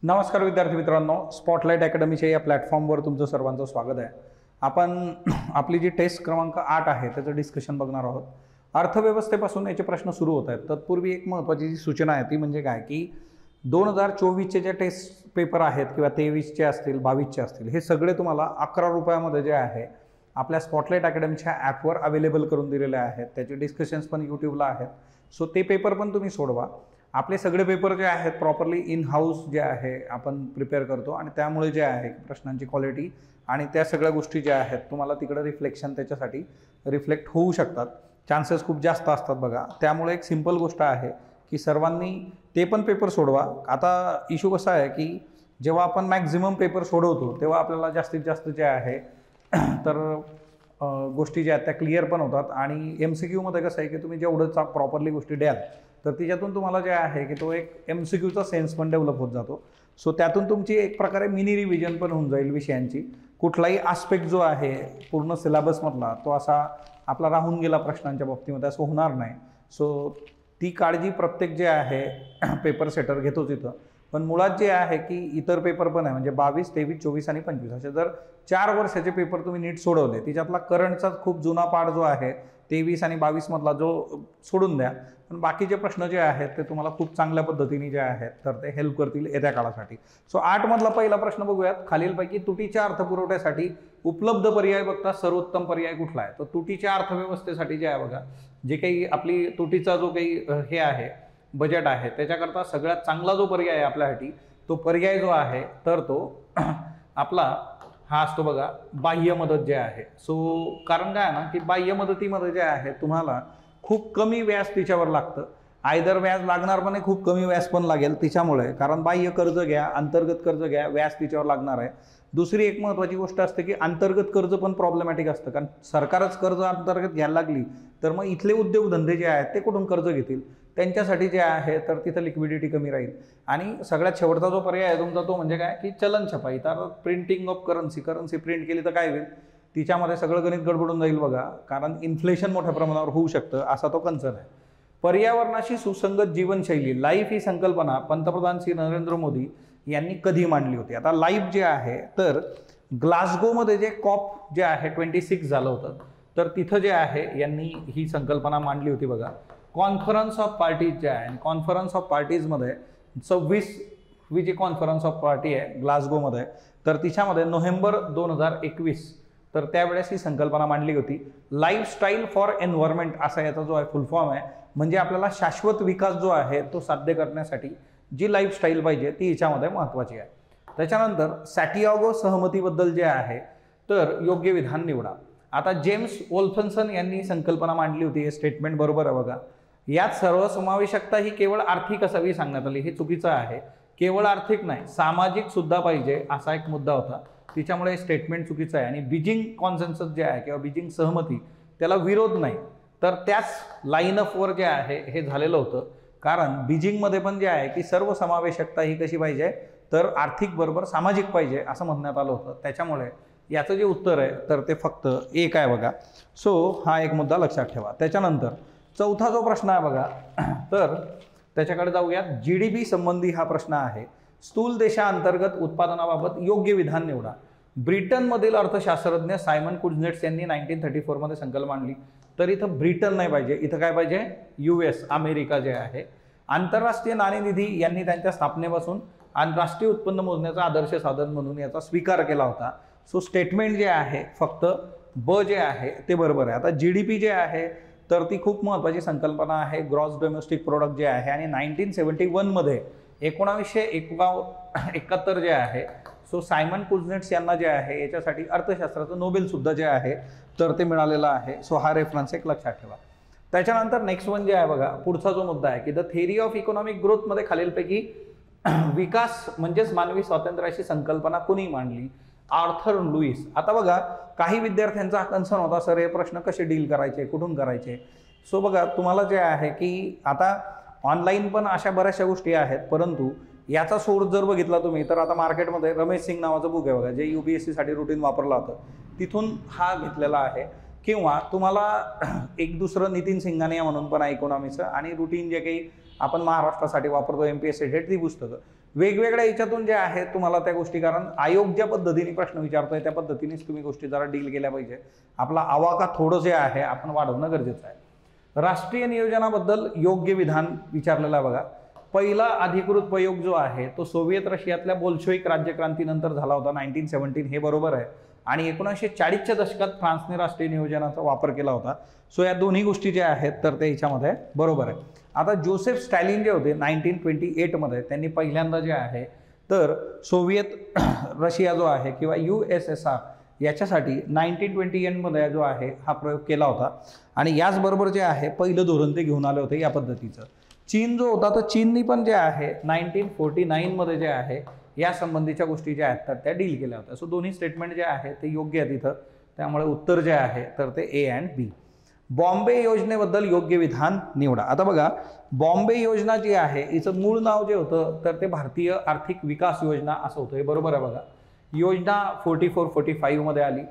नमस्कार विद्यार्थी मित्रांनो, स्पॉटलाइट अकॅडमीच्या या प्लॅटफॉर्मवर तुमचं सर्वांचं स्वागत आहे। आपण आपली जी टेस्ट क्रमांक 8 आहे त्याचं डिस्कशन बघणार आहोत। अर्थव्यवस्थेपासून याचे प्रश्न सुरू होत आहेत। तत्पूर्वी एक महत्त्वाची जी सूचना आहे ती म्हणजे काय की 2024चे जे टेस्ट पेपर आहेत किंवा 23चे असतील 22चे असतील, हे सगळे तुम्हाला 11 रुपयामध्ये जे आहे आपल्या स्पॉटलाइट अकॅडमीच्या ॲपवर अवेलेबल करून दिलेले आहेत। त्याचे डिस्कशन्स पण यूट्यूबला आहेत, सो ते पेपर पण तुम्ही सोडवा। आपले सगळे पेपर जे आहेत प्रॉपरली इन हाऊस जे आहे आपण प्रिपेअर करतो आणि त्यामुळे जे आहे प्रश्नांची क्वालिटी आणि त्या सगळ्या गोष्टी ज्या आहेत तुम्हाला तिकडे रिफ्लेक्शन त्याच्यासाठी रिफ्लेक्ट होऊ शकतात, चान्सेस खूप जास्त असतात बघा। त्यामुळे एक सिंपल गोष्ट आहे की सर्वांनी ते पण पेपर सोडवा। आता इश्यू कसा आहे की जेव्हा आपण मॅक्झिमम पेपर सोडवतो तेव्हा आपल्याला जास्तीत जास्त जे आहे तर गोष्टी ज्या आहेत त्या क्लिअर पण होतात आणि MCQमध्ये कसं आहे की तुम्ही जेवढं प्रॉपरली गोष्टी द्याल तर त्याच्यातून तुम्हाला जे आहे की तो एक MCQचा सेन्स पण डेव्हलप होत जातो। सो त्यातून तुमची एक प्रकारे मिनी रिव्हिजन पण होऊन जाईल विषयांची। कुठलाही आस्पेक्ट जो आहे पूर्ण सिलेबसमधला तो असा आपला राहून गेला प्रश्नांच्या बाबतीमध्ये असं होणार नाही। सो ती काळजी प्रत्येक जे आहे पेपर सेटर घेतोच इथं। पण मुळात जे आहे की इतर पेपर पण आहे, म्हणजे 22, 23, 24 आणि 25 असे जर 4 वर्षाचे पेपर तुम्ही नीट सोडवले, तिच्यातला करंटचा खूप जुना पार्ट जो आहे 23 आणि 22 मधला जो सोडून द्या, पण बाकीचे प्रश्न जे आहेत ते तुम्हाला खूप चांगल्या पद्धतीने जे आहेत तर ते हेल्प करतील येत्या काळासाठी। सो 8 मधला पहिला प्रश्न बघूयात। खालीलपैकी तुटीच्या अर्थपुरवठ्यासाठी उपलब्ध पर्याय बघता सर्वोत्तम पर्याय कुठला आहे? तर तुटीच्या अर्थव्यवस्थेसाठी जे आहे बघा, जे काही आपली तुटीचा जो काही हे आहे बजेट आहे त्याच्याकरता सगळ्यात चांगला जो पर्याय आहे आपल्यासाठी तो पर्याय जो आहे तर तो आपला हा असतो बघा, बाह्य मदत जे आहे। सो कारण काय ना की बाह्य मदतीमध्ये जे आहे तुम्हाला खूप कमी व्याज तिच्यावर लागतं। आयदर व्याज लागणार पण आहे, खूप कमी व्याज पण लागेल तिच्यामुळे, कारण बाह्य कर्ज घ्या, अंतर्गत कर्ज घ्या, व्याज तिच्यावर लागणार आहे। दुसरी एक महत्त्वाची गोष्ट असते की अंतर्गत कर्ज पण प्रॉब्लेमॅटिक असतं, कारण सरकारच कर्ज अंतर्गत घ्यायला लागली तर मग इथले उद्योगधंदे जे आहेत ते कुठून कर्ज घेतील, त्यांच्यासाठी जे आहे तर तिथं लिक्विडिटी कमी राहील। आणि सगळ्यात शेवटचा जो पर्याय आहे तुमचा तो म्हणजे काय की चलन छपाई, तर प्रिंटिंग ऑफ करन्सी प्रिंट केली तर काय होईल, तिच्यामध्ये सगळं गणित गडबडून जाईल बघा, कारण इन्फ्लेशन मोठ्या प्रमाणावर होऊ शकतं असा तो कन्सर्न आहे। पर्यावरणाशी सुसंगत जीवनशैली लाईफ ही संकल्पना पंतप्रधान श्री नरेंद्र मोदी यांनी कधी मांडली होती? आता लाईफ जे आहे तर ग्लासगोमध्ये जे कॉप जे आहे 26 झालं होतं, तर तिथं जे आहे यांनी ही संकल्पना मांडली होती बघा। कॉन्फरन्स ऑफ पार्टीज जे आहे, कॉन्फरन्स ऑफ पार्टीजमध्ये 26वी जी कॉन्फरन्स ऑफ पार्टी आहे ग्लासगोमध्ये, तर तिच्यामध्ये नोव्हेंबर 2021 तर त्यावेळेस ही संकल्पना मांडली होती। लाईफस्टाईल फॉर एन्व्हायरमेंट असा याचा जो आहे फुल फॉर्म आहे, म्हणजे आपल्याला शाश्वत विकास जो आहे तो साध्य करण्यासाठी जी लाईफस्टाईल पाहिजे ती याच्यामध्ये महत्त्वाची आहे। त्याच्यानंतर सॅटियागो सहमतीबद्दल जे आहे तर योग्य विधान निवडा। आता जेम्स वोल्फसन यांनी संकल्पना मांडली होती, हे स्टेटमेंट बरोबर आहे बघा। यात सर्वसमावेशकता ही केवळ आर्थिक असावी सांगण्यात आली, हे चुकीचं आहे। केवळ आर्थिक नाही, सामाजिक सुद्धा पाहिजे असा एक मुद्दा होता, तिच्यामुळे स्टेटमेंट चुकीचं आहे। आणि बीजिंग कॉन्सेन्सस जे आहे किंवा बीजिंग सहमती त्याला विरोध नाही, तर त्याच लाईन ऑफवर जे आहे हे झालेलं होतं, कारण बीजिंगमध्ये पण जे आहे की सर्वसमावेशकता ही कशी पाहिजे तर आर्थिक बरोबर सामाजिक पाहिजे असं म्हणण्यात आलं होतं। त्याच्यामुळे याचं जे उत्तर आहे तर ते फक्त एक आहे बघा। सो हा एक मुद्दा लक्षात ठेवा। त्याच्यानंतर चौथा जो प्रश्न आहे बघा तर त्याच्याकडे जाऊयात। GDP संबंधी हा प्रश्न आहे। स्थूल देशांतर्गत उत्पादनाबाबत योग्य विधान निवडा। ब्रिटनमधील अर्थशास्त्रज्ञ सायमन कुझनेट्स यांनी 1934 मध्ये संकल्पना मांडली, तर इथं ब्रिटन नाही पाहिजे, इथं काय पाहिजे US अमेरिका जे आहे। आंतरराष्ट्रीय नाणेनिधी यांनी त्यांच्या स्थापनेपासून आंतरराष्ट्रीय उत्पन्न मोजण्याचा आदर्श साधन म्हणून याचा स्वीकार केला होता। सो स्टेटमेंट जे आहे फक्त ब जे आहे ते बरोबर आहे। आता GDP जे आहे तर ती खूप महत्त्वाची संकल्पना आहे, ग्रॉस डोमेस्टिक प्रोडक्ट जे आहे, आणि 1971 मध्ये 1971 जे आहे सो सायमन कुझनेट्स यांना जे आहे याच्यासाठी अर्थशास्त्राचं नोबेल सुद्धा जे आहे तर ते मिळालेलं आहे। सो हा रेफरन्स एक लक्षात ठेवा। त्याच्यानंतर नेक्स्ट वन जे आहे बघा, पुढचा जो मुद्दा आहे की द थेअरी ऑफ इकॉनॉमिक ग्रोथमध्ये खालीलपैकी विकास म्हणजेच मानवी स्वातंत्र्याची संकल्पना कोणी मांडली? Arthur Lewis. आता बघा काही विद्यार्थ्यांचा कन्सर्न होता, सर हे प्रश्न कसे डील करायचे, कुठून करायचे? सो बघा तुम्हाला जे आहे की आता ऑनलाईन पण अशा बऱ्याचशा गोष्टी आहेत, परंतु याचा सोर्स जर बघितला तुम्ही तर आता मार्केटमध्ये रमेश सिंग नावाचं बुक आहे बघा, जे UPSC साठी रुटीन वापरलं होतं, तिथून हा घेतलेला आहे। किंवा तुम्हाला एक दुसरं नितीन सिंघानिया म्हणून पण आहे इकॉनॉमीचं, आणि रुटीन जे काही आपण महाराष्ट्रासाठी वापरतो MPSC साठी ती पुस्तकं वेगवेगळ्या याच्यातून जे आहे तुम्हाला त्या गोष्टी, कारण आयोग ज्या पद्धतीने प्रश्न विचारतोय त्या पद्धतीनेच तुम्ही गोष्टी जरा डील केल्या पाहिजे. आपला आवाका थोडं जे आहे आपण वाढवणं गरजेचं आहे. राष्ट्रीय नियोजनाबद्दल योग्य विधान विचारलेलं आहे बघा. पहिला अधिकृत प्रयोग जो आहे तो सोव्हिएत रशियातल्या बोल्शेविक राज्यक्रांतीनंतर झाला होता 1917, हे बरोबर आहे. आणि 1940च्या दशकात फ्रान्सने राष्ट्रीय नियोजनाचा वापर केला होता. सो या दोन्ही गोष्टी ज्या आहेत तर ते ह्याच्यामध्ये बरोबर आहे. आता जोसेफ स्टॅलिन जे होते 1928 मध्ये, त्यांनी पहिल्यांदा जे आहे तर सोव्हिएत रशिया जो आहे किंवा USSR याच्यासाठी 1921 मध्ये जो आहे हा प्रयोग केला होता. आणि याचबरोबर जे आहे पहिलं धोरण ते घेऊन आले होते या पद्धतीचं. चीन जो होता तर चीननी पण जे आहे 1949 मध्ये जे आहे या संबंधीच्या गोष्टी ज्या आहेत तर त्या डील केल्या होत्या. सो दोन्ही स्टेटमेंट जे आहे ते योग्य आहे तिथं. त्यामुळे उत्तर जे आहे तर ते A आणि B. बॉम्बे योजनेबद्दल योग्य विधान निवडा. आता बघा, बॉम्बे योजना जी आहे हिचं मूळ नाव जे होतं तर ते भारतीय आर्थिक विकास योजना असं होतं. हे बरोबर आहे बघा. योजना 44-45 मध्ये आली.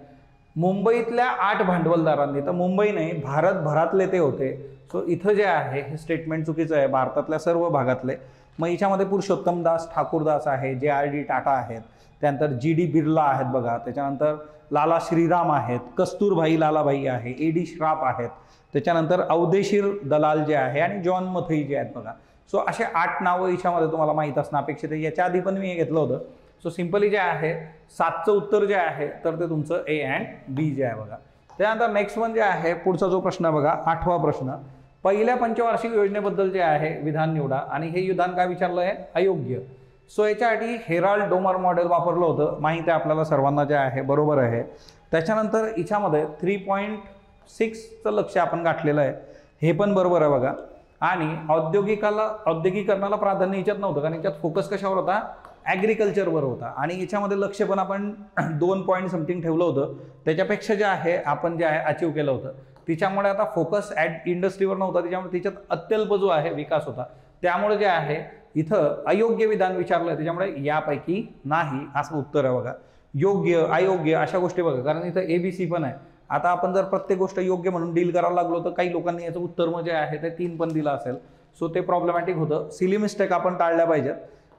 मुंबईतल्या 8 भांडवलदारांनी, तर मुंबई नाही भारतभरातले ते होते. सो इथं जे आहे हे स्टेटमेंट चुकीचं आहे, भारतातल्या सर्व भागातले. मग याच्यामध्ये पुरुषोत्तम दास ठाकूरदास आहे, JRD टाटा आहेत, त्यानंतर GD बिर्ला आहेत बघा, त्याच्यानंतर लाला श्रीराम आहेत, कस्तुरभाई लालाभाई आहे, AD श्राफ आहेत, त्याच्यानंतर अवधेशीर दलाल जे आहे आणि जॉन मथई जे आहेत बघा. सो असे 8 नावं याच्यामध्ये तुम्हाला माहीत असणं अपेक्षित आहे. याच्या आधी पण मी हे घेतलं होतं. सो सिंपली जे आहे 7चं उत्तर जे आहे तर ते तुमचं A आणि B जे आहे बघा. त्यानंतर नेक्स्ट वन जे आहे पुढचा जो प्रश्न बघा 8वा प्रश्न, पहिल्या पंचवार्षिक योजनेबद्दल जे आहे विधान निवडा. आणि हे विधान काय विचारलं आहे? अयोग्य. सो याच्यासाठी हेराल्ड डोमर मॉडेल वापरलं होतं, माहिती आहे आपल्याला सर्वांना जे आहे, बरोबर आहे. त्याच्यानंतर याच्यामध्ये 3.6चं लक्ष आपण गाठलेलं आहे, हे पण बरोबर आहे बघा. आणि औद्योगिकरणाला प्राधान्य याच्यात नव्हतं, कारण याच्यात फोकस कशावर होता? ॲग्रिकल्चरवर होता. आणि याच्यामध्ये लक्ष पण आपण 2 पॉईंट समथिंग ठेवलं होतं, त्याच्यापेक्षा जे आहे आपण जे आहे अचीव केलं होतं. तिच्यामुळे आता फोकस इंडस्ट्रीवर नव्हता, त्याच्यामुळे त्याच्यात अत्यल्प जो आहे विकास होता. त्यामुळे जे आहे इथं अयोग्य विधान विचारलं, त्याच्यामुळे यापैकी नाही असं उत्तर आहे बघा. योग्य अयोग्य अशा गोष्टी बघा, कारण इथं ABC पण आहे. आता आपण जर प्रत्येक गोष्ट योग्य म्हणून डील करायला लागलो तर काही लोकांनी याचं उत्तर जे आहे ते 3 पण दिलं असेल. सो ते प्रॉब्लेमॅटिक होतं. सिली मिस्टेक आपण टाळल्या पाहिजेत.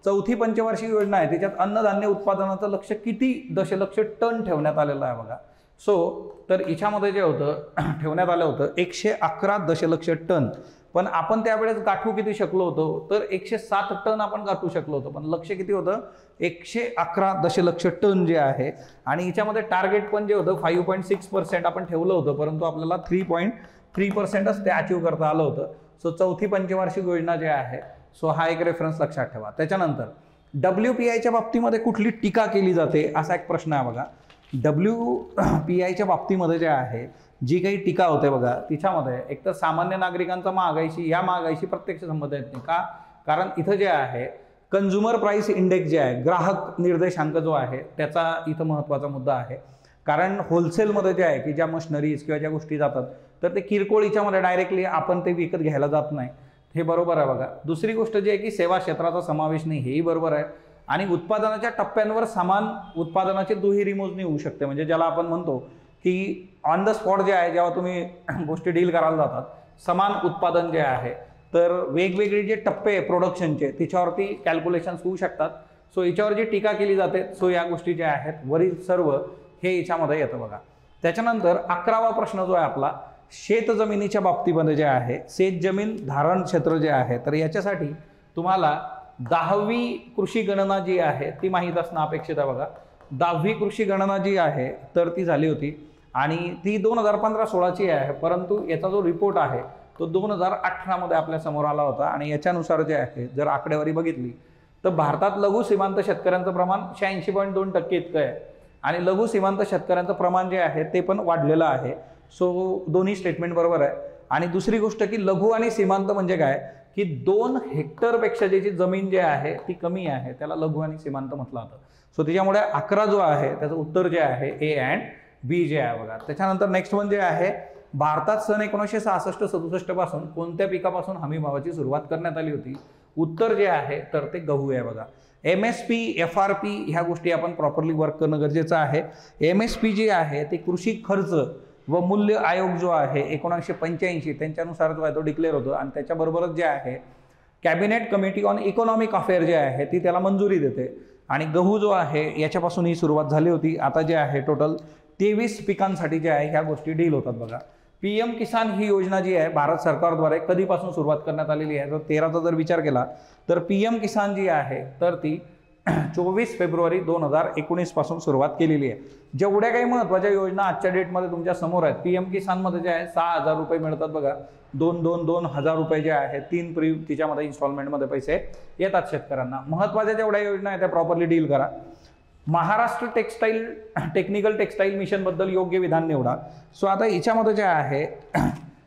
चौथी पंचवार्षिक योजना आहे, त्याच्यात अन्नधान्य उत्पादनाचं लक्ष किती दशलक्ष टन ठेवण्यात आलेलं आहे बघा. सो तर याच्यामध्ये जे होतं ठेवण्यात आलं होतं 111 दशलक्ष टन. पण आपण त्यावेळेस गाठू किती शकलो होतो? तर 107 टन आपण गाठू शकलो होतो. पण लक्ष किती होतं? 111 दशलक्ष टन जे आहे. आणि याच्यामध्ये टार्गेट पण जे होतं 5.6% आपण ठेवलं होतं, परंतु आपल्याला 3.3%च ते अचीव करता आलं होतं. सो चौथी पंचवार्षिक योजना जे आहे, सो हा एक रेफरन्स लक्षात ठेवा. त्याच्यानंतर WPIच्या बाबतीमध्ये कुठली टीका केली जाते असा एक प्रश्न आहे बघा. WPIच्या बाबतीमध्ये जे आहे जी काही टीका होते बघा, तिच्यामध्ये एकतर सामान्य नागरिकांचा महागाईशी प्रत्यक्ष संबंध येत नाही. का? कारण इथं जे आहे कन्झ्युमर प्राइस इंडेक्स जे आहे, ग्राहक निर्देशांक जो आहे त्याचा इथं महत्त्वाचा मुद्दा आहे. कारण होलसेलमध्ये जे आहे की ज्या मशिनरीज किंवा ज्या गोष्टी जातात तर ते किरकोळीच्यामध्ये डायरेक्टली आपण ते विकत घ्यायला जात नाही, हे बरोबर आहे बघा. दुसरी गोष्ट जी आहे की सेवा क्षेत्राचा समावेश नाही, हेही बरोबर आहे. आणि उत्पादनाच्या टप्प्यांवर समान उत्पादनाची दुहेरी मोजणी होऊ शकते, म्हणजे ज्याला आपण म्हणतो की ऑन द स्पॉट जे आहे, जेव्हा तुम्ही गोष्टी डील करायला जातात, समान उत्पादन जे आहे तर वेगवेगळे जे टप्पे प्रोडक्शनचे तिच्यावरती कॅल्क्युलेशन्स होऊ शकतात. सो याच्यावर जी टीका केली जाते, सो या गोष्टी ज्या आहेत वरील सर्व हे याच्यामध्ये येतं बघा. त्याच्यानंतर 11वा प्रश्न जो आहे आपला शेतजमिनीच्या बाबतीमध्ये जे आहे, शेतजमीन धारण क्षेत्र जे आहे, तर याच्यासाठी तुम्हाला 10वी कृषी गणना जी आहे ती माहीत असणं अपेक्षित आहे बघा. 10वी कृषी गणना जी आहे तर ती झाली होती आणि ती 2015-16ची आहे, परंतु याचा जो रिपोर्ट आहे तो 2018 मध्ये आपल्या समोर आला होता. आणि याच्यानुसार जे आहे जर आकडेवारी बघितली तर भारतात लघु सीमांत शेतकऱ्यांचं प्रमाण 86.2% इतकं आहे आणि लघु सीमांत शेतकऱ्यांचं प्रमाण जे आहे ते पण वाढलेलं आहे. सो दोन्ही स्टेटमेंट बरोबर आहे. आणि दुसरी गोष्ट की लघु आणि सीमांत म्हणजे काय की 2 हेक्टरपेक्षा जी जमीन जी आहे ती कमी आहे, त्याला लघु आणि सीमांत म्हटलं जातं. सो त्याच्यामुळे 11 जो आहे त्याचं उत्तर जे आहे A आणि B जे आहे बघा. त्याच्यानंतर नेक्स्ट वन जे आहे, भारतात सन 1966-67 पासून कोणत्या पिकापासून हमी भावाची सुरुवात करण्यात आली होती? उत्तर जे आहे तर ते गहू आहे बघा. MSP FRP ह्या गोष्टी आपण प्रॉपरली वर्क करणं गरजेचं आहे. MSP जी आहे ते कृषी खर्च व मूल्य आयोग जो आहे 1985 त्यांच्यानुसार जो आहे तो डिक्लेअर होतो. आणि त्याच्याबरोबरच जे आहे cabinet committee on economic affair जे आहे ती त्याला मंजुरी देते आणि गहू जो आहे याच्यापासून ही सुरुवात झाली होती. आता जे आहे टोटल 23 पिकांसाठी जे आहे ह्या गोष्टी डील होतात बघा. PM किसान ही योजना जी आहे भारत सरकारद्वारे कधीपासून सुरुवात करण्यात आलेली आहे, तर 13चा जर विचार केला तर PM किसान जी आहे तर ती 24 फेब्रुवारी 2019 पासून सुरुवात केलेली आहे. जेवढ्या काही महत्त्वाच्या योजना आजच्या डेटमध्ये तुमच्या समोर आहेत, PM किसानमध्ये जे आहे 6,000 रुपये मिळतात बघा. 2,000 रुपये जे आहे 3 तिच्यामध्ये इन्स्टॉलमेंटमध्ये पैसे येतात शेतकऱ्यांना. महत्त्वाच्या जेवढ्या योजना आहेत त्या प्रॉपरली डील करा. महाराष्ट्र टेक्निकल टेक्सटाईल मिशनबद्दल योग्य विधान निवडा. सो आता याच्यामध्ये जे आहे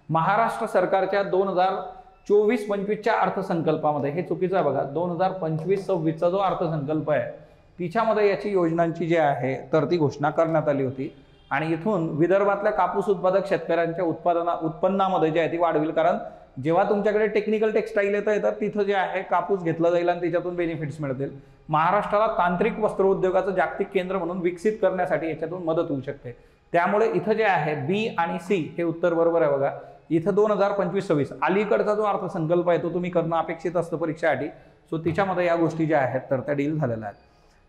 महाराष्ट्र सरकारच्या 2024-25च्या अर्थसंकल्पामध्ये, हे चुकीचं आहे बघा, 2025-26चा जो अर्थसंकल्प आहे तिच्यामध्ये याची योजनांची जी आहे तर ती घोषणा करण्यात आली होती. आणि इथून विदर्भातल्या कापूस उत्पादक शेतकऱ्यांच्या उत्पन्नामध्ये जे आहे ती वाढ होईल. कारण जेव्हा तुमच्याकडे टेक्निकल टेक्सटाईल येतं तर तिथं जे आहे कापूस घेतला जाईल आणि त्याच्यातून बेनिफिट्स मिळतील. महाराष्ट्राला तांत्रिक वस्त्रोद्योगाचं जागतिक केंद्र म्हणून विकसित करण्यासाठी याच्यातून मदत होऊ शकते. त्यामुळे इथं जे आहे B आणि C हे उत्तर बरोबर आहे बघा. इथं 2025-26 अलीकडचा जो अर्थसंकल्प आहे तो तुम्ही करणं अपेक्षित असतं परीक्षेसाठी. सो तिच्यामध्ये या गोष्टी ज्या आहेत तर त्या डील झालेल्या आहेत.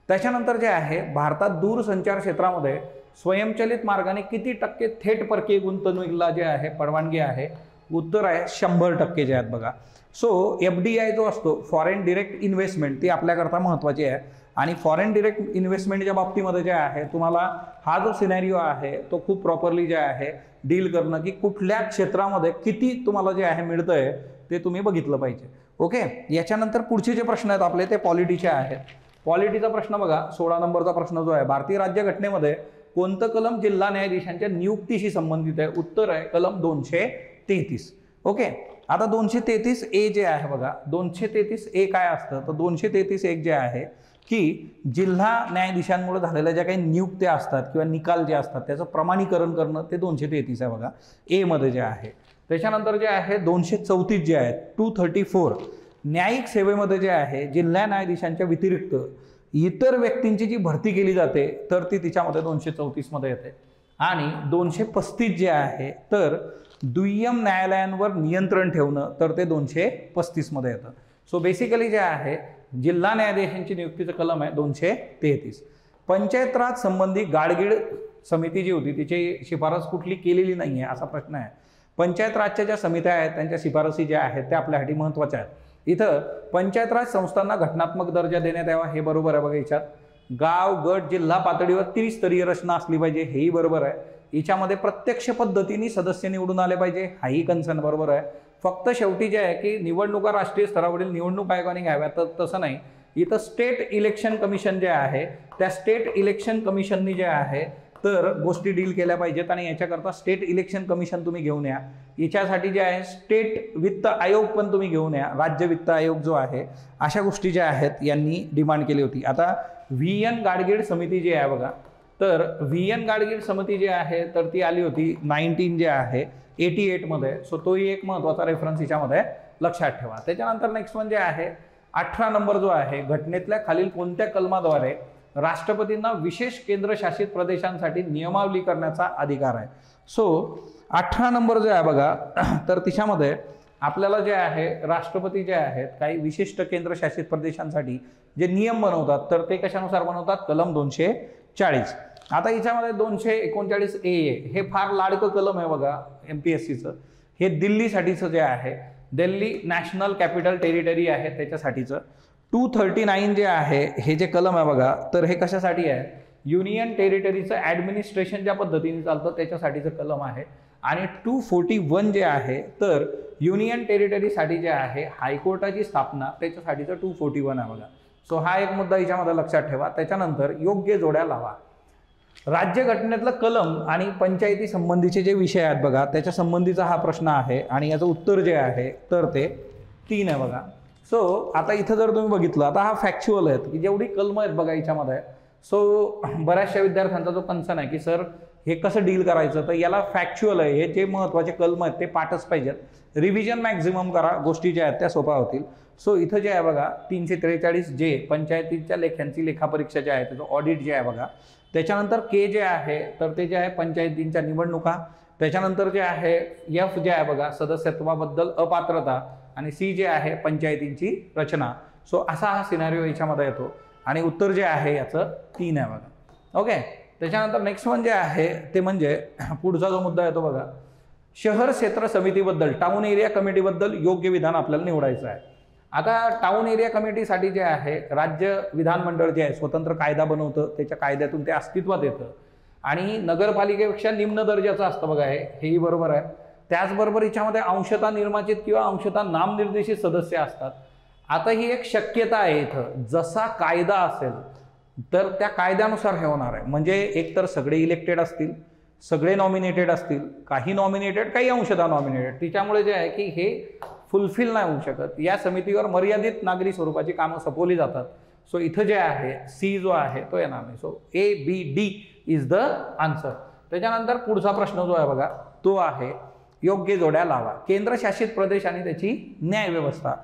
त्याच्यानंतर जे आहे भारतात दूरसंचार क्षेत्रामध्ये स्वयंचलित मार्गाने किती टक्के थेट परकीय गुंतवणुकीला जे आहे परवानगी आहे? उत्तर आहे 100% जे आहेत बघा. सो FDI जो असतो फॉरेन डिरेक्ट इन्व्हेस्टमेंट ती आपल्याकरता महत्त्वाची आहे. आणि फॉरेन डिरेक्ट इन्व्हेस्टमेंटच्या बाबतीमध्ये जे आहे तुम्हाला हा जो सिनॅरिओ आहे तो खूप प्रॉपरली जे आहे डील करणं की कुठल्या क्षेत्रामध्ये किती तुम्हाला जे आहे मिळतंय ते तुम्ही बघितलं पाहिजे. ओके, याच्यानंतर पुढचे जे प्रश्न आहेत आपले ते पॉलिटीचे आहेत. पॉलिटीचा प्रश्न बघा, 16 नंबरचा प्रश्न जो आहे, भारतीय राज्यघटनेमध्ये कोणतं कलम जिल्हा न्यायाधीशांच्या नियुक्तीशी संबंधित आहे? उत्तर आहे कलम 233. ओके, आता 233A जे आहे बघा, 233A काय असतं तर 233A जे आहे की जिल्हा न्यायाधीशांमुळे झालेल्या ज्या काही नियुक्त्या असतात किंवा निकाल जे असतात त्याचं प्रमाणीकरण करणं ते 233 आहे बघा A मध्ये जे आहे. त्याच्यानंतर जे आहे 234 जे आहे 234 न्यायिक सेवेमध्ये जे आहे जिल्हा न्यायाधीशांच्या व्यतिरिक्त इतर व्यक्तींची जी भरती केली जाते तर ती तिच्यामध्ये 234 मध्ये येते. आणि 235 जे आहे तर दुय्यम न्यायालयांवर नियंत्रण ठेवणं तर ते 235 मध्ये येतं. सो बेसिकली जे आहे जिल्हा न्यायाधीशांची नियुक्तीचं कलम आहे 233. पंचायत राज संबंधी गाडगीळ समिती जी होती तिची शिफारस कुठली केलेली नाही आहे असा प्रश्न आहे. पंचायत राजच्या ज्या समित्या आहेत त्यांच्या शिफारसी ज्या आहेत त्या आपल्यासाठी महत्त्वाच्या आहेत. इथं पंचायत राज संस्थांना घटनात्मक दर्जा देण्यात यावा हे बरोबर आहे बघा. याच्यात गाव गट जिल्हा पातळीवर त्रिस्तरीय रचना असली पाहिजे हेही बरोबर आहे. याच्यामध्ये प्रत्यक्ष पद्धतीने सदस्य निवडून आले पाहिजे हाही कन्सर्न बरोबर आहे. फक्त शेवटी जे आहे की निवडणुका राष्ट्रीय स्तरावरील निवडणूक आयोगाने घ्याव्या तर तसं नाही. इथं स्टेट इलेक्शन कमिशन जे आहे त्या स्टेट इलेक्शन कमिशननी जे आहे तर गोष्टी डील केल्या पाहिजेत आणि याच्याकरता स्टेट इलेक्शन कमिशन तुम्ही घेऊन या. याच्यासाठी जे आहे स्टेट वित्त आयोग पण तुम्ही घेऊन या, राज्य वित्त आयोग जो आहे, अशा गोष्टी ज्या आहेत यांनी डिमांड केली होती. आता VN गाडगीळ समिती जी आहे बघा, तर VN गाडगीळ समिती जी आहे तर ती आली होती 19 जे आहे 88 मध्ये. सो तोही एक महत्त्वाचा रेफरन्स याच्यामध्ये लक्षात ठेवा. त्याच्यानंतर नेक्स्ट वन जे आहे 18 नंबर जो आहे, घटनेतल्या खालील कोणत्या कलमाद्वारे राष्ट्रपतींना विशेष केंद्रशासित प्रदेशांसाठी नियमावली करण्याचा अधिकार आहे? सो 18 नंबर जो आहे बघा, तर तिच्यामध्ये आपल्याला जे आहे राष्ट्रपती जे आहेत काही विशिष्ट केंद्रशासित प्रदेशांसाठी जे नियम बनवतात तर ते कशानुसार बनवतात? कलम 240. आता याच्यामध्ये 239A हे फार लाडकं कलम आहे बघा MPSCचं. हे दिल्लीसाठीचं जे आहे, दिल्ली नॅशनल कॅपिटल टेरिटरी आहे त्याच्यासाठीचं. 239 जे आहे हे जे कलम आहे बघा, तर हे कशासाठी आहे? युनियन टेरिटरीचं ॲडमिनिस्ट्रेशन ज्या पद्धतीने चालतं त्याच्यासाठीचं कलम आहे. आणि 241 जे आहे तर युनियन टेरिटरीसाठी जे आहे हायकोर्टाची स्थापना त्याच्यासाठीचं 241 आहे बघा. सो हा एक मुद्दा याच्यामध्ये लक्षात ठेवा. त्याच्यानंतर योग्य जोड्या लावा. राज्यघटनेतलं कलम आणि पंचायती संबंधीचे जे विषय आहेत बघा त्याच्या संबंधीचा हा प्रश्न आहे आणि याचं उत्तर जे आहे तर ते 3 आहे बघा. सो आता इथं जर तुम्ही बघितलं, आता हा फॅक्च्युअल आहेत की जेवढी कलम आहेत बघा याच्यामध्ये. सो बऱ्याचशा विद्यार्थ्यांचा जो कन्सर्न आहे की सर हे कसं डील करायचं, तर याला फॅक्च्युअल आहे. हे जे महत्त्वाचे कलम आहेत ते पाठच पाहिजेत. रिव्हिजन मॅक्झिमम करा, गोष्टी ज्या आहेत त्या सोप्या होतील. सो इथं जे आहे बघा 343 जे पंचायतीच्या लेख्यांची लेखापरीक्षा जे आहे त्याचं ऑडिट जे आहे बघा. त्याच्यानंतर K जे आहे तर ते जे आहे पंचायतींच्या निवडणुका. त्याच्यानंतर जे आहे F जे आहे बघा सदस्यत्वाबद्दल अपात्रता. आणि सी जे आहे पंचायतींची रचना. सो असा हा सिनारिओ याच्यामध्ये येतो आणि उत्तर जे आहे याचं 3 आहे बघा. ओके, त्याच्यानंतर नेक्स्ट वन जे आहे ते म्हणजे पुढचा जो मुद्दा येतो बघा, शहर क्षेत्र समितीबद्दल, टाउन एरिया कमिटीबद्दल योग्य विधान आपल्याला निवडायचं आहे. आता टाउन एरिया कमिटीसाठी जे आहे राज्य विधानमंडळ जे आहे स्वतंत्र कायदा बनवतं, त्याच्या कायद्यातून ते अस्तित्वात येतं आणि नगरपालिकेपेक्षा निम्न दर्जाचं असतं बघा, हेही बरोबर आहे. त्याचबरोबर याच्यामध्ये अंशतः निर्वाचित किंवा अंशतः नामनिर्देशित सदस्य असतात. आता ही एक शक्यता आहे इथं, जसा कायदा असेल तर त्या कायद्यानुसार हे होणार आहे. म्हणजे एकतर सगळे इलेक्टेड असतील, सगळे नॉमिनेटेड असतील, काही नॉमिनेटेड काही अंशतः नॉमिनेटेड. त्याच्यामुळे जे आहे की हे फुलफिल नाही होऊ शकत. या समितीवर मर्यादित नागरी स्वरूपाची कामं सोपवली जातात. सो इथं जे आहे सी जो आहे तो येणार नाही. So ABD is the answer. त्याच्यानंतर पुढचा प्रश्न जो आहे बघा तो आहे योग्य जोड्या लावा. केंद्रशासित प्रदेश आणि त्याची न्याय व्यवस्था.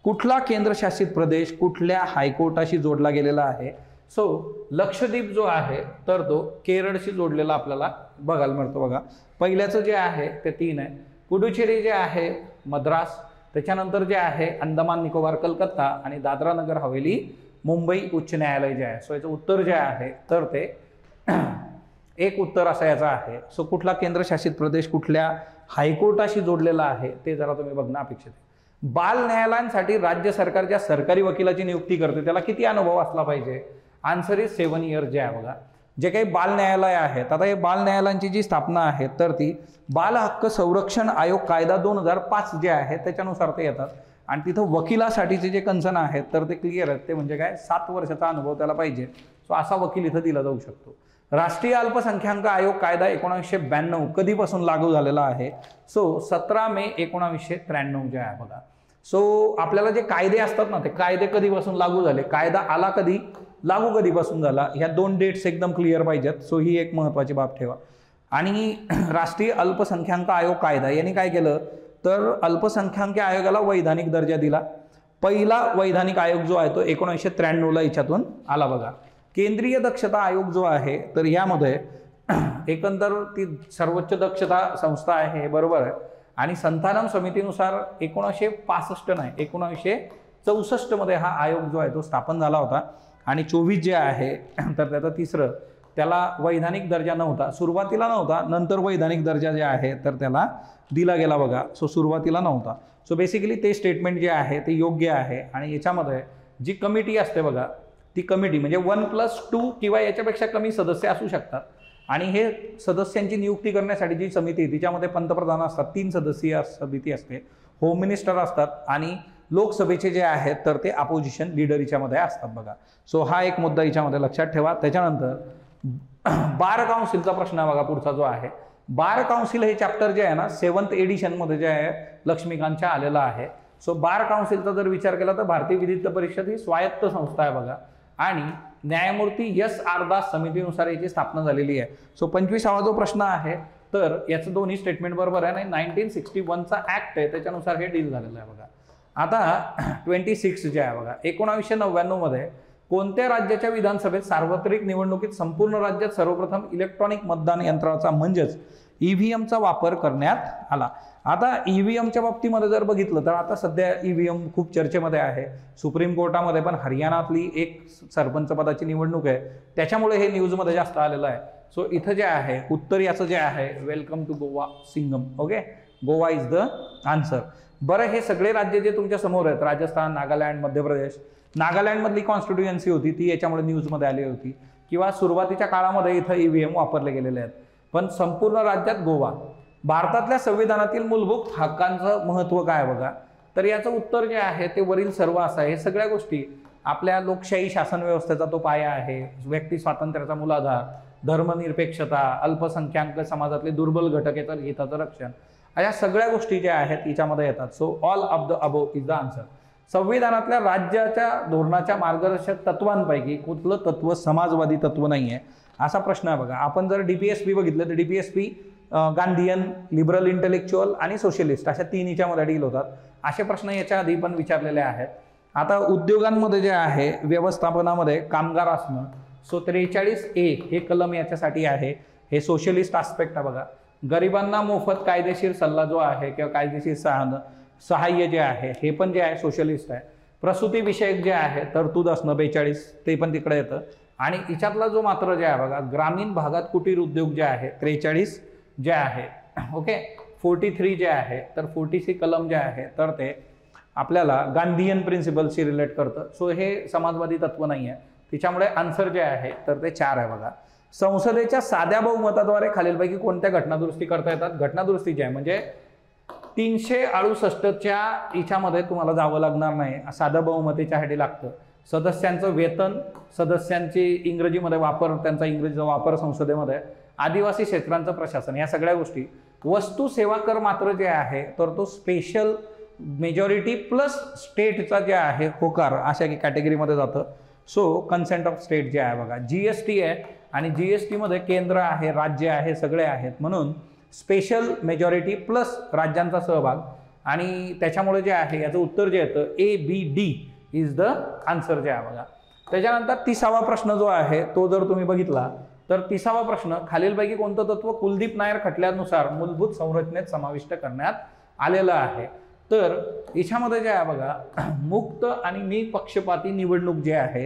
कुठला केंद्रशासित प्रदेश कुठल्या हायकोर्टाशी जोडला गेलेला आहे? सो लक्षद्वीप जो आहे तर तो केरळशी जोडलेला आपल्याला बघायला मिळतो बघा. पहिल्याचं जे आहे ते 3 आहे. पुडुचेरी जे आहे मद्रास, त्याच्यानंतर जे आहे अंदमान निकोबार कलकत्ता आणि दादरा नगर हवेली मुंबई उच्च न्यायालय जे आहे. सो याचं उत्तर जे आहे तर ते एक उत्तर असं याचं आहे. सो कुठला केंद्रशासित प्रदेश कुठल्या हायकोर्टाशी जोडलेला आहे ते जरा तुम्ही बघणं अपेक्षित आहे. बाल न्यायालयांसाठी राज्य सरकार ज्या सरकारी वकिलाची नियुक्ती करते त्याला किती अनुभव असला पाहिजे? आन्सर इज 7 इयर्स जे आहे बघा. जे काही बाल न्यायालय आहेत, आता हे बाल न्यायालयांची जी स्थापना आहे तर ती बाल हक्क संरक्षण आयोग कायदा 2005 जे आहे त्याच्यानुसार ते येतात आणि तिथं वकिलासाठीचे जे कन्सर्न आहेत तर ते क्लिअर आहेत. ते म्हणजे काय 7 वर्षाचा अनुभव त्याला पाहिजे. सो असा वकील इथं दिला जाऊ शकतो. राष्ट्रीय अल्पसंख्याक आयोग कायदा 1992 कधीपासून लागू झालेला आहे? सो 17 मे 1993 जे आहे बघा. सो आपल्याला जे कायदे असतात ना ते कायदे कधीपासून लागू झाले, कायदा आला कधी, लागू कधीपासून झाला, ह्या 2 डेट्स एकदम क्लिअर पाहिजेत. सो ही एक महत्त्वाची बाब ठेवा. आणि राष्ट्रीय अल्पसंख्याक आयोग कायदा यांनी काय केलं तर अल्पसंख्याक आयोगाला वैधानिक दर्जा दिला. पहिला वैधानिक आयोग जो आहे तो 1993ला याच्यातून आला बघा. केंद्रीय दक्षता आयोग जो आहे तर यामध्ये एकंदर ती सर्वोच्च दक्षता संस्था आहे, हे बरोबर आहे. आणि संतानम समितीनुसार 1965 नाही 1964 मध्ये हा आयोग जो आहे तो स्थापन झाला होता. आणि 24 जे आहे तर त्याचं तिसरं, त्याला वैधानिक दर्जा नव्हता, सुरुवातीला नव्हता, नंतर वैधानिक दर्जा जे आहे तर त्याला दिला गेला बघा. सो सुरुवातीला नव्हता. सो बेसिकली ते स्टेटमेंट जे आहे ते योग्य आहे. आणि याच्यामध्ये जी कमिटी असते बघा ती कमिटी म्हणजे 1+2 किंवा याच्यापेक्षा कमी सदस्य असू शकतात. आणि हे सदस्यांची नियुक्ती करण्यासाठी जी समिती तिच्यामध्ये पंतप्रधान असतात, 3 सदस्यीय समिती असते, होम मिनिस्टर असतात आणि लोकसभेचे जे आहेत तर ते अपोजिशन लीडर याच्यामध्ये असतात बघा. सो हा एक मुद्दा याच्यामध्ये लक्षात ठेवा. त्याच्यानंतर बार काउन्सिलचा प्रश्न बघा पुढचा जो आहे. बार काउन्सिल हे चॅप्टर जे आहे ना 7th एडिशनमध्ये जे आहे लक्ष्मीकांतच्या आलेलं आहे. सो बार काउन्सिलचा जर विचार केला तर भारतीय विधिज्ञ परिषद ही स्वायत्त संस्था आहे बघा. आणि न्यायमूर्ती S.R. दास समितीनुसार याची स्थापना झालेली आहे. सो 25वा जो प्रश्न आहे तर याचं दोन्ही स्टेटमेंट बरोबर आहे. आणि 1961चा ऍक्ट आहे त्याच्यानुसार हे डील झालेलं आहे बघा. आता 26 जे आहे बघा 1999 मध्ये कोणत्या राज्याच्या विधानसभेत सार्वत्रिक निवडणुकीत संपूर्ण राज्यात सर्वप्रथम इलेक्ट्रॉनिक मतदान यंत्राचा म्हणजेच EVMचा वापर करण्यात आला? आता EVMच्या बाबतीमध्ये जर बघितलं तर आता सध्या EVM खूप चर्चेमध्ये आहे. सुप्रीम कोर्टामध्ये पण हरियाणातली एक सरपंच पदाची निवडणूक आहे, त्याच्यामुळे हे न्यूजमध्ये जास्त आलेलं आहे. सो इथं जे आहे उत्तर याचं जे आहे welcome to Goa Singham. Okay, Goa is the answer. बरं, हे सगळे राज्य जे तुमच्या समोर आहेत राजस्थान, नागालँड, मध्य प्रदेश, नागालँडमधली कॉन्स्टिट्युएन्सी होती ती याच्यामुळे न्यूजमध्ये आली होती किंवा सुरुवातीच्या काळामध्ये इथं EVM वापरले गेलेले आहेत. पण संपूर्ण राज्यात गोवा. भारतातल्या संविधानातील मूलभूत हक्कांचं महत्त्व काय बघा, तर याचं उत्तर जे आहे ते वरील सर्व असं आहे. हे सगळ्या गोष्टी आपल्या लोकशाही शासन व्यवस्थेचा तो पाया आहे. व्यक्ती स्वातंत्र्याचा मूलाधार, धर्मनिरपेक्षता, अल्पसंख्याक समाजातले दुर्बल घटक येतात, हिताचं रक्षण, अशा सगळ्या गोष्टी ज्या आहेत याच्यामध्ये येतात. So all of the above is the answer. संविधानातल्या राज्याच्या धोरणाच्या मार्गदर्शक तत्वांपैकी कुठलं तत्व समाजवादी तत्व नाही आहे असा प्रश्न आहे बघा. आपण जर DPSP बघितलं तर DPSP गांधीयन, लिबरल इंटेलेक्च्युअल आणि सोशलिस्ट अशा 3 याच्यामध्ये डील होतात. असे प्रश्न याच्या आधी पण विचारलेले आहेत. आता उद्योगांमध्ये जे आहे व्यवस्थापनामध्ये कामगार असणं, सो 43A हे कलम याच्यासाठी आहे. हे सोशलिस्ट आस्पेक्ट आहे बघा. गरिबांना मोफत कायदेशीर सल्ला जो आहे किंवा कायदेशीर सहाय्य सहाय्य जे आहे हे पण जे आहे सोशलिस्ट आहे. प्रसूती विषयक जे आहे तरतूद असणं 42 ते पण तिकडे येतं. आणि हिच्यातला जो मात्र जे आहे बघा ग्रामीण भागात कुटीर उद्योग जे आहे 43 जे आहे. ओके 43 जे आहे तर 46 कलम जे आहे तर ते आपल्याला गांधीयन प्रिन्सिपलशी रिलेट करतं. सो हे समाजवादी तत्व नाही आहे. तिच्यामुळे आन्सर जे आहे तर ते 4 आहे बघा. संसदेच्या साध्या बहुमताद्वारे खालीलपैकी कोणत्या घटनादुरुस्ती करता येतात. घटनादुरुस्ती जी आहे म्हणजे 368च्या हिच्यामध्ये तुम्हाला जावं लागणार नाही. साधं बहुमतीच्यासाठी लागतं. सदस्यांचं वेतन, सदस्यांची इंग्रजीमध्ये वापर, त्यांचा इंग्रजीचा वापर संसदेमध्ये, आदिवासी क्षेत्रांचं प्रशासन, या सगळ्या गोष्टी. वस्तू सेवा कर मात्र जे आहे तर तो स्पेशल मेजॉरिटी प्लस स्टेटचा जे आहे होकार अशा कॅटेगरीमध्ये जातं. सो कन्सेंट ऑफ स्टेट जे आहे बघा. जीएसटी आहे आणि जीएसटीमध्ये केंद्र आहे, राज्य आहे, सगळे आहेत, म्हणून स्पेशल मेजॉरिटी प्लस राज्यांचा सहभाग. आणि त्याच्यामुळे जे आहे याचं उत्तर जे येतं ABD इज द आन्सर जे आहे बघा. त्याच्यानंतर 30वा प्रश्न जो आहे तो जर तुम्ही बघितला तर 30वा प्रश्न खालीलपैकी कोणतं तत्व कुलदीप नायर खटल्यानुसार मूलभूत संरचनेत समाविष्ट करण्यात आलेलं आहे. तर हिच्यामध्ये जे आहे बघा मुक्त आणि निपक्षपाती निवडणूक जे आहे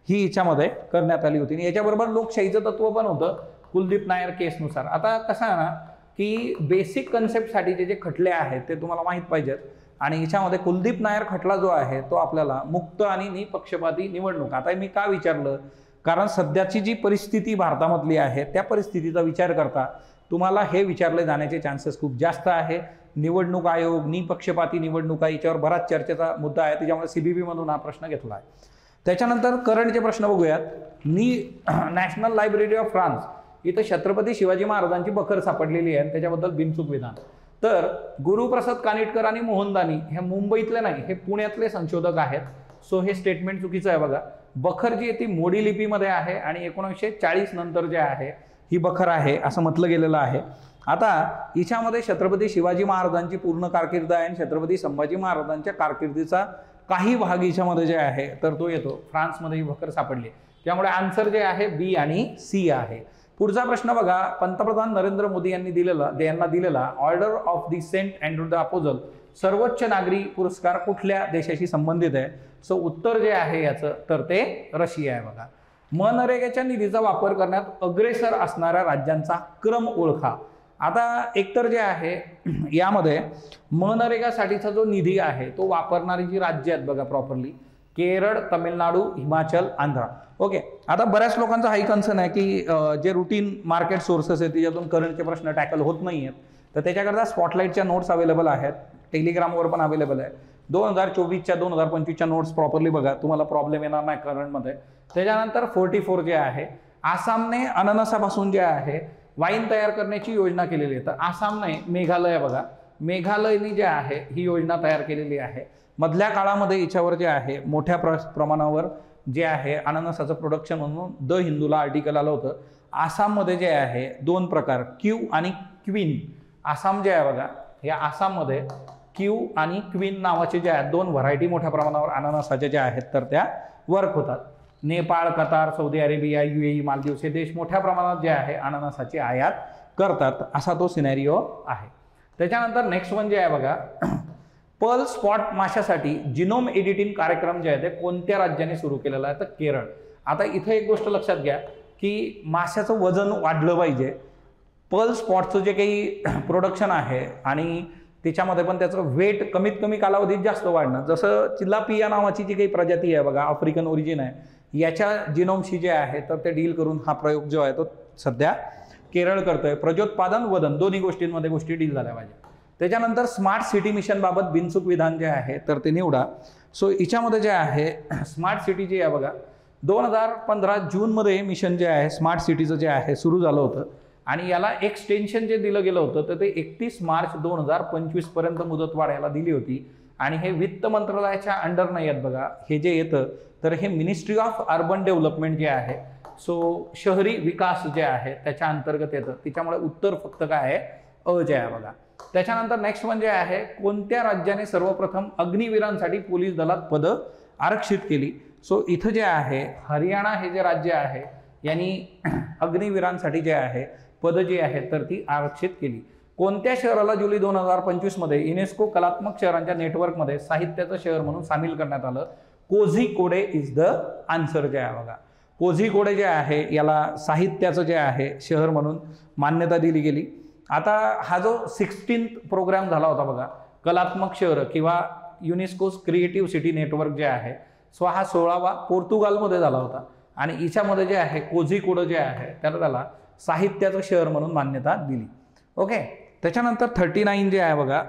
ही हिच्यामध्ये करण्यात आली होती. याच्याबरोबर लोकशाहीचं तत्व पण होतं कुलदीप नायर केसनुसार. आता कसं आहे ना की बेसिक कन्सेप्टसाठी जे खटले आहेत ते तुम्हाला माहीत पाहिजेत. आणि हिच्यामध्ये कुलदीप नायर खटला जो आहे तो आपल्याला मुक्त आणि निपक्षपाती निवडणूक. आता मी का विचारलं, कारण सध्याची जी परिस्थिती भारतामधली आहे त्या परिस्थितीचा विचार करता तुम्हाला हे विचारले जाण्याचे चान्सेस खूप जास्त आहे. निवडणूक आयोग, निपक्षपाती निवडणुका याच्यावर बराच चर्चेचा मुद्दा आहे. त्याच्यामुळे CBB मधून हा प्रश्न घेतला आहे. त्याच्यानंतर करंटचे प्रश्न बघूयात. नॅशनल लायब्ररी ऑफ फ्रान्स इथं छत्रपती शिवाजी महाराजांची बखर सापडलेली आहे, त्याच्याबद्दल बिनचूक विधान. तर गुरुप्रसाद कानिटकर आणि मोहनदानी हे मुंबईतले नाही, हे पुण्यातले संशोधक आहेत. सो हे स्टेटमेंट चुकीचं आहे बघा. बखर जी आहे ती मोडी लिपीमध्ये आहे आणि 1940 नंतर जे आहे ही बखर आहे असं म्हटलं गेलेलं आहे. आता हिच्यामध्ये छत्रपती शिवाजी महाराजांची पूर्ण कारकीर्द आहे आणि छत्रपती संभाजी महाराजांच्या कारकिर्दीचा काही भाग हिच्यामध्ये जे आहे तर तो येतो. फ्रान्समध्ये ही बखर सापडली, त्यामुळे आन्सर जे आहे B आणि C आहे. पुढचा प्रश्न बघा. पंतप्रधान नरेंद्र मोदी यांनी दिलेला order of the Saint Andrew the Apostle सर्वोच्च नागरी पुरस्कार कुठल्या देशाशी संबंधित आहे. सो उत्तर जे आहे याचं तर ते रशिया आहे बघा. मनरेगाच्या निधीचा वापर करण्यात अग्रेसर असणाऱ्या राज्यांचा क्रम ओळखा. आता एकतर जे आहे यामध्ये मनरेगासाठीचा जो निधी आहे तो वापरणारी जी राज्य आहेत बघा प्रॉपरली केरळ, तमिळनाडू, हिमाचल, आंध्रा. ओके. आता बऱ्याच लोकांचा हाही कन्सर्न आहे की जे रुटीन मार्केट सोर्सेस आहेत त्याच्यातून करंटचे प्रश्न टॅकल होत नाही आहेत, तर त्याच्याकरता स्पॉटलाईटच्या नोट्स अवेलेबल आहेत, टेलिग्रामवर पण अवेलेबल आहे. 2024च्या 2025च्या नोट्स प्रॉपरली बघा, तुम्हाला प्रॉब्लेम येणार नाही करंटमध्ये. त्याच्यानंतर 44 जे आहे आसामने अननसापासून जे आहे वाईन तयार करण्याची योजना केलेली आहे. तर आसामने मेघालय बघा, मेघालयने जे आहे ही योजना तयार केलेली आहे. मधल्या काळामध्ये याच्यावर जे आहे मोठ्या प्रमाणावर जे आहे अननसाचं प्रोडक्शन म्हणून द हिंदूला आर्टिकल आलं होतं. आसाममध्ये जे आहे 2 प्रकार, क्यू आणि क्वीन. आसाम जे आहे बघा, या आसाममध्ये क्यू आणि क्वीन नावाचे जे आहेत 2 व्हरायटी मोठ्या प्रमाणावर अननसाच्या ज्या आहेत तर त्या वर्क होतात. Nepal, Qatar, Saudi Arabia, UAE, Maldives हे देश मोठ्या प्रमाणात जे आहे अननसाची आयात करतात, असा तो सिनेरिओ आहे. त्याच्यानंतर नेक्स्ट वन जे आहे बघा, पर्ल स्पॉट माशासाठी जिनोम एडिटिंग कार्यक्रम जे आहे ते कोणत्या राज्याने सुरू केलेला आहे तर केरळ. आता इथे एक गोष्ट लक्षात घ्या की माशाचं वजन वाढलं पाहिजे. पर्ल स्पॉटचं जे काही प्रोडक्शन आहे आणि त्याच्यामध्ये पण त्याचं वेट कमीत कमी कालावधीत जास्त वाढणं. जसं चिलापिया नावाची जी काही प्रजाती आहे बघा, आफ्रिकन ओरिजिन आहे, याच्या जिनोमशी जे आहे तर ते डील करून हा प्रयोग जो आहे तो सध्या केरळ करतोय. प्रजोत्पादन, वजन दोन्ही गोष्टींमध्ये गोष्टी डील झाल्या पाहिजे. त्याच्यानंतर स्मार्ट सिटी मिशन बाबत बिनचूक विधान जे आहे तर ते निवडा. सो हिच्यामध्ये जे आहे स्मार्ट सिटी जी आहे बघा 2015 जूनमध्ये मिशन जे आहे स्मार्ट सिटीचं जे आहे सुरू झालं होतं आणि याला एक्सटेन्शन जे दिलं गेलं होतं तर ते 31 मार्च 2025 पर्यंत मुदतवाढ याला दिली होती. आणि हे वित्त मंत्रालयाच्या अंडर नाही आहेत बघा. हे जे येतं तर हे मिनिस्ट्री ऑफ अर्बन डेव्हलपमेंट जे आहे, सो शहरी विकास जे आहे त्याच्या अंतर्गत येतं. त्याच्यामुळे उत्तर फक्त काय आहे अ जे आहे बघा. त्याच्यानंतर नेक्स्ट वन जे आहे, कोणत्या राज्याने सर्वप्रथम अग्निवीरांसाठी पोलीस दलात पदं आरक्षित केली. सो इथं जे आहे हरियाणा हे जे राज्य आहे यांनी अग्निवीरांसाठी जे आहे पदं जी आहेत तर ती आरक्षित केली. कोणत्या शहराला जुलै 2025 मध्ये युनेस्को कलात्मक शहरांच्या नेटवर्कमध्ये साहित्याचं शहर म्हणून सामील करण्यात आलं? कोझिकोडे इज द आन्सर जे आहे बघा. कोझिकोडे जे आहे याला साहित्याचं जे आहे शहर म्हणून मान्यता दिली गेली. आता हा जो 16th प्रोग्राम झाला होता बघा, कलात्मक शहर किंवा युनेस्को क्रिएटिव्ह सिटी नेटवर्क जे आहे, सो हा 16वा पोर्तुगालमध्ये झाला होता आणि हिच्यामध्ये जे आहे कोझिकोडे जे आहे त्याला साहित्याचं शहर म्हणून मान्यता दिली. ओके. त्याच्यानंतर 39 जे आहे बघा,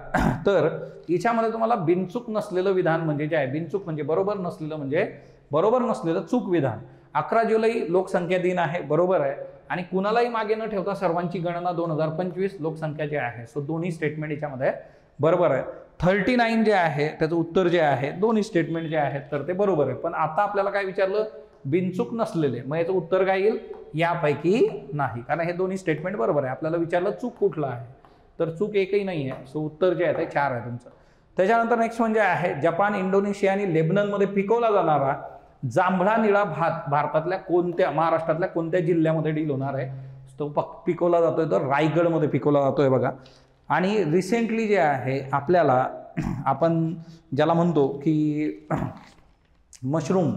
तर हिच्यामध्ये तुम्हाला बिनचूक नसलेलं विधान म्हणजे जे आहे, बिनचूक म्हणजे बरोबर नसलेलं म्हणजे बरोबर नसलेलं चूक विधान. 11 जुलै लोकसंख्या दिन आहे, बरोबर आहे, आणि कुणालाही मागे न ठेवता सर्वांची गणना 2025 लोकसंख्या जे आहे, सो दोन्ही स्टेटमेंट याच्यामध्ये बरोबर आहे. 39 जे आहे त्याचं उत्तर जे आहे दोन्ही स्टेटमेंट जे आहेत तर ते बरोबर आहे. पण आता आपल्याला काय विचारलं? बिनचूक नसलेले, मग याचं उत्तर काय येईल? यापैकी नाही, कारण हे दोन्ही स्टेटमेंट बरोबर आहे. आपल्याला विचारलं चूक कुठला आहे, तर चूक एकही नाही आहे, सो उत्तर जे आहे ते 4 आहे तुमचं. त्याच्यानंतर नेक्स्ट म्हणजे आहे जपान, इंडोनेशिया आणि लेबननमध्ये पिकवला जाणारा जांभळा निळा भात भारतातल्या कोणत्या, महाराष्ट्रातल्या कोणत्या जिल्ह्यामध्ये डील होणार आहे? तो पिकवला जातोय तर रायगडमध्ये पिकवला जातोय बघा. आणि रिसेंटली जे आहे आपल्याला आपण ज्याला म्हणतो की मशरूम,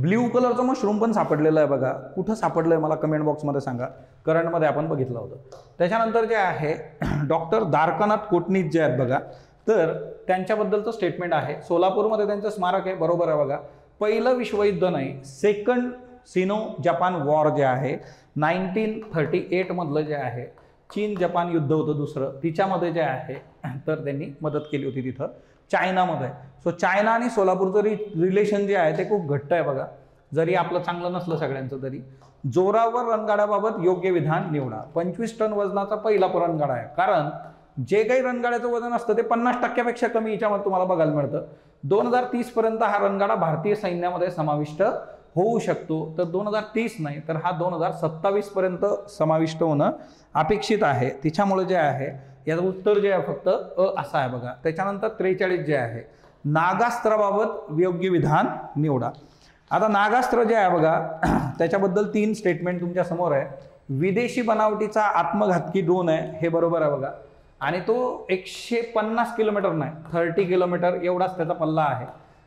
ब्ल्यू कलरचं मशरूम पण सापडलेलं आहे बघा. कुठं सापडलं आहे मला कमेंट बॉक्समध्ये सांगा. करंटमध्ये आपण बघितलं होतं. त्याच्यानंतर जे आहे डॉक्टर द्वारकानाथ कोटणीस जे आहेत बघा, तर त्यांच्याबद्दलचं स्टेटमेंट आहे. सोलापूरमध्ये त्यांचं स्मारक आहे, बरोबर आहे बघा. पहिलं विश्वयुद्ध नाही, सेकंड सिनो जपान वॉर जे आहे 1938 मधलं जे आहे चीन जपान युद्ध होतं दुसरं, तिच्यामध्ये जे आहे तर त्यांनी मदत केली होती तिथं चायनामध्ये. सो चायना आणि सोलापूरचं रिलेशन जे आहे ते खूप घट्ट आहे बघा. जरी आपलं चांगलं नसलं सगळ्यांचं तरी. जोरावर रणगाड्याबाबत योग्य विधान निवडा. 25 टन वजनाचा पहिला रणगाडा आहे, कारण जे काही रणगाड्याचं वजन असतं ते 50% कमी याच्यामध्ये तुम्हाला बघायला मिळतं. 2030 पर्यंत हा रणगाडा भारतीय सैन्यामध्ये समाविष्ट होऊ शकतो. तर 2030 नाही तर हा 2027 पर्यंत समाविष्ट होणं अपेक्षित आहे. तिच्यामुळे जे आहे याचं उत्तर जे आहे फक्त असं आहे बघा. त्याच्यानंतर 43 जे आहे नागास्त्राबाबत योग्य विधान निवडा. आता नागास्त्र जे आहे बघा त्याच्याबद्दल 3 स्टेटमेंट तुमच्या समोर आहे. विदेशी बनावटीचा आत्मघातकी ड्रोन आहे, हे बरोबर आहे बघा. आणि तो 150 किलोमीटर नाही 30 किलोमीटर एवढाच त्याचा पल्ला आहे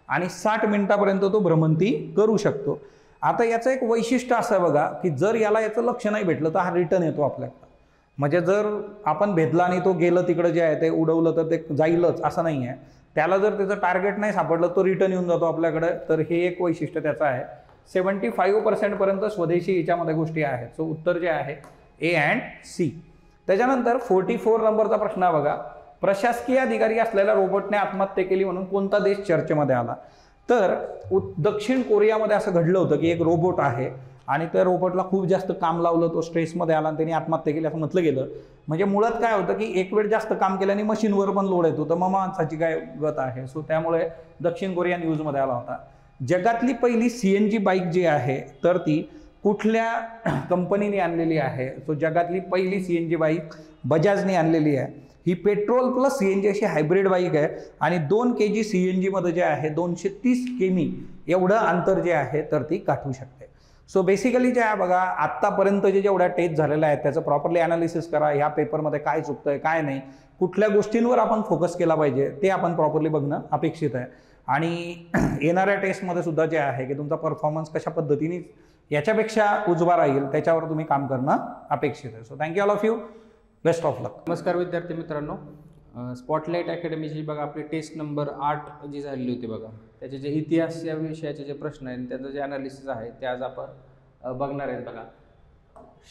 आणि 60 मिनिटापर्यंत तो भ्रमंती करू शकतो. आता याचं एक वैशिष्ट्य असं आहे बघा की जर याला याचं लक्ष नाही भेटलं तर हा रिटर्न येतो आपल्याकडं. म्हणजे जर आपण भेदला आणि तो गेलं तिकडं जे आहे ते उडवलं तर ते जाईलच असं नाही आहे. त्याला जर त्याचं टार्गेट नाही सापडलं तो रिटर्न येऊन जातो आपल्याकडे. तर हे एक वैशिष्ट्य त्याचं आहे. 75% पर्यंत स्वदेशी याच्यामध्ये गोष्टी आहेत. सो उत्तर जे आहे A and C. त्याच्यानंतर 44 नंबरचा प्रश्न आहे बघा. प्रशासकीय अधिकारी असलेल्या रोबोटने आत्महत्या केली म्हणून कोणता देश चर्चेमध्ये आला? तर दक्षिण कोरियामध्ये असं घडलं होतं की एक रोबोट आहे आणि त्या रोबोटला खूप जास्त काम लावलं, तो स्ट्रेसमध्ये आला आणि त्यांनी आत्महत्या केली असं म्हटलं गेलं. म्हणजे मुळात काय होतं की एक वेळ जास्त काम केल्याने मशीनवर पण लोड येतो, तर मग माणसाची काय गत आहे. सो त्यामुळे दक्षिण कोरिया न्यूजमध्ये आला होता. जगातली पहिली CNG बाईक जी आहे तर ती कुठल्या कंपनीने आणलेली आहे? सो जगातली पहिली CNG बाईक बजाजने आणलेली आहे. ही पेट्रोल प्लस CNG अशी हायब्रिड बाईक आहे आणि 2 kg CNG मध्ये जे आहे 230 किमी एवढं अंतर जे आहे तर ती गाठू शकते. सो बेसिकली जे आहे बघा आत्तापर्यंत जेवढ्या टेस्ट झालेल्या आहेत त्याचं प्रॉपरली अनालिसिस करा. ह्या पेपरमध्ये काय चुकतंय काय नाही, कुठल्या गोष्टींवर आपण फोकस केला पाहिजे ते आपण प्रॉपरली बघणं अपेक्षित आहे. आणि येणाऱ्या टेस्टमध्ये सुद्धा जे आहे की तुमचा परफॉर्मन्स कशा पद्धतीने याच्यापेक्षा उजवा राहील त्याच्यावर तुम्ही काम करणं अपेक्षित आहे. So thank you all of you, best of luck. नमस्कार विद्यार्थी मित्रांनो, स्पॉटलाईट अकॅडमीची बघा आपली टेस्ट नंबर 8 जी झालेली होती बघा, त्याचे जे इतिहास या विषयाचे जे प्रश्न आहेत त्याचं जे अनालिसिस आहे ते आज आपण बघणार आहेत बघा.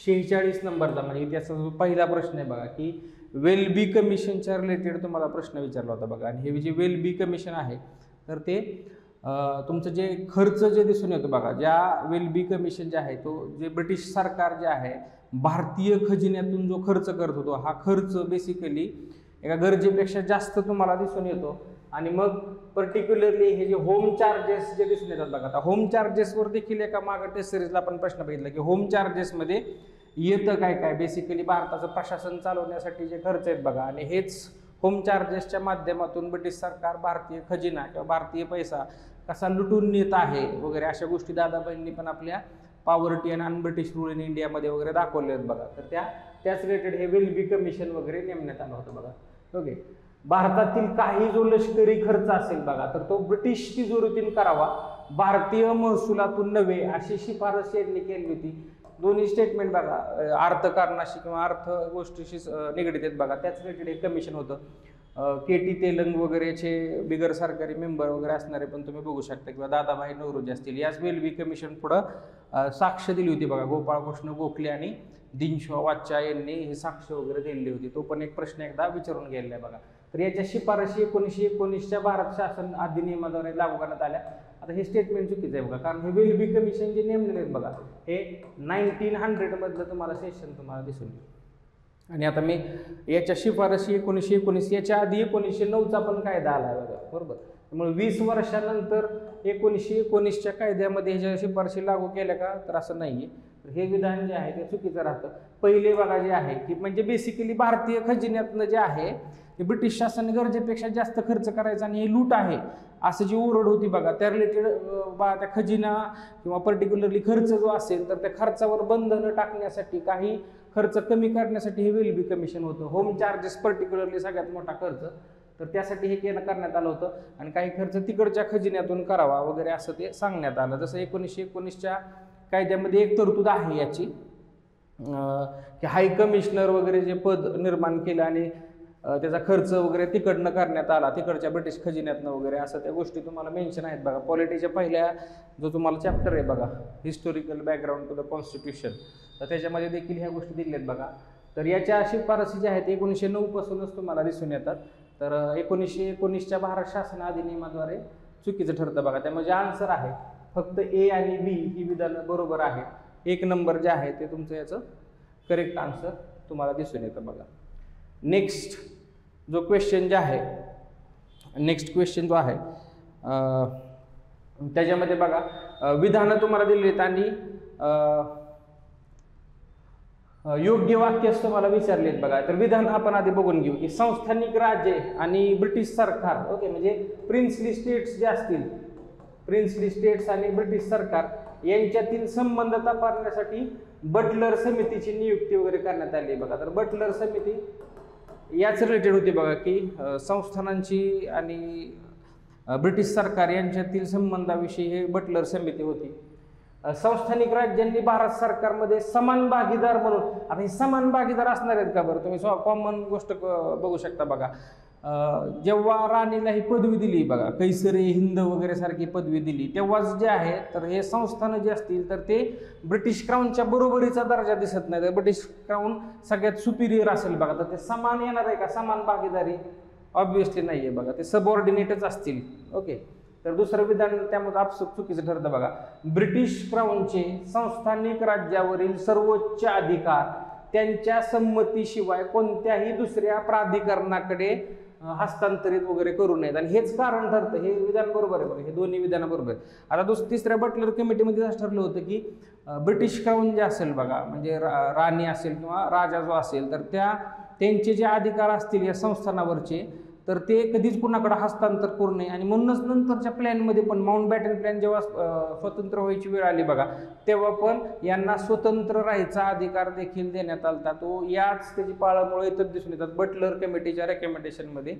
46 नंबरचा म्हणजे इतिहासाचा पहिला प्रश्न आहे बघा की वेलबी कमिशनच्या रिलेटेड तुम्हाला प्रश्न विचारला होता बघा. आणि हे जे वेलबी कमिशन आहे तर ते तुमचं जे खर्च जे दिसून येतो बघा, ज्या वेलबी कमिशन जे आहे तो जे ब्रिटिश सरकार जे आहे भारतीय खजिन्यातून जो खर्च करत होतो हा खर्च बेसिकली एका गरजेपेक्षा जास्त तुम्हाला दिसून येतो. आणि मग पर्टिक्युलरली हे जे होम चार्जेस जे दिसून येतात बघा, आता होम चार्जेसवर देखील एका मागं टेस्ट सिरीजला आपण प्रश्न बघितला की होम चार्जेसमध्ये येतं काय काय. बेसिकली भारताचं प्रशासन चालवण्यासाठी जे खर्च आहेत बघा, आणि हेच होम चार्जेसच्या माध्यमातून ब्रिटिश सरकार भारतीय खजिना किंवा भारतीय पैसा कसा लुटून नेत आहे वगैरे अशा गोष्टी दादाबाईंनी पण आपल्या poverty and un-British rule in इंडियामध्ये वगैरे दाखवले आहेत बघा. तर त्या त्याच रिलेटेड हे वेल्बी कमिशन वगैरे नेमण्यात आलं होतं बघा. ओके. भारतातील काही जो लष्करी खर्च असेल बघा तर तो ब्रिटिश तिजोरीतून करावा, भारतीय महसुलातून नव्हे, अशी शिफारस यांनी केली होती. दोन्ही स्टेटमेंट बघा अर्थकारणाशी किंवा अर्थ गोष्टीशी निगडीत आहेत बघा. त्याच रिलेटेड एक कमिशन होतं. KT तेलंग वगैरेचे बिगर सरकारी मेंबर वगैरे असणारे पण तुम्ही बघू शकता, किंवा दादाभाई नौरोजी असतील. याच वेल्बी कमिशन पुढं साक्ष दिली होती बघा. गोपाळकृष्ण गोखले आणि दिनशॉ वाचा यांनी हे साक्ष वगैरे दिलेली होती. तो पण एक प्रश्न एकदा विचारून गेलेला आहे बघा. तर याच्या शिफारशी 1919च्या भारत शासन अधिनियमाद्वारे लागू करण्यात आल्या. आता हे स्टेटमेंट चुकीचं आहे बघा, कारण हे वेल्बी कमिशन जे नेमलेले आहेत बघा हे 1900 मधलं तुम्हाला सेशन तुम्हाला दिसून येईल. आणि आता मी याच्या शिफारशी 1919, याच्या आधी 1909चा पण कायदा आला आहे बघा, बरोबर. त्यामुळे 20 वर्षानंतर 1919च्या कायद्यामध्ये ह्याच्या शिफारशी लागू केल्या का, तर असं नाही आहे. हे विधान जे आहे ते चुकीचं राहतं. पहिले बघा जे आहे की म्हणजे बेसिकली भारतीय खजिन्यातनं जे आहे ते ब्रिटिश शासन गरजेपेक्षा जास्त खर्च करायचा आणि हे लूट आहे असं जी ओरड होती बघा, त्या रिलेटेड त्या खजिना किंवा पर्टिक्युलरली खर्च जो असेल तर त्या खर्चावर बंधनं टाकण्यासाठी, काही खर्च कमी करण्यासाठी हे वेल्बी कमिशन होतं. होम चार्जेस पर्टिक्युलरली सगळ्यात मोठा खर्च, तर त्यासाठी हे करण्यात आलं होतं. आणि काही खर्च तिकडच्या खजिन्यातून करावा वगैरे असं ते सांगण्यात आलं. जसं 1919च्या कायद्यामध्ये एक तरतूद आहे याची की हाय कमिशनर वगैरे जे पद निर्माण केलं आणि त्याचा खर्च वगैरे तिकडनं करण्यात आला, तिकडच्या ब्रिटिश खजिन्यातनं वगैरे, असं त्या गोष्टी तुम्हाला मेन्शन आहेत बघा. पॉलिटीच्या पहिल्या जो तुम्हाला चॅप्टर आहे बघा, historical background to the constitution, तर त्याच्यामध्ये देखील ह्या गोष्टी दिल्या आहेत बघा. तर याच्या शिफारसी ज्या आहेत 1909 पासूनच तुम्हाला दिसून येतात. तर 1919च्या भारत शासन अधिनियमाद्वारे चुकीचं ठरतं बघा. त्यामुळे आन्सर आहे फक्त A आणि B ही विधानं बरोबर आहे. 1 नंबर जे आहे ते तुमचं याचं करेक्ट आन्सर तुम्हाला दिसून येतं बघा. नेक्स्ट जो क्वेश्चन जे आहे, नेक्स्ट क्वेश्चन जो आहे त्याच्यामध्ये बघा विधानं तुम्हाला दिली आहेत आणि योग्य वाक्यच तुम्हाला विचारले आहेत बघा. तर विधान आपण आधी बघून घेऊ की संस्थानिक राज्ये आणि ब्रिटिश सरकार, ओके, म्हणजे प्रिन्सली स्टेट्स जे असतील, प्रिन्सली स्टेट्स आणि ब्रिटिश सरकार यांच्यातील संबंध तपासण्यासाठी बटलर समितीची नियुक्ती वगैरे करण्यात आली बघा. तर बटलर समिती याच रिलेटेड होती बघा की संस्थानांची आणि ब्रिटिश सरकार यांच्यातील संबंधाविषयी हे बटलर समिती होती. संस्थानिक राज्यांनी भारत सरकारमध्ये समान भागीदार म्हणून, आता हे समान भागीदार असणार आहेत का बरं, तुम्ही कॉमन गोष्ट बघू शकता बघा. जेव्हा राणीला ही पदवी दिली बघा, कैसरे हिंद वगैरे सारखी पदवी दिली, तेव्हाच जे आहे तर हे संस्थानं जे असतील तर ते ब्रिटिश क्राऊनच्या बरोबरीचा दर्जा दिसत नाही. तर ब्रिटिश क्राऊन सगळ्यात सुपिरियर असेल बघा, तर ते समान येणार आहे का, समान भागीदारी ऑब्व्हियसली नाही आहे बघा, ते सबऑर्डिनेटच असतील. ओके. तर दुसरं विधान त्यामध्ये आपसूक चुकीचं ठरतं बघा. ब्रिटिश क्राऊनचे संस्थानिक राज्यावरील सर्वोच्च अधिकार त्यांच्या संमतीशिवाय कोणत्याही दुसऱ्या प्राधिकरणाकडे हस्तांतरित वगैरे करू नयेत. आणि हेच कारण ठरतं, हे विधान बरोबर आहे बघा, हे दोन्ही विधानं बरोबर आहेत. आता तिसऱ्या बटलर कमिटीमध्ये असं ठरलं होतं की ब्रिटिश क्राऊन जे असेल बघा, म्हणजे राणी असेल किंवा राजा जो असेल, तर त्यांचे जे अधिकार असतील या संस्थानावरचे, तर ते कधीच कुणाकडे हस्तांतर करू नये. आणि म्हणूनच नंतरच्या प्लॅनमध्ये पण माउंटबॅटन प्लॅन जेव्हा स्वतंत्र व्हायची वेळ आली बघा, तेव्हा पण यांना स्वतंत्र राहायचा अधिकार देखील देण्यात आला. तो याच त्याची पाळंमुळे इतर दिसून येतात बटलर कमिटीच्या रेकमेंडेशनमध्ये.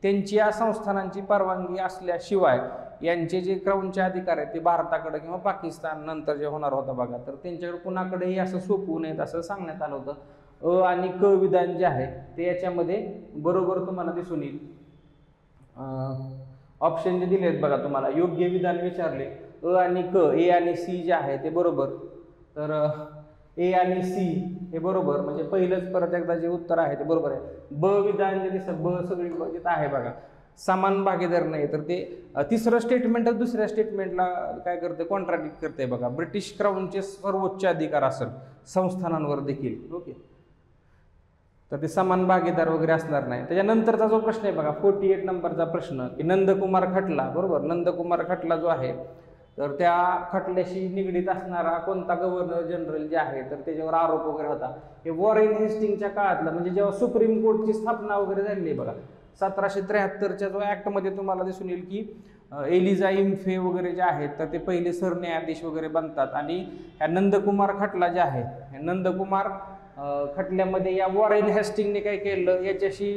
त्यांची या संस्थानांची परवानगी असल्याशिवाय यांचे जे क्राऊनचे अधिकार आहेत ते भारताकडे किंवा पाकिस्तान नंतर जे होणार होता बघा, तर त्यांच्याकडे कुणाकडेही असं सोपवू नयेत असं सांगण्यात आलं होतं. आणि क विधान जे आहे ते याच्यामध्ये बरोबर तुम्हाला दिसून येईल. ऑप्शन जे दिले आहेत बघा तुम्हाला, योग्य विधान विचारले आणि क, ए आणि सी जे आहे ते बरोबर. तर ए आणि सी हे बरोबर, म्हणजे पहिलंच परत एकदा जे उत्तर आहे ते बरोबर आहे. ब विधान जे दिसतं, ब सगळी जिथं आहे बघा, समान भागीदार नाही, तर ते तिसरं स्टेटमेंट दुसऱ्या स्टेटमेंटला काय करते, कॉन्ट्राडिक्ट करते बघा. ब्रिटिश क्राऊनचे सर्वोच्च अधिकार असेल संस्थानांवर देखील, ओके, तर ते समान भागीदार वगैरे असणार नाही. त्याच्यानंतरचा जो प्रश्न आहे बघा 48 नंबरचा प्रश्न की नंदकुमार खटला, बरोबर, नंदकुमार खटला जो आहे तर त्या खटल्याशी निगडीत असणारा कोणता गव्हर्नर जनरल जे आहे तर त्याच्यावर आरोप वगैरे होता. हे वॉरेन हेस्टिंगच्या काळातलं, म्हणजे जेव्हा सुप्रीम कोर्टची स्थापना वगैरे झालेली आहे बघा 1773च्या जो ॲक्टमध्ये तुम्हाला दिसून येईल की एलिझा इम्फे वगैरे जे आहेत तर ते पहिले सरन्यायाधीश वगैरे बनतात. आणि ह्या नंदकुमार खटला जे आहे, नंदकुमार खटल्यामध्ये या वॉरेन हेस्टिंगने काय केलं, याच्याशी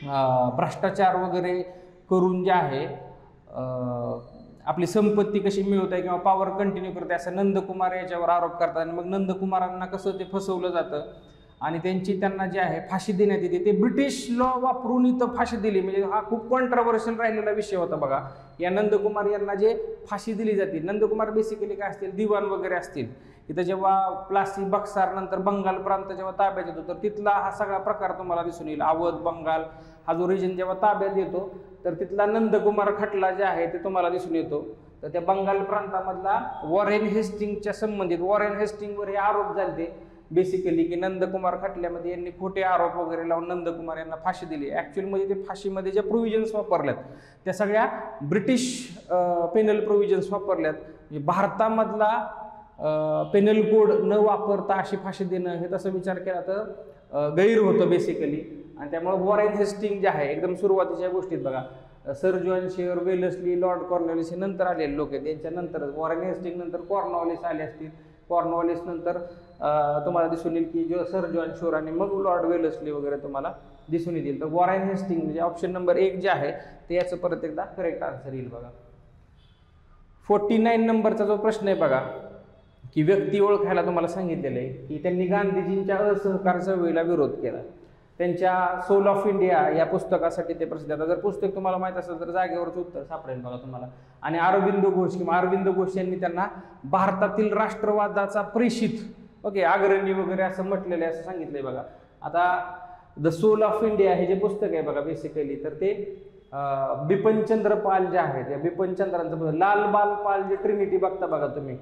भ्रष्टाचार वगैरे करून जे आहे आपली संपत्ती कशी मिळवत आहे किंवा पॉवर कंटिन्यू करते असं नंदकुमार याच्यावर आरोप करतात. आणि मग नंदकुमारांना कसं ते फसवलं जातं आणि त्यांना जे आहे फाशी देण्यात येते. ते ब्रिटिश लॉ वापरून इथं फाशी दिली, म्हणजे हा खूप कॉन्ट्रोवर्शियल राहिलेला विषय होता बघा. या नंदकुमार यांना जे फाशी दिली जाते, नंदकुमार बेसिकली काय असतील, दिवाण वगैरे असतील. इथं जेव्हा प्लासी, बक्सार, नंतर बंगाल प्रांत जेव्हा ताब्यात येतो तर तिथला हा सगळा प्रकार तुम्हाला दिसून येईल. अवध, बंगाल हा जो रिजन जेव्हा ताब्यात येतो तर तिथला नंदकुमार खटला जे आहे ते तुम्हाला दिसून येतो. तर त्या बंगाल प्रांतामधला वॉरेन हेस्टिंगच्या संबंधित, वॉरेन हेस्टिंगवर हे आरोप झाले बेसिकली की नंदकुमार खटल्यामध्ये यांनी खोटे आरोप वगैरे लावून नंदकुमार यांना फाशी दिली. ॲक्च्युअलमध्ये ते फाशीमध्ये ज्या प्रोव्हिजन्स वापरल्यात त्या सगळ्या ब्रिटिश पेनल प्रोव्हिजन्स वापरल्यात. म्हणजे भारतामधला पेनल कोड न वापरता अशी फाशी देणं हे तसं विचार केला तर गैर होतं बेसिकली. आणि त्यामुळे वॉरेन हेस्टिंग जे आहे एकदम सुरुवातीच्या गोष्टीत बघा, sir John share, Wellesley, Lord Cornwallis हे नंतर आलेले लोक आहेत. यांच्यानंतर वॉरेन हेस्टिंग नंतर कॉर्नवॉलिस आले असतील. कॉर्नवॉलिस नंतर तुम्हाला दिसून येईल की सर जॉन शेअर आणि मग लॉर्ड वेलस्ली वगैरे तुम्हाला दिसून येतील. तर वॉरेन हेस्टिंग म्हणजे ऑप्शन नंबर 1 जे आहे ते याचं परत एकदा करेक्ट आन्सर येईल बघा. 49 नंबरचा जो प्रश्न आहे बघा की व्यक्ती ओळखायला तुम्हाला सांगितलेलं आहे की त्यांनी गांधीजींच्या असहकार चळवळीला विरोध केला. त्यांच्या सोल ऑफ इंडिया या पुस्तकासाठी ते प्रसिद्ध. आता जर पुस्तक तुम्हाला माहीत असेल तर जागेवरच उत्तर सापडेल बघा तुम्हाला. आणि अरविंद घोष किंवा अरविंद घोष यांनी त्यांना भारतातील राष्ट्रवादाचा प्रेषित अग्रणी वगैरे असं म्हटलेलं आहे, असं सांगितलंय बघा. आता द सोल ऑफ इंडिया हे जे पुस्तक आहे बघा बेसिकली तर ते बिपिनचंद्र पाल जे आहेत, या बिपिनचंद्रांचं लाल बाल पाल जे ट्रिनिटी बघता बघा तुम्ही,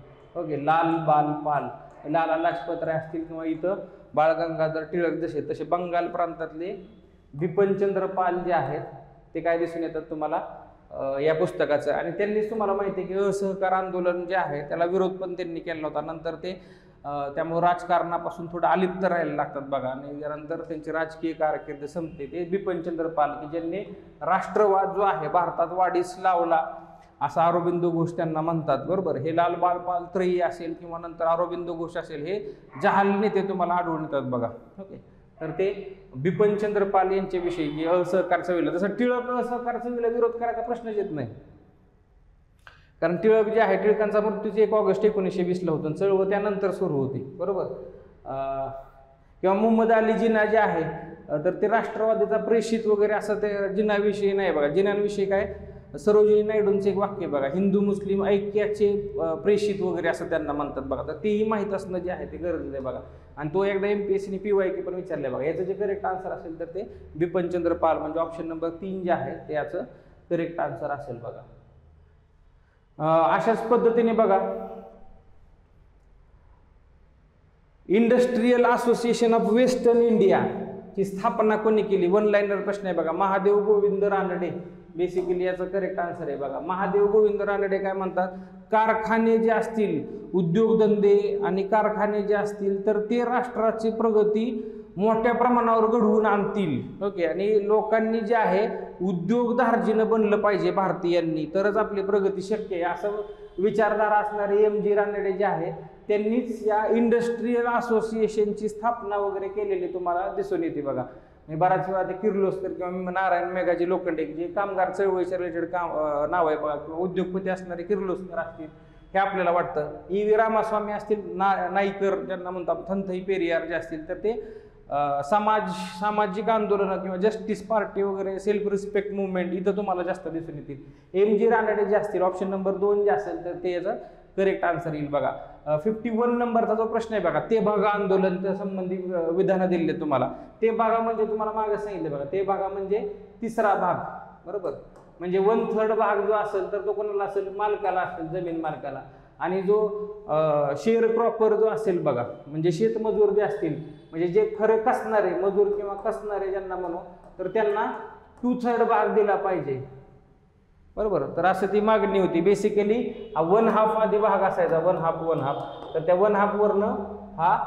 लाल बाल पाल, लाला लाजपत राय असतील किंवा इथं बाळ गंगाधर टिळक जसे, तसे बंगाल प्रांतातले बिपिनचंद्र पाल जे आहेत ते काय दिसून येतात तुम्हाला या पुस्तकाचं. आणि त्यांनीच तुम्हाला माहिती आहे की असहकार आंदोलन जे आहे त्याला विरोध पण त्यांनी केला होता. नंतर ते त्यामुळे राजकारणापासून थोडं अलिप्त राहायला लागतात बघा. आणि त्यानंतर त्यांची राजकीय कारकीर्द संपते. ते बिपिनचंद्र पाल की ज्यांनी राष्ट्रवाद जो आहे भारतात वाढीस लावला असा अरविंद घोष त्यांना म्हणतात, बरोबर. हे लाल बाल पाल त्रयी असेल किंवा नंतर अरविंद घोष असेल, हे जहाल नेते तुम्हाला आढळून येतात बघा. तर ते बिपिनचंद्र पाल यांच्याविषयी की असहकार चळवळीला, जसं टिळक असहकार चळवळीला विरोध करायचा प्रश्नच येत नाही. कारण टिळक जे आहे, टिळकांचा मृत्यू 1 ऑगस्ट 1920 ला होतो, चळवळ त्यानंतर सुरू होती, बरोबर. किंवा मोहम्मद अली जिना जे आहे तर ते राष्ट्रवादीचा प्रेषित वगैरे असं ते जिनाविषयी नाही बघा. जिनांविषयी काय, सरोजिनी नायडूंचे एक वाक्य बघा, हिंदू मुस्लिम ऐक्याचे प्रेषित वगैरे असं त्यांना म्हणतात बघा. तर तेही माहीत असणं जे आहे ते गरजेचं आहे बघा. आणि तो एकदा MPSCने PYQ पण विचारले बघा. याचं जे करेक्ट आन्सर असेल तर ते बिपिनचंद्र पाल म्हणजे ऑप्शन नंबर 3 जे आहे ते याचं करेक्ट आन्सर असेल बघा. अशाच पद्धतीने बघा industrial association of western India ची स्थापना कोणी केली. 1 लाइनर प्रश्न आहे बघा. महादेव गोविंद रानडे बेसिकली याचं करेक्ट आन्सर आहे बघा. महादेव गोविंद रानडे काय म्हणतात, कारखाने जे असतील, उद्योगधंदे आणि कारखाने जे असतील तर ते राष्ट्राची प्रगती मोठ्या प्रमाणावर घडवून आणतील. आणि लोकांनी जे आहे उद्योगधार्जिनं बनलं पाहिजे भारतीयांनी, तरच आपली प्रगती शक्य आहे असं विचारधारा असणारे MG रानडे जे आहे त्यांनीच या इंडस्ट्रियल असोसिएशनची स्थापना वगैरे केलेली तुम्हाला दिसून येते बघा. बराच वेळा ते किर्लोस्कर किंवा नारायण मेघाजी लोखंडे जे कामगार चळवळीच्या रिलेटेड नाव आहे बघा, किंवा उद्योगपती असणारे किर्लोस्कर असतील हे आपल्याला वाटतं. EV रामास्वामी असतील, नाईकर ज्यांना म्हणतो आपण, थंथई पेरियार जे असतील तर ते सामाजिक आंदोलनं किंवा जस्टिस पार्टी वगैरे, सेल्फ रिस्पेक्ट मुवमेंट इथं तुम्हाला जास्त दिसून येतील. MG रानडे जे असतील ऑप्शन नंबर 2 जे असेल तर ते याचं करेक्ट आन्सर येईल बघा. 51 नंबरचा जो प्रश्न आहे बघा, ते भागा आंदोलन संबंधी विधानं दिले तुम्हाला. ते भागा म्हणजे तुम्हाला मागे सांगितलं बघा, ते भागा म्हणजे तिसरा भाग, बरोबर. म्हणजे 1/3 भाग जो असेल तर तो कोणाला असेल, मालकाला असेल, जमीन मालकाला. आणि जो शेअर क्रॉपर जो असेल बघा, म्हणजे शेतमजूर जे असतील, म्हणजे जे खरे कसणारे मजूर किंवा कसणारे ज्यांना म्हणू, तर त्यांना 2/3 भाग दिला पाहिजे, बरोबर. तर असं ती मागणी होती बेसिकली. 1/2 आधी भाग असायचा, 1/2 तर त्या 1/2 वरनं हा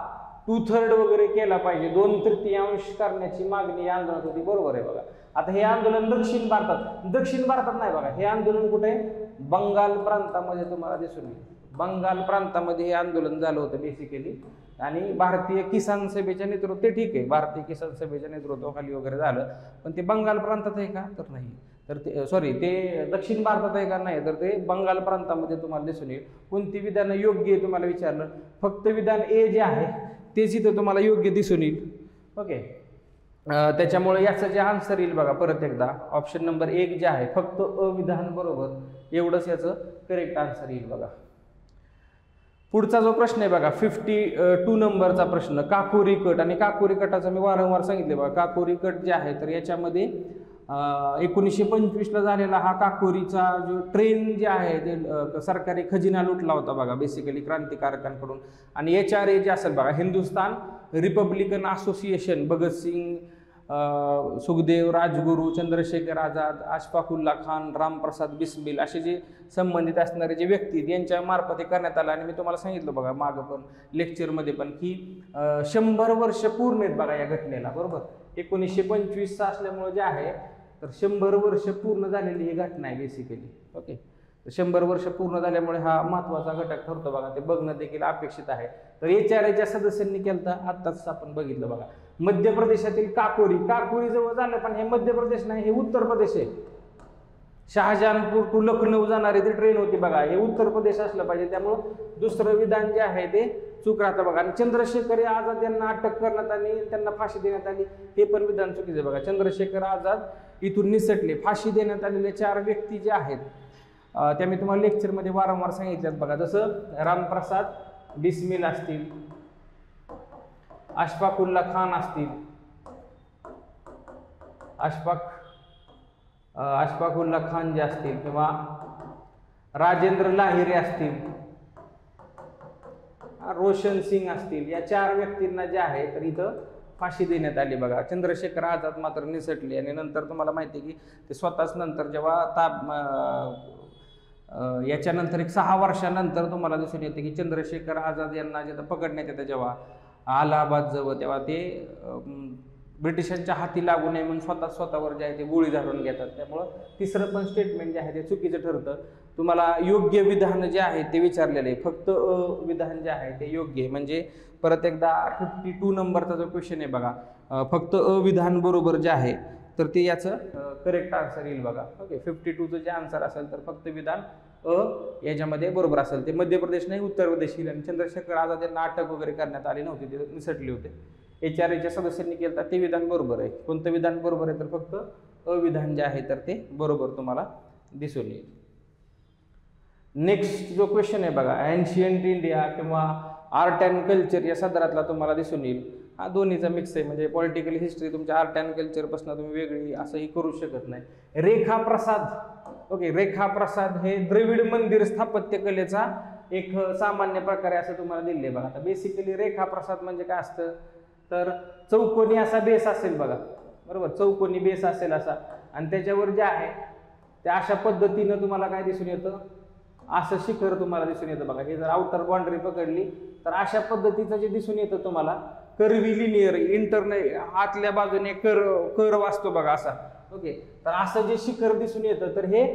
2/3 वगैरे केला पाहिजे, 2/3 करण्याची मागणी या आंदोलनात होती, बरोबर आहे बघा. आता हे आंदोलन दक्षिण भारतात नाही बघा, हे आंदोलन कुठे, बंगाल प्रांतामध्ये तुम्हाला दिसून येईल. बंगाल प्रांतामध्ये हे आंदोलन झालं होतं बेसिकली. आणि भारतीय किसान सभेच्या नेतृत्व, ते ठीक आहे, भारतीय किसान सभेच्या नेतृत्वाखाली वगैरे झालं, पण ते बंगाल प्रांतात आहे का, तर नाही. तर ते सॉरी, ते दक्षिण भारतात आहे का, नाही, तर ते बंगाल प्रांतामध्ये तुम्हाला दिसून येईल. कोणती विधानं योग्य आहे तुम्हाला विचारलं, फक्त विधान ए जे आहे तेच इथं तुम्हाला योग्य दिसून येईल. ओके, त्याच्यामुळे याचं जे आन्सर येईल बघा परत एकदा, ऑप्शन नंबर 1 जे आहे फक्त अविधान बरोबर, एवढंच याचं करेक्ट आन्सर येईल बघा. पुढचा जो प्रश्न आहे बघा 52 नंबरचा प्रश्न, काकोरी कट. आणि काकोरी कटाचं मी वारंवार सांगितले बघा, काकोरी कट जे आहे तर याच्यामध्ये 1925ला झालेला हा काकोरीचा जो ट्रेन जे आहे ते सरकारी खजिना लुटला होता बघा बेसिकली क्रांतिकारकांकडून. आणि HRA जे असेल बघा, हिंदुस्थान रिपब्लिकन असोसिएशन, भगतसिंग, सुखदेव, राजगुरू, चंद्रशेखर आझाद, अशफाकुल्ला खान, रामप्रसाद बिस्मिल असे जे संबंधित असणारे जे व्यक्ती आहेत यांच्या मार्फत हे करण्यात आलं. आणि मी तुम्हाला सांगितलं बघा मागं पण लेक्चरमध्ये पण की 100 वर्ष पूर्ण आहेत बघा या घटनेला, बरोबर. 1925चा असल्यामुळे जे आहे तर 100 वर्ष पूर्ण झालेली ही घटना आहे बेसिकली. ओके, 100 वर्ष पूर्ण झाल्यामुळे हा महत्त्वाचा घटक ठरतो बघा, ते बघणं देखील अपेक्षित आहे. तर HRAच्या सदस्यांनी केलं तर आत्ताच आपण बघितलं बघा. मध्य प्रदेशातील काकोरी, काकोरी जवळ झालं पण हे मध्य प्रदेश नाही, हे उत्तर प्रदेश आहे. शहाजहानपूर टू लखनौ जाणारी ती ट्रेन होती बघा, हे उत्तर प्रदेश असलं पाहिजे, त्यामुळं दुसरं विधान जे आहे ते चूक राहतं बघा. आणि चंद्रशेखर आझाद यांना अटक करण्यात आली, त्यांना फाशी देण्यात आली, हे पण विधान चुकीचं आहे बघा. चंद्रशेखर आझाद इथून निसटले. फाशी देण्यात आलेले 4 व्यक्ती जे आहेत त्या मी तुम्हाला लेक्चरमध्ये वारंवार सांगितल्यात बघा, जसं रामप्रसाद बिस्मिल असतील, अशफाकुल्ला खान असतील, अशफाकुल्ला खान जे असतील, किंवा राजेंद्र लाहिरे असतील, रोशन सिंग असतील, या 4 व्यक्तींना जे आहे तर इथं फाशी देण्यात आली बघा. चंद्रशेखर आझाद मात्र निसटले. आणि नंतर तुम्हाला माहिती आहे की ते स्वतःच नंतर जेव्हा याच्यानंतर एक 6 वर्षानंतर तुम्हाला दिसून येते की चंद्रशेखर आझाद यांना जेव्हा पकडण्यात येतं जेव्हा अलाहाबाद जवळ, तेव्हा ते ब्रिटिशांच्या हाती लागू नये म्हणून स्वतःवर जे आहे ते गोळी झाडून घेतात. त्यामुळं तिसरं पण स्टेटमेंट जे आहे ते चुकीचं ठरतं. तुम्हाला योग्य विधान जे आहे ते विचारलेलं आहे, फक्त विधान जे आहे ते योग्य आहे. म्हणजे परत एकदा 52 नंबरचा जो क्वेश्चन आहे बघा, फक्त अविधान बरोबर जे आहे तर ते याचं करेक्ट आन्सर येईल बघा. ओके, 52चं जे आन्सर असेल तर फक्त विधान याच्यामध्ये बरोबर असेल. ते मध्य प्रदेश नाही, उत्तर प्रदेश येईल. आणि चंद्रशेखर आझाद यांना अटक वगैरे करण्यात आली नव्हती, ते निसटले होते. HRAच्या सदस्यांनी केलं तर ते विधान बरोबर आहे. कोणतं विधान बरोबर आहे तर फक्त अविधान जे आहे तर ते बरोबर तुम्हाला दिसून येईल. नेक्स्ट जो क्वेश्चन आहे बघा, एन्शियंट इंडिया किंवा आर्ट अँड कल्चर या सदरातला तुम्हाला दिसून येईल. हा दोन्हीचा मिक्स आहे, म्हणजे पॉलिटिकल हिस्ट्री तुमच्या आर्ट अँड कल्चरपासून तुम्ही वेगळी असंही करू शकत नाही. रेखा प्रसाद, ओके, रेखा प्रसाद हे द्रविड मंदिर स्थापत्य कलेचा एक सामान्य प्रकार आहे असं तुम्हाला दिले बघा. आता बेसिकली रेखा प्रसाद म्हणजे काय असतं तर चौकोनी असा बेस असेल बघा, बरोबर, चौकोनी बेस असेल असा, आणि त्याच्यावर जे आहे त्या अशा पद्धतीनं तुम्हाला काय दिसून येतं, असं शिखर तुम्हाला दिसून येतं बघा. हे जर आउटर बाउंड्री पकडली तर अशा पद्धतीचं जे दिसून येतं तुम्हाला कर्वी लिनियर इंटरने आतल्या बाजूने कर्व असतो बघा असा. ओके, तर असं जे शिखर दिसून येतं तर हे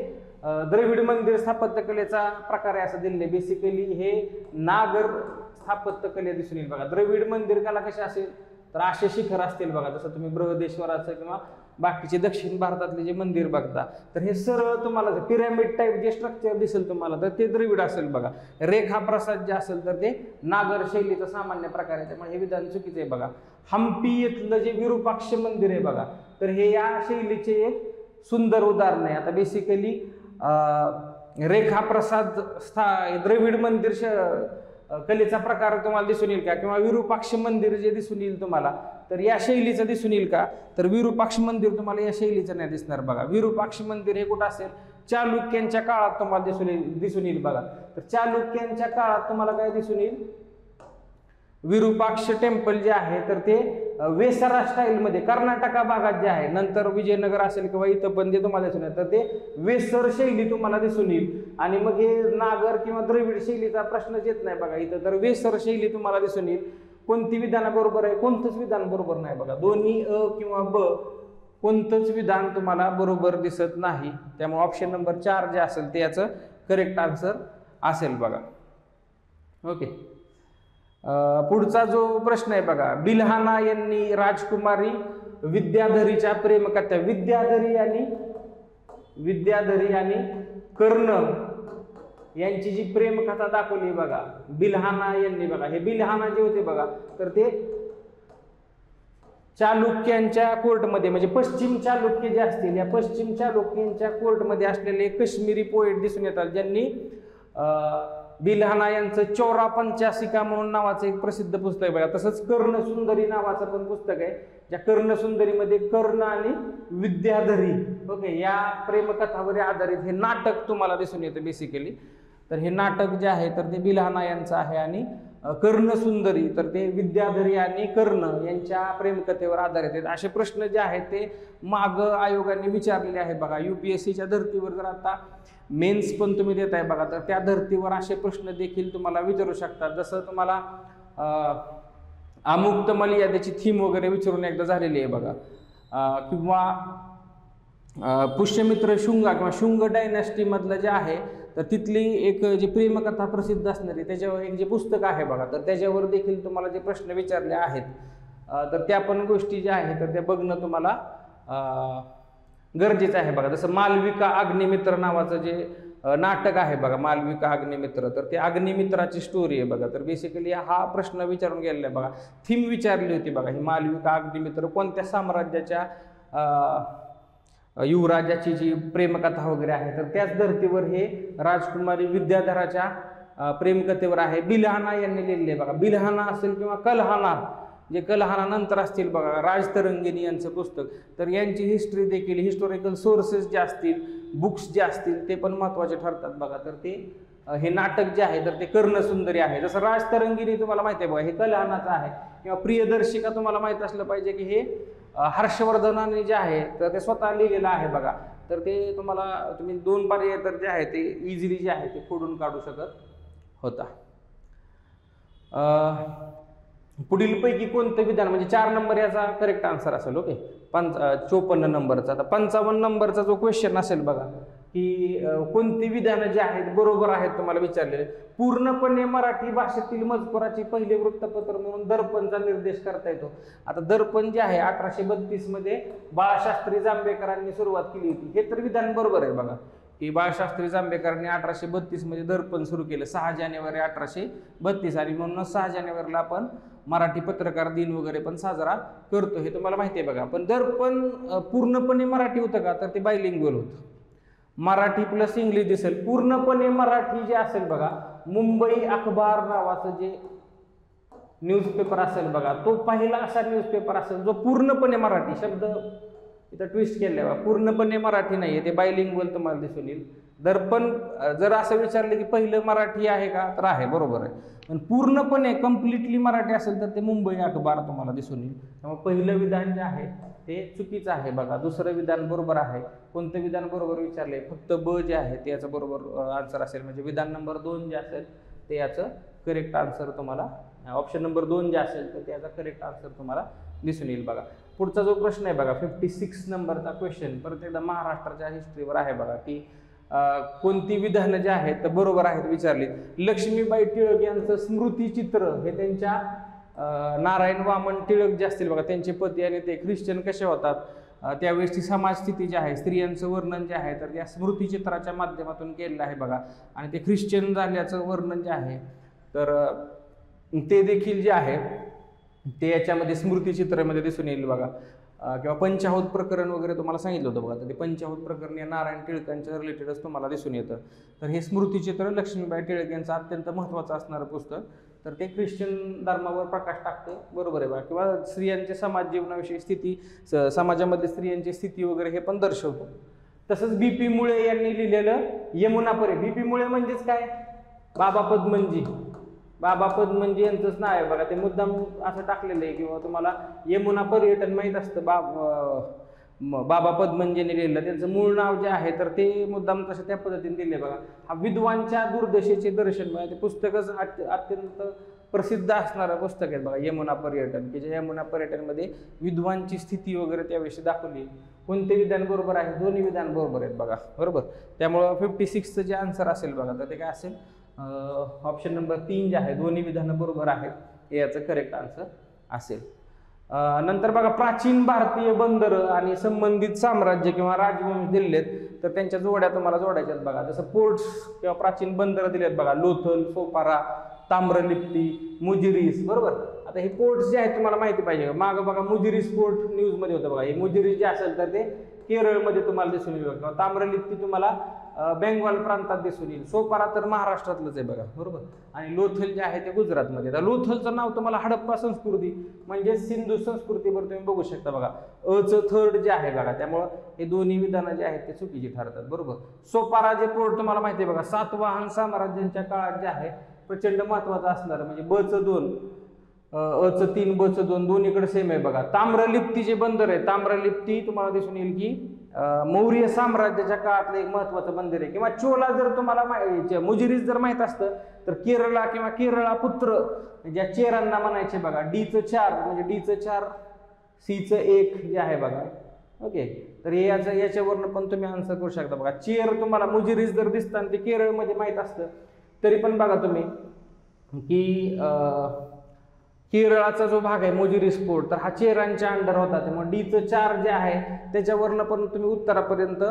द्रविड मंदिर स्थापत्य कलेचा प्रकार आहे असं दिले. बेसिकली हे नागर स्थापत्य कले दिसून येईल बघा. द्रविड मंदिर कला कशी असेल तर असे शिखर असतील बघा, जसं तुम्ही बृहदेश्वराचं किंवा बाकीचे दक्षिण भारतातले जे मंदिर बघता तर हे सरळ तुम्हाला पिरॅमिड टाईप जे स्ट्रक्चर दिसेल तुम्हाला तर ते द्रविड असेल बघा. रेखा प्रसाद जे असेल तर ते नागर शैलीचा सामान्य प्रकार आहे, त्यामुळे हे विधान चुकीचं आहे बघा. हम्पी येथलं जे विरूपाक्ष मंदिर आहे बघा तर हे या शैलीचे एक सुंदर उदाहरण आहे. आता बेसिकली रेखा प्रसाद द्रविड मंदिर कलेचा प्रकार तुम्हाला दिसून येईल का, किंवा विरूपाक्ष मंदिर जे दिसून येईल तुम्हाला तर या शैलीचं दिसून येईल का, तर विरूपाक्ष मंदिर तुम्हाला या शैलीचं नाही दिसणार बघा. विरूपाक्ष मंदिर हे कुठं असेल, चालुक्यांच्या काळात तुम्हाला दिसून येईल बघा. तर चालुक्यांच्या काळात तुम्हाला काय दिसून येईल, विरूपाक्ष टेम्पल जे आहे तर ते वेसरा स्टाईलमध्ये कर्नाटका भागात जे आहे, नंतर विजयनगर असेल किंवा इथं पण जे तुम्हाला दिसून येईल तर ते वेसर शैली तुम्हाला दिसून येईल. आणि मग हे नागर किंवा द्रविड शैलीचा प्रश्नच येत नाही बघा इथं, तर वेसर शैली तुम्हाला दिसून येईल. कोणती विधान बरोबर आहे, कोणतंच विधान बरोबर नाही बघा. दोन्ही अ किंवा ब कोणतंच विधान तुम्हाला बरोबर दिसत नाही, त्यामुळे ऑप्शन नंबर 4 जे असेल ते याचं करेक्ट आन्सर असेल बघा. ओके, पुढचा जो प्रश्न आहे बघा, बिल्हाना यांनी राजकुमारी विद्याधरीच्या प्रेमकथा, विद्याधरी आणि कर्ण यांची जी प्रेमकथा दाखवली बघा बिल्हाना यांनी बघा, हे बिल्हाना जे होते बघा तर ते चालुक्यांच्या कोर्टमध्ये म्हणजे पश्चिम चालुक्य जे असतील या पश्चिम चालुक्यांच्या कोर्टमध्ये असलेले काश्मीरी पोएट दिसून येतात, ज्यांनी बिल्हाना यांचं चौरा पंचासिका म्हणून नावाचं एक प्रसिद्ध पुस्तक आहे बघा. तसंच कर्णसुंदरी नावाचं पण पुस्तक आहे, ज्या कर्णसुंदरीमध्ये कर्ण आणि विद्याधरी ओके या प्रेमकथावर आधारित हे नाटक तुम्हाला दिसून येतं बेसिकली. तर हे नाटक जे आहे तर ते बिल्हाना यांचं आहे आणि कर्णसुंदरी तर ते विद्याधरी आणि कर्ण यांच्या प्रेमकथेवर आधारित आहेत. असे प्रश्न जे आहेत ते माग आयोगाने विचारलेले आहेत बघा. UPSCच्या धर्तीवर जर आता मेन्स पण तुम्ही देताय बघा तर त्या धर्तीवर असे प्रश्न देखील तुम्हाला विचारू शकतात. जसं तुम्हाला अमुक्त मर्यादेची थीम वगैरे विचारून एकदा झालेली आहे बघा, किंवा पुष्यमित्र शुंगा किंवा शुंग डायनॅस्टी मधलं जे आहे तर तिथली एक जी प्रेमकथा प्रसिद्ध असणारी त्याच्यावर एक जे पुस्तक आहे बघा तर त्याच्यावर देखील तुम्हाला जे प्रश्न विचारले आहेत तर त्या पण गोष्टी ज्या आहेत तर ते बघणं तुम्हाला गरजेचं आहे बघा. जसं मालविका अग्निमित्र नावाचं जे नाटक आहे बघा, मालविका अग्निमित्र, तर ते अग्निमित्राची स्टोरी आहे बघा. तर बेसिकली हा प्रश्न विचारून गेलेला आहे बघा, थीम विचारली होती बघा ही मालविका अग्निमित्र कोणत्या साम्राज्याच्या युवराजाची जी प्रेमकथा वगैरे आहे तर त्याच धर्तीवर हे राजकुमारी विद्याधराच्या प्रेमकथेवर आहे. बिल्हाना यांनी लिहिलेले बघा, बिल्हाना असेल किंवा कल्हाना, जे कल्हाना नंतर असतील बघा राजतरंगिणी यांचं पुस्तक, तर यांची हिस्ट्री देखील हिस्टॉरिकल सोर्सेस जे असतील बुक्स जे असतील ते पण महत्त्वाचे ठरतात बघा. तर ते हे नाटक जे आहे तर ते कर्णसुंदरी आहे. जसं राजतरंगिणी तुम्हाला माहिती आहे बघा हे कल्हानाचं आहे, किंवा प्रियदर्शिका तुम्हाला माहित असलं पाहिजे की हे हर्षवर्धनाने जे आहे तर ते स्वतः लिहिलेलं आहे बघा. तर ते तुम्ही दोन पर्याय तर जे आहे ते इझिली जे आहे ते खोडून काढू शकत होता. पुढीलपैकी कोणतं विधान म्हणजे 4 नंबर याचा करेक्ट आन्सर असेल ओके. 54 नंबरचा. आता 55 नंबरचा जो क्वेश्चन असेल बघा की कोणती विधानं जी आहेत बरोबर आहेत तुम्हाला विचारलेले. पूर्णपणे मराठी भाषेतील मजकुराची पहिले वृत्तपत्र म्हणून दर्पणचा निर्देश करता येतो. आता दर्पण जे आहे 1832 मध्ये बाळशास्त्री जांभेकरांनी सुरुवात केली होती. हे तर विधान बरोबर आहे बघा की बाळशास्त्री जांभेकरांनी 1832 मध्ये दर्पण सुरू केलं 6 जानेवारी 1832 आणि म्हणूनच 6 जानेवारीला आपण मराठी पत्रकार दिन वगैरे पण साजरा करतो हे तुम्हाला माहिती आहे बघा. पण दर्पण पूर्णपणे मराठी होतं का तर ते बायलिंग्वल होतं, मराठी प्लस इंग्लिश दिसेल. पूर्णपणे मराठी जे असेल बघा मुंबई अखबार नावाचं जे न्यूजपेपर असेल बघा तो पहिला असा न्यूजपेपर असेल जो पूर्णपणे मराठी, शब्द इथं ट्विस्ट केले बघा, पूर्णपणे मराठी नाही आहे ते बायलिंग्वल तुम्हाला दिसून येईल. दर्पण जर असं विचारलं की पहिलं मराठी आहे का तर आहे, बरोबर आहे. पण पूर्णपणे कम्प्लिटली मराठी असेल तर ते मुंबई अखबार तुम्हाला दिसून येईल. त्यामुळे पहिलं विधान जे आहे ते चुकीचं आहे बघा. दुसरं विधान बरोबर आहे. कोणतं विधान बरोबर विचारले फक्त ब जे आहे ते याचं बरोबर आन्सर असेल, म्हणजे विधान नंबर 2 जे असेल ते याचं करेक्ट आन्सर तुम्हाला, ऑप्शन नंबर 2 जे असेल तर त्याचा करेक्ट आन्सर तुम्हाला दिसून येईल बघा. पुढचा जो प्रश्न आहे बघा 56 नंबरचा क्वेश्चन परत एकदा महाराष्ट्राच्या हिस्ट्रीवर आहे बघा की कोणती विधानं जे आहेत तर बरोबर आहेत विचारली. लक्ष्मीबाई टिळक यांचं स्मृतिचित्र हे त्यांच्या नारायण वामन टिळक जे असतील बघा त्यांचे पती आणि ते ख्रिश्चन कसे होतात त्यावेळेसची समाज स्थिती जी आहे स्त्रियांचं वर्णन जे आहे तर त्या स्मृतिचित्राच्या माध्यमातून केलेलं आहे बघा. आणि ते ख्रिश्चन झाल्याचं वर्णन जे आहे तर ते देखील जे आहे ते याच्यामध्ये स्मृतिचित्रामध्ये दिसून येईल बघा. किंवा पंचाहूत प्रकरण वगैरे तुम्हाला सांगितलं होतं बघा, तर ते पंचाहूत प्रकरण या नारायण टिळकांच्या रिलेटेडच तुम्हाला दिसून येतं. तर हे स्मृतिचित्र लक्ष्मीबाई टिळक यांचं अत्यंत महत्त्वाचं असणारं पुस्तक, तर ते ख्रिश्चन धर्मावर प्रकाश टाकते, बरोबर आहे बघा. किंवा स्त्रियांच्या समाज जीवनाविषयी स्थिती, समाजामध्ये स्त्रियांची स्थिती वगैरे हे पण दर्शवतो. तसंच BP मुळे यांनी लिहिलेलं यमुना परे. BP मुळे म्हणजेच काय, बाबा पद्मनजी, बाबा पद्मनजी यांचंच नाव आहे बघा. ते मुद्दाम असं टाकलेलं आहे किंवा तुम्हाला यमुना पर्यटन माहीत असतं बाबा पद्मनजींनी लिहिलं. त्यांचं मूळ नाव जे आहे तर ते मुद्दाम तसं त्या पद्धतीने दिले बघा. हा विद्वांच्या दुर्दशेचे दर्शन बघा, ते पुस्तकच अत्यंत प्रसिद्ध असणारं पुस्तक आहे बघा यमुना पर्यटन, की जे यमुना पर्यटनमध्ये विद्वांची स्थिती वगैरे त्याविषयी दाखवली. कोणते विधान बरोबर आहे, दोन्ही विधान बरोबर आहेत बघा, बरोबर. त्यामुळं 56चं जे आन्सर असेल बघा तर ते काय असेल ऑप्शन नंबर 3 जे आहे दोन्ही विधानं बरोबर आहेत, हे याचं करेक्ट आन्सर असेल. नंतर बघा प्राचीन भारतीय बंदर आणि संबंधित साम्राज्य किंवा राजवंश दिलेत, तर त्यांच्या जोड्या तुम्हाला जोडायच्यात बघा. जसं पोर्ट्स किंवा प्राचीन बंदर दिलेत बघा, लोथल, सोपारा, ताम्रलिप्ती, मुजिरीस. बरोबर. आता हे पोर्ट्स जे आहेत तुम्हाला माहिती पाहिजे. मागं बघा मुजिरीस पोर्ट न्यूजमध्ये होतं बघा. हे मुजिरीस जे असेल तर ते केरळमध्ये तुम्हाला दिसून येईल किंवा ताम्रलिप्ती तुम्हाला बेंगॉल प्रांतात दिसून येईल. सोपारा तर महाराष्ट्रातलंच आहे बघा. बरोबर. आणि लोथल जे आहे ते गुजरातमध्ये. तर लोथलचं नाव तुम्हाला हडप्पा संस्कृती म्हणजे सिंधू संस्कृतीवर तुम्ही बघू शकता बघा. अचं थर्ड जे आहे बघा, त्यामुळं हे दोन्ही विधानं जे आहेत ते चुकीची ठरतात. बरोबर. सोपारा जे पोर्ट तुम्हाला माहिती आहे बघा, सातवाहन साम्राज्यांच्या काळात जे आहे प्रचंड महत्वाचं असणार, म्हणजे बचं 2 अचं 3 बचं 2 दोन्हीकडे सेम आहे बघा. ताम्रलिप्ती जे बंदर आहे, ताम्रलिप्ती तुम्हाला दिसून येईल की मौर्य साम्राज्याच्या काळातलं एक महत्वाचं बंदर आहे. किंवा चोला जर तुम्हाला मुजिरीस जर माहित असतं तर केरळा किंवा केरळा पुत्र ज्या चेरांना म्हणायचे बघा. डीचं 4 म्हणजे डीचं 4 सीचं 1 जे आहे बघा. ओके. तर याच्यावरनं पण तुम्ही आन्सर करू शकता बघा. चेर तुम्हाला मुजिरीस जर दिसतात ते केरळमध्ये माहीत असतं तरी पण बघा तुम्ही की केरळाचा जो भाग आहे मुजिरीस पोर्ट, तर हा चेरांच्या अंडर होता. त्यामुळे डीचं 4 जे आहे त्याच्यावरनं पण तुम्ही उत्तरापर्यंत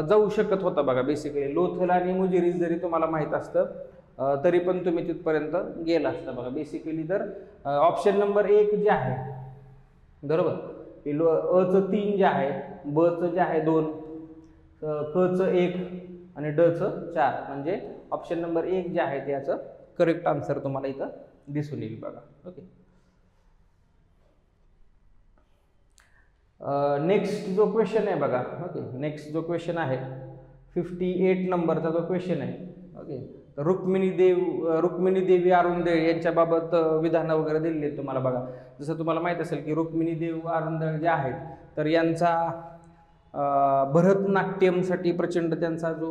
जाऊ शकत होता बघा. बेसिकली लोथल आणि मुजिरीस जरी तुम्हाला माहीत असतं तरी पण तुम्ही तिथपर्यंत गेला असता बघा. बेसिकली तर ऑप्शन नंबर 1 जे आहे बरोबर, अचं 3 जे आहे, बचं जे आहे 2, कचं 1 आणि डचं 4, म्हणजे ऑप्शन नंबर 1 जे आहे त्याचं करेक्ट आन्सर तुम्हाला इथं दिसून येईल बघा. ओके. नेक्स्ट जो क्वेश्चन आहे बघा. ओके. नेक्स्ट जो क्वेश्चन आहे 58 नंबरचा जो क्वेश्चन आहे. ओके. तर रुक्मिणी देवी अरुंदळ यांच्याबाबत विधानं वगैरे दिलेली आहेत तुम्हाला बघा. जसं तुम्हाला माहीत असेल की रुक्मिणी देव अरुंदळ जे आहेत तर यांचा भरतनाट्यमसाठी प्रचंड त्यांचा जो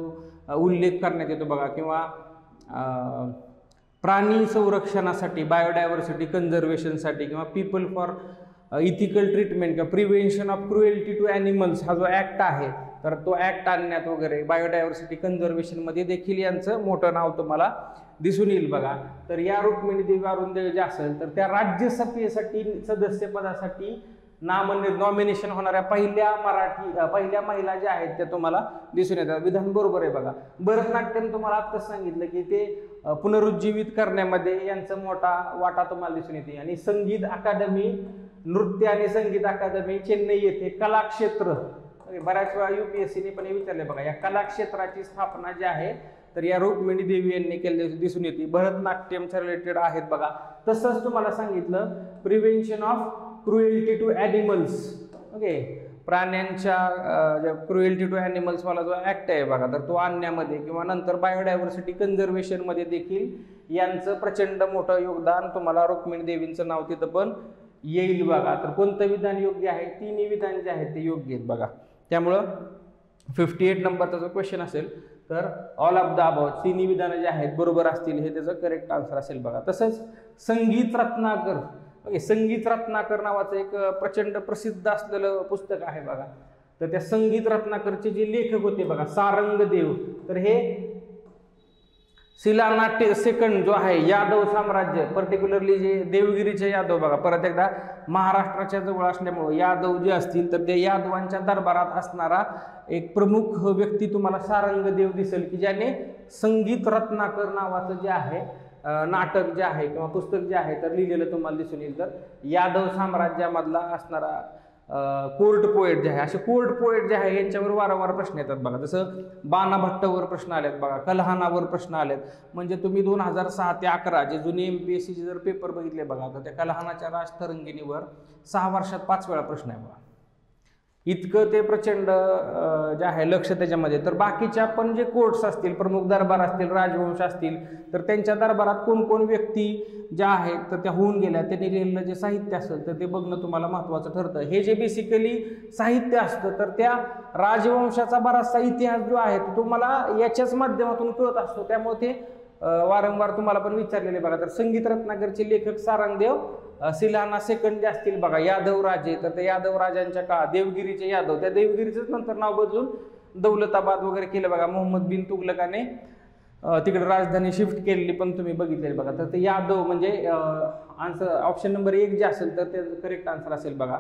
उल्लेख करण्यात येतो बघा. किंवा प्राणी संरक्षणासाठी, बायोडायव्हर्सिटी कन्झर्वेशनसाठी किंवा पीपल फॉर इथिकल ट्रीटमेंट किंवा prevention of cruelty to animals हा जो ॲक्ट आहे तर तो ॲक्ट आणण्यात वगैरे बायोडायव्हर्सिटी कन्झर्वेशनमध्ये देखील यांचं मोठं नाव तुम्हाला दिसून येईल बघा. तर या रुक्मिणी देवी अरुंदळ जे असेल तर त्या राज्यसभेसाठी सदस्यपदासाठी नॉमिनेशन होणाऱ्या पहिल्या महिला ज्या आहेत त्या तुम्हाला दिसून येतात. विधान बरोबर आहे बघा. भरतनाट्यम तुम्हाला आत्ताच सांगितलं की ते पुनरुज्जीवित करण्यामध्ये यांचा मोठा वाटा तुम्हाला दिसून येते. आणि संगीत अकादमी, नृत्य आणि संगीत अकादमी चेन्नई येथे कलाक्षेत्र, बऱ्याच वेळा UPSCने पण हे विचारले बघा. या कलाक्षेत्राची स्थापना जी आहे तर या रुक्मिणी देवी यांनी केले दिसून येते. भरतनाट्यमच्या रिलेटेड आहेत बघा. तसंच तुम्हाला सांगितलं prevention of cruelty to animals. Okay. प्राण्यांच्या क्रुएल्टी टू ॲनिमल्स वाला जो ॲक्ट आहे बघा तर तो आणण्यामध्ये किंवा नंतर बायोडायव्हर्सिटी कन्झर्वेशनमध्ये देखील यांचं प्रचंड मोठं योगदान तुम्हाला रुक्मिणी देवींचं नाव तिथं पण येईल बघा. तर कोणतं विधान योग्य आहे? तिन्ही विधान जे आहेत ते योग्य आहेत बघा. त्यामुळं 58 नंबरचा जो क्वेश्चन असेल तर ऑल ऑफ द अबाउट तिन्ही विधानं जे आहेत बरोबर असतील हे त्याचं करेक्ट आन्सर असेल बघा. तसंच संगीत रत्नाकर. ओके. संगीत रत्नाकर नावाचं एक प्रचंड प्रसिद्ध असलेलं पुस्तक आहे बघा. तर त्या संगीत रत्नाकरचे जे लेखक होते बघा सारंगदेव, तर हे शिलानाट्य सेकंड जो आहे यादव साम्राज्य, पर्टिक्युलरली जे देवगिरीचे यादव बघा, परत एकदा महाराष्ट्राच्या जवळ असल्यामुळे यादव जे असतील तर ते यादवांच्या दरबारात असणारा एक प्रमुख व्यक्ती तुम्हाला सारंगदेव दिसेल की ज्याने संगीत रत्नाकर नावाचं जे आहे नाटक जे आहे किंवा पुस्तक जे आहे तर लिहिलेलं तुम्हाला दिसून येईल. तर यादव साम्राज्यामधला असणारा कोर्ट पोएट जे आहे, असे कोर्ट पोएट जे आहे यांच्यावर वारंवार प्रश्न येतात बघा. जसं बाणाभट्टवर प्रश्न आलेत बघा, कलहानावर प्रश्न आलेत. म्हणजे तुम्ही 2006 ते 11 जे जुने MPSCचे जर पेपर बघितले बघा तर त्या कलहानाच्या राजतरंगिणीवर 6 वर्षात 5 वेळा प्रश्न आहे बघा. इतकं ते प्रचंड जे आहे लक्ष त्याच्यामध्ये. तर बाकीच्या पण जे कोर्ट्स असतील, प्रमुख दरबार असतील, राजवंश असतील तर त्यांच्या दरबारात कोण कोण व्यक्ती ज्या आहेत तर त्या होऊन गेल्या, त्यांनी लिहिलेलं जे साहित्य असेल तर ते बघणं तुम्हाला महत्त्वाचं ठरतं. हे जे बेसिकली साहित्य असतं तर त्या राजवंशाचा बराचसा इतिहास जो आहे तो तुम्हाला याच्याच माध्यमातून कळत असतो. त्यामुळे ते वारंवार तुम्हाला पण विचारलेले बघा. तर संगीत रत्नाकरचे लेखक सारंगदेव, सिलाना सेकंड जे असतील बघा यादव राजे, तर त्या यादव राजांच्या काळात देवगिरीचे यादव, त्या देवगिरीचंच नंतर नाव बदलून दौलताबाद वगैरे केलं बघा. मोहम्मद बिन तुगलकाने तिकडे राजधानी शिफ्ट केलेली पण तुम्ही बघितलेली बघा. तर ते यादव म्हणजे आन्सर ऑप्शन नंबर 1 जे असेल तर ते करेक्ट आन्सर असेल बघा.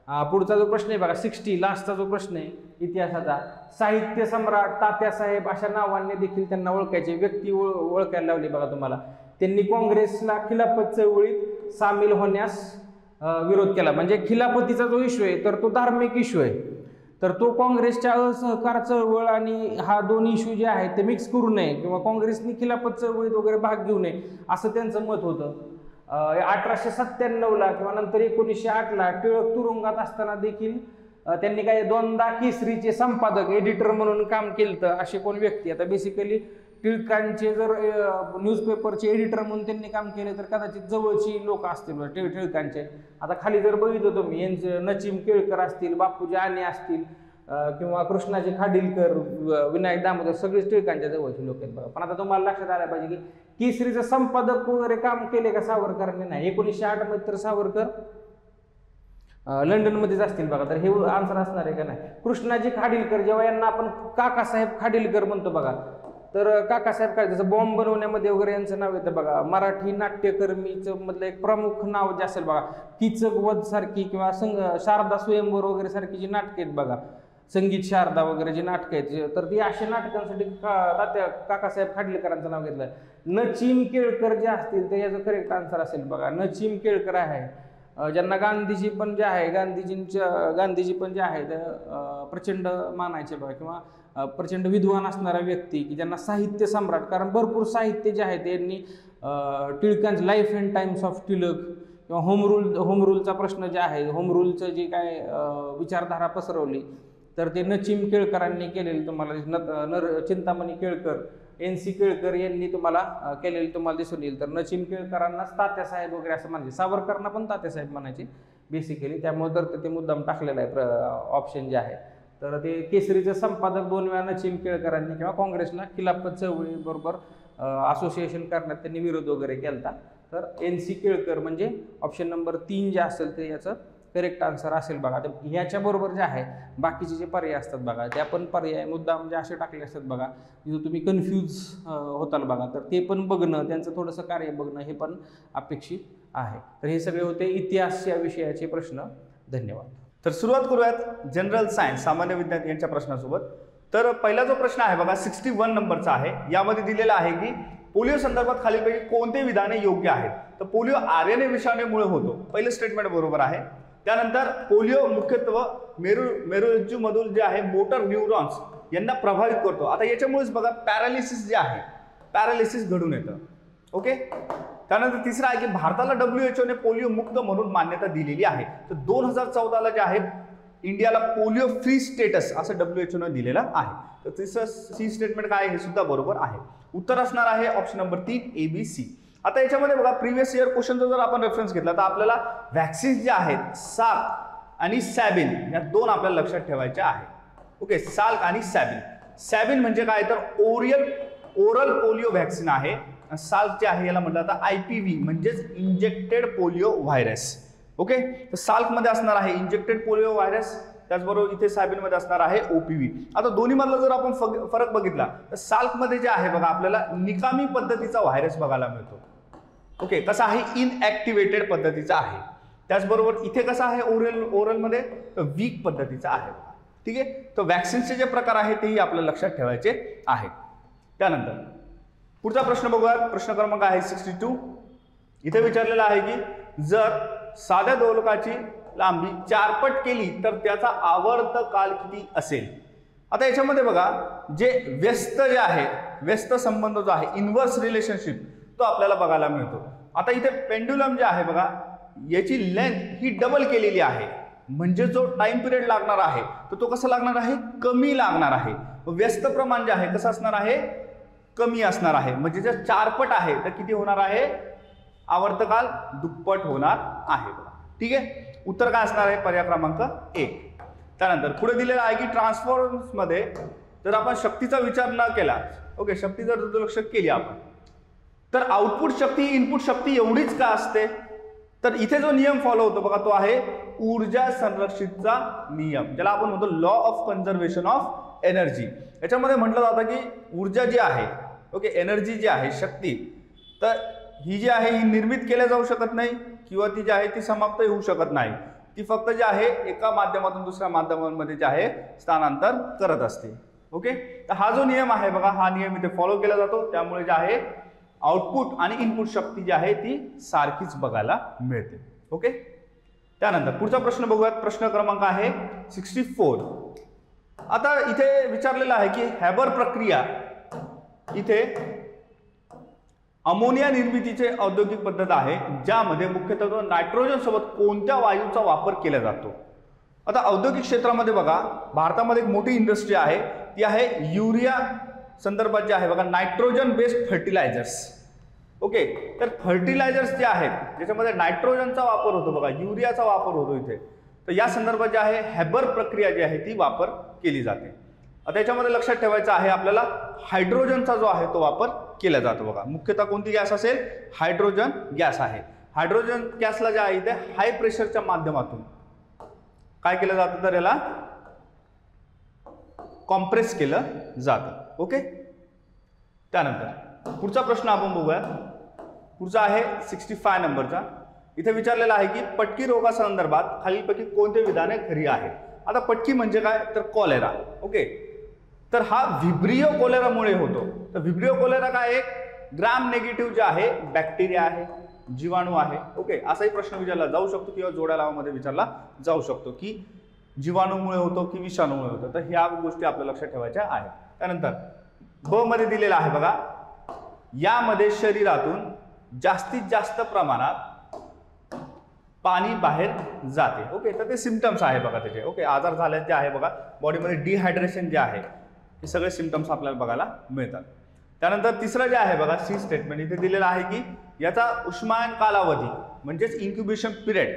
पुढचा जो प्रश्न आहे बघा 60 लास्टचा जो प्रश्न आहे इतिहासाचा, साहित्य सम्राट तात्यासाहेब अशा नावाने देखील त्यांना ओळखायचे, व्यक्ती ओळखायला लावली बघा तुम्हाला. त्यांनी काँग्रेसला खिलाफत चळवळीत सामील होण्यास विरोध केला. म्हणजे खिलाफतीचा जो इश्यू आहे तर तो धार्मिक इश्यू आहे, तर तो काँग्रेसच्या असहकार चळवळ आणि हा दोन इश्यू जे आहेत ते मिक्स करू नये किंवा काँग्रेसनी खिलाफत चळवळीत वगैरे भाग घेऊ नये असं त्यांचं मत होतं. 1897ला किंवा नंतर 1908ला टिळक तुरुंगात असताना देखील त्यांनी काय 2दा केसरीचे संपादक एडिटर म्हणून काम केलं. तर असे कोण व्यक्ती आता बेसिकली टिळकांचे जर न्यूजपेपरचे एडिटर म्हणून त्यांनी काम केले तर कदाचित जवळची लोक असतील टिळकांचे. आता खाली जर बघितलं तुम्ही यांचे नचिम केळकर असतील, बापूजी आणे असतील किंवा कृष्णाजी खाडिलकर, विनायक दामोदर सगळेच टिळकांच्या जवळची लोक आहेत बघा. पण आता तुम्हाला लक्षात आलं पाहिजे की केसरीचं संपादक वगैरे काम केले का सावरकरांनी? नाही. 1908 मध्ये तर सावरकर लंडनमध्येच असतील बघा. तर हे आन्सर असणार आहे का? नाही. कृष्णाजी खाडिलकर जेव्हा यांना आपण काकासाहेब खाडिलकर म्हणतो बघा, तर काकासाहेब काय जसं बॉम्ब बनवण्यामध्ये वगैरे यांचं नाव येतं बघा. मराठी नाट्यकर्मीचं मधलं एक प्रमुख नाव जे असेल बघा, कीचक वध सारखी किंवा शारदा स्वयंवर वगैरे सारखी जी नाटकं आहेत बघा, संगीत शारदा वगैरे जी नाटकं आहेत, तर ती अशा नाटकांसाठी काकासाहेब खाडिलकरांचं नाव घेतलं. नचिम केळकर जे असतील ते याचं करेक्ट आन्सर असेल बघा. नचिम केळकर आहे ज्यांना गांधीजी पण जे आहे गांधीजी पण जे आहेत प्रचंड मानायचे बघा, किंवा प्रचंड विद्वान असणारा व्यक्ती की ज्यांना साहित्य सम्राट, कारण भरपूर साहित्य जे आहे त्यांनी टिळकांचं life and times of Tilak किंवा होम रूलचा प्रश्न जे आहे, होम रूलचं जे काय विचारधारा पसरवली तर ते नचिम केळकरांनी केलेलं तुम्हाला चिंतामणी केळकर, NC केळकर यांनी तुम्हाला केलेलं तुम्हाला दिसून येईल. तर नचिम केळकरांनाच तात्यासाहेब वगैरे असं म्हणायचे, सावरकरांना पण तात्यासाहेब म्हणायचे बेसिकली, त्यामुळे तर ते मुद्दाम टाकलेलं आहे ऑप्शन जे आहे. तर ते केसरीचे संपादक 2 वेळा नचिम केळकरांनी किंवा काँग्रेसला खिलाफत चळवळी बरोबर असोसिएशन करण्यात त्यांनी विरोध वगैरे केला. तर NC केळकर म्हणजे ऑप्शन नंबर 3 जे असेल ते याचं करेक्ट आन्सर असेल बघा. तर ह्याच्याबरोबर जे आहे बाकीचे जे पर्याय असतात बघा, ते आपण पर्याय मुद्दा म्हणजे असे टाकले असतात बघा, तिथं तुम्ही कन्फ्यूज होताल बघा, तर ते पण बघणं, त्यांचं थोडंसं कार्य बघणं हे पण अपेक्षित आहे. तर हे सगळे होते इतिहास या विषयाचे प्रश्न. धन्यवाद. तर सुरुवात करूयात जनरल सायन्स सामान्य विज्ञान यांच्या प्रश्नासोबत. तर पहिला जो प्रश्न आहे बघा 61 नंबरचा आहे. यामध्ये दिलेला आहे की पोलिओ संदर्भात खालीलपैकी कोणते विधाने योग्य आहेत? तर पोलिओ RNA विषाणूमुळे होतो, पहिलं स्टेटमेंट बरोबर आहे. त्यानंतर पोलिओ मुख्यत्वे मेरुरज्जूमधून जे आहे मोटर न्यूरॉन्स यांना प्रभावित करतो. आता याच्यामुळेच बघा पॅरालिसिस जे आहे, पॅरालिसिस घडून येतं. ओके. त्यानंतर तिसरा आहे की भारताला WHO ने पोलिओ मुक्त म्हणून मान्यता दिलेली आहे. तर 2014ला जे आहे इंडियाला पोलिओ फ्री स्टेटस असं WHO ने दिलेलं आहे. तर तिसरं सी स्टेटमेंट काय हे सुद्धा बरोबर आहे. उत्तर असणार आहे ऑप्शन नंबर 3 ABC. आता याच्यामध्ये बघा प्रिव्हियस इयर क्वेश्चनचा जर आपण रेफरन्स घेतला तर आपल्याला व्हॅक्सिन्स जे आहेत साल्क आणि सॅबिन या 2 आपल्याला लक्षात ठेवायच्या आहेत. ओके. साल्क आणि सॅबिन. सॅबिन म्हणजे काय तर ओरल पोलिओ व्हॅक्सिन आहे. साल्क जे आहे याला म्हटलं जातं IPV म्हणजेच इंजेक्टेड पोलिओ व्हायरस. ओके. तर साल्क मध्ये असणार आहे इंजेक्टेड पोलिओ व्हायरस, त्याचबरोबर इथे सॅबिन मध्ये असणार आहे OPV. आता दोन्ही मधला जर आपण फरक बघितला तर साल्क मध्ये जे आहे बघा आपल्याला निकामी पद्धतीचा व्हायरस बघायला मिळतो. ओके. कसा आहे इनऍक्टिव्हेटेड पद्धतीचा आहे. त्याचबरोबर इथे कसा आहे ओरल मध्ये वीक पद्धतीचा आहे. ठीक आहे. तर व्हॅक्सिनचे जे प्रकार आहेत तेही आपल्याला लक्षात ठेवायचे आहेत. त्यानंतर पुढचा प्रश्न बघूया. प्रश्न क्रमांक आहे 62. इथे विचारलेला आहे की जर साध्या दोलकाची लांबी 4 पट केली तर त्याचा आवर्त काल किती असेल? आता याच्यामध्ये बघा जे व्यस्त जे आहे, व्यस्त संबंध जो आहे इन्व्हर्स रिलेशनशिप तो आपल्याला बघायला मिळतो. आता इथे पेंड्युलम जे आहे बघा याची लेंथ ही डबल केलेली आहे, म्हणजे जो टाइम पिरियड लागणार आहे तर तो कसा लागणार आहे? कमी लागणार आहे. व्यस्त प्रमाण जे आहे कसं असणार आहे? कमी असणार आहे. म्हणजे जर 4 पट आहे तर किती होणार आहे? आवर्तकाल दुप्पट होणार आहे. ठीक आहे. उत्तर काय असणार आहे? पर्याय क्रमांक 1. त्यानंतर पुढे दिलेलं आहे की ट्रान्सफॉर्मर्स मध्ये जर आपण शक्तीचा विचार न केला, ओके, शक्ती जर दुर्लक्ष केली आपण तर आउटपुट शक्ती इनपुट शक्ती एवढीच का असते? तर इथे जो नियम फॉलो होतो बघा तो आहे ऊर्जा संरक्षितचा नियम, ज्याला आपण म्हणतो law of conservation of energy. याच्यामध्ये म्हटलं जातं की ऊर्जा जी आहे ओके, एनर्जी जी आहे, शक्ती, तर ही जी आहे ही निर्मित केल्या जाऊ शकत नाही किंवा ती जी आहे ती समाप्त होऊ शकत नाही. ती फक्त जी आहे एका माध्यमातून दुसऱ्या माध्यमांमध्ये जे आहे स्थानांतर करत असते. ओके, तर हा जो नियम आहे बघा, हा नियम इथे फॉलो केला जातो. त्यामुळे जे आहे आउटपुट आणि इनपुट शक्ती जी आहे ती सारखीच बघायला मिळते. ओके, त्यानंतर पुढचा प्रश्न बघूयात. प्रश्न क्रमांक आहे 64. आता इथे विचारलेलं आहे की हॅबर प्रक्रिया इथे अमोनिया निर्मितीचे औद्योगिक पद्धत आहे ज्यामध्ये मुख्यतः नायट्रोजन सोबत कोणत्या वायूचा वापर केला जातो. आता औद्योगिक क्षेत्रामध्ये बघा, भारतामध्ये एक मोठी इंडस्ट्री आहे, ती आहे युरिया संदर्भात जे आहे बघा, नायट्रोजन बेस्ड फर्टिलायझर्स. ओके, तर फर्टिलायझर्स जे आहेत ज्याच्यामध्ये नायट्रोजनचा वापर होतो बघा, युरियाचा वापर होतो इथे, तर या संदर्भात जे आहे हॅबर प्रक्रिया जी आहे ती वापर केली जाते. आता याच्यामध्ये लक्षात ठेवायचं आहे आपल्याला, हायड्रोजनचा जो आहे तो वापर केला जातो बघा. मुख्यतः कोणती गॅस असेल? हायड्रोजन गॅस आहे. हायड्रोजन गॅसला जे आहे ते हाय प्रेशरच्या माध्यमातून काय केलं जातं, तर याला कॉम्प्रेस केलं जातं. ओके, त्यानंतर पुढचा प्रश्न आपण बघूया. पुढचा आहे 65 नंबरचा. इथे विचारलेला आहे की पटकी रोगासंदर्भात खालीलपैकी कोणते विधाने खरी आहेत. आता पटकी म्हणजे काय, तर कॉलेरा. ओके, तर हा व्हिब्रिओ कोलेरामुळे होतो. तर व्हिब्रिओ कोलेरा काय, एक ग्राम नेगेटिव्ह जे आहे बॅक्टेरिया आहे, जीवाणू आहे. ओके, असाही प्रश्न विचारला जाऊ शकतो किंवा जोड्या लावामध्ये विचारला जाऊ शकतो की जीवाणूमुळे होतो की विषाणूमुळे होतो. तर ह्या गोष्टी आपल्या लक्षात ठेवायच्या आहेत. त्यानंतर ब मध्ये दिलेला आहे बघा, यामध्ये शरीरातून जास्तीत जास्त प्रमाणात पाणी बाहेर जाते. ओके, तर ते सिम्पटम्स आहे बघा त्याचे. ओके, आजार झाले जे आहे बघा, बॉडीमध्ये डिहायड्रेशन जे आहे हे सगळे सिम्पटम्स आपल्याला बघायला मिळतात. त्यानंतर तिसरं जे आहे बघा, सी स्टेटमेंट इथे दिलेलं आहे की याचा उष्मायन कालावधी म्हणजेच इन्क्युबेशन पिरियड,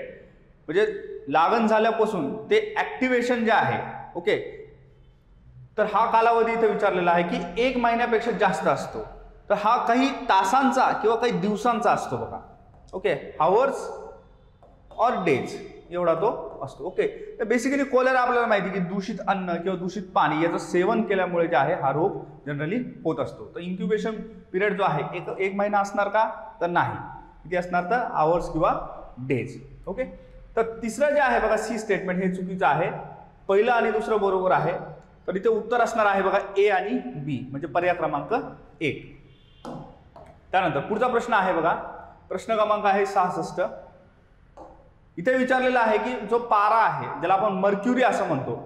म्हणजे लागण झाल्यापासून ते ऍक्टिव्हेशन जे आहे, ओके, तर हा कालावधी इथे विचारलेला आहे की 1 महिन्यापेक्षा जास्त असतो. तर हा काही तासांचा किंवा काही दिवसांचा असतो बघा. ओके, हावर्स और डेज एवढा तो असतो. ओके, तर बेसिकली कोलेरा आपल्याला माहिती की दूषित अन्न किंवा दूषित पाणी याचं सेवन केल्यामुळे जे आहे हा रोग जनरली होत असतो. तर इन्क्युबेशन पिरियड जो आहे एक महिना असणार का, तर नाही. किती असणार, तर आवर्स किंवा डेज. ओके, तर तिसरं जे आहे बघा सी स्टेटमेंट हे चुकीचं आहे. पहिलं आणि दुसरं बरोबर आहे. तर इथे उत्तर असणार आहे बघा ए आणि बी, म्हणजे पर्याय क्रमांक 1. त्यानंतर पुढचा प्रश्न आहे बघा, प्रश्न क्रमांक आहे 66. इथे विचारलेला आहे की जो पारा आहे ज्याला आपण मर्क्युरी असं म्हणतो,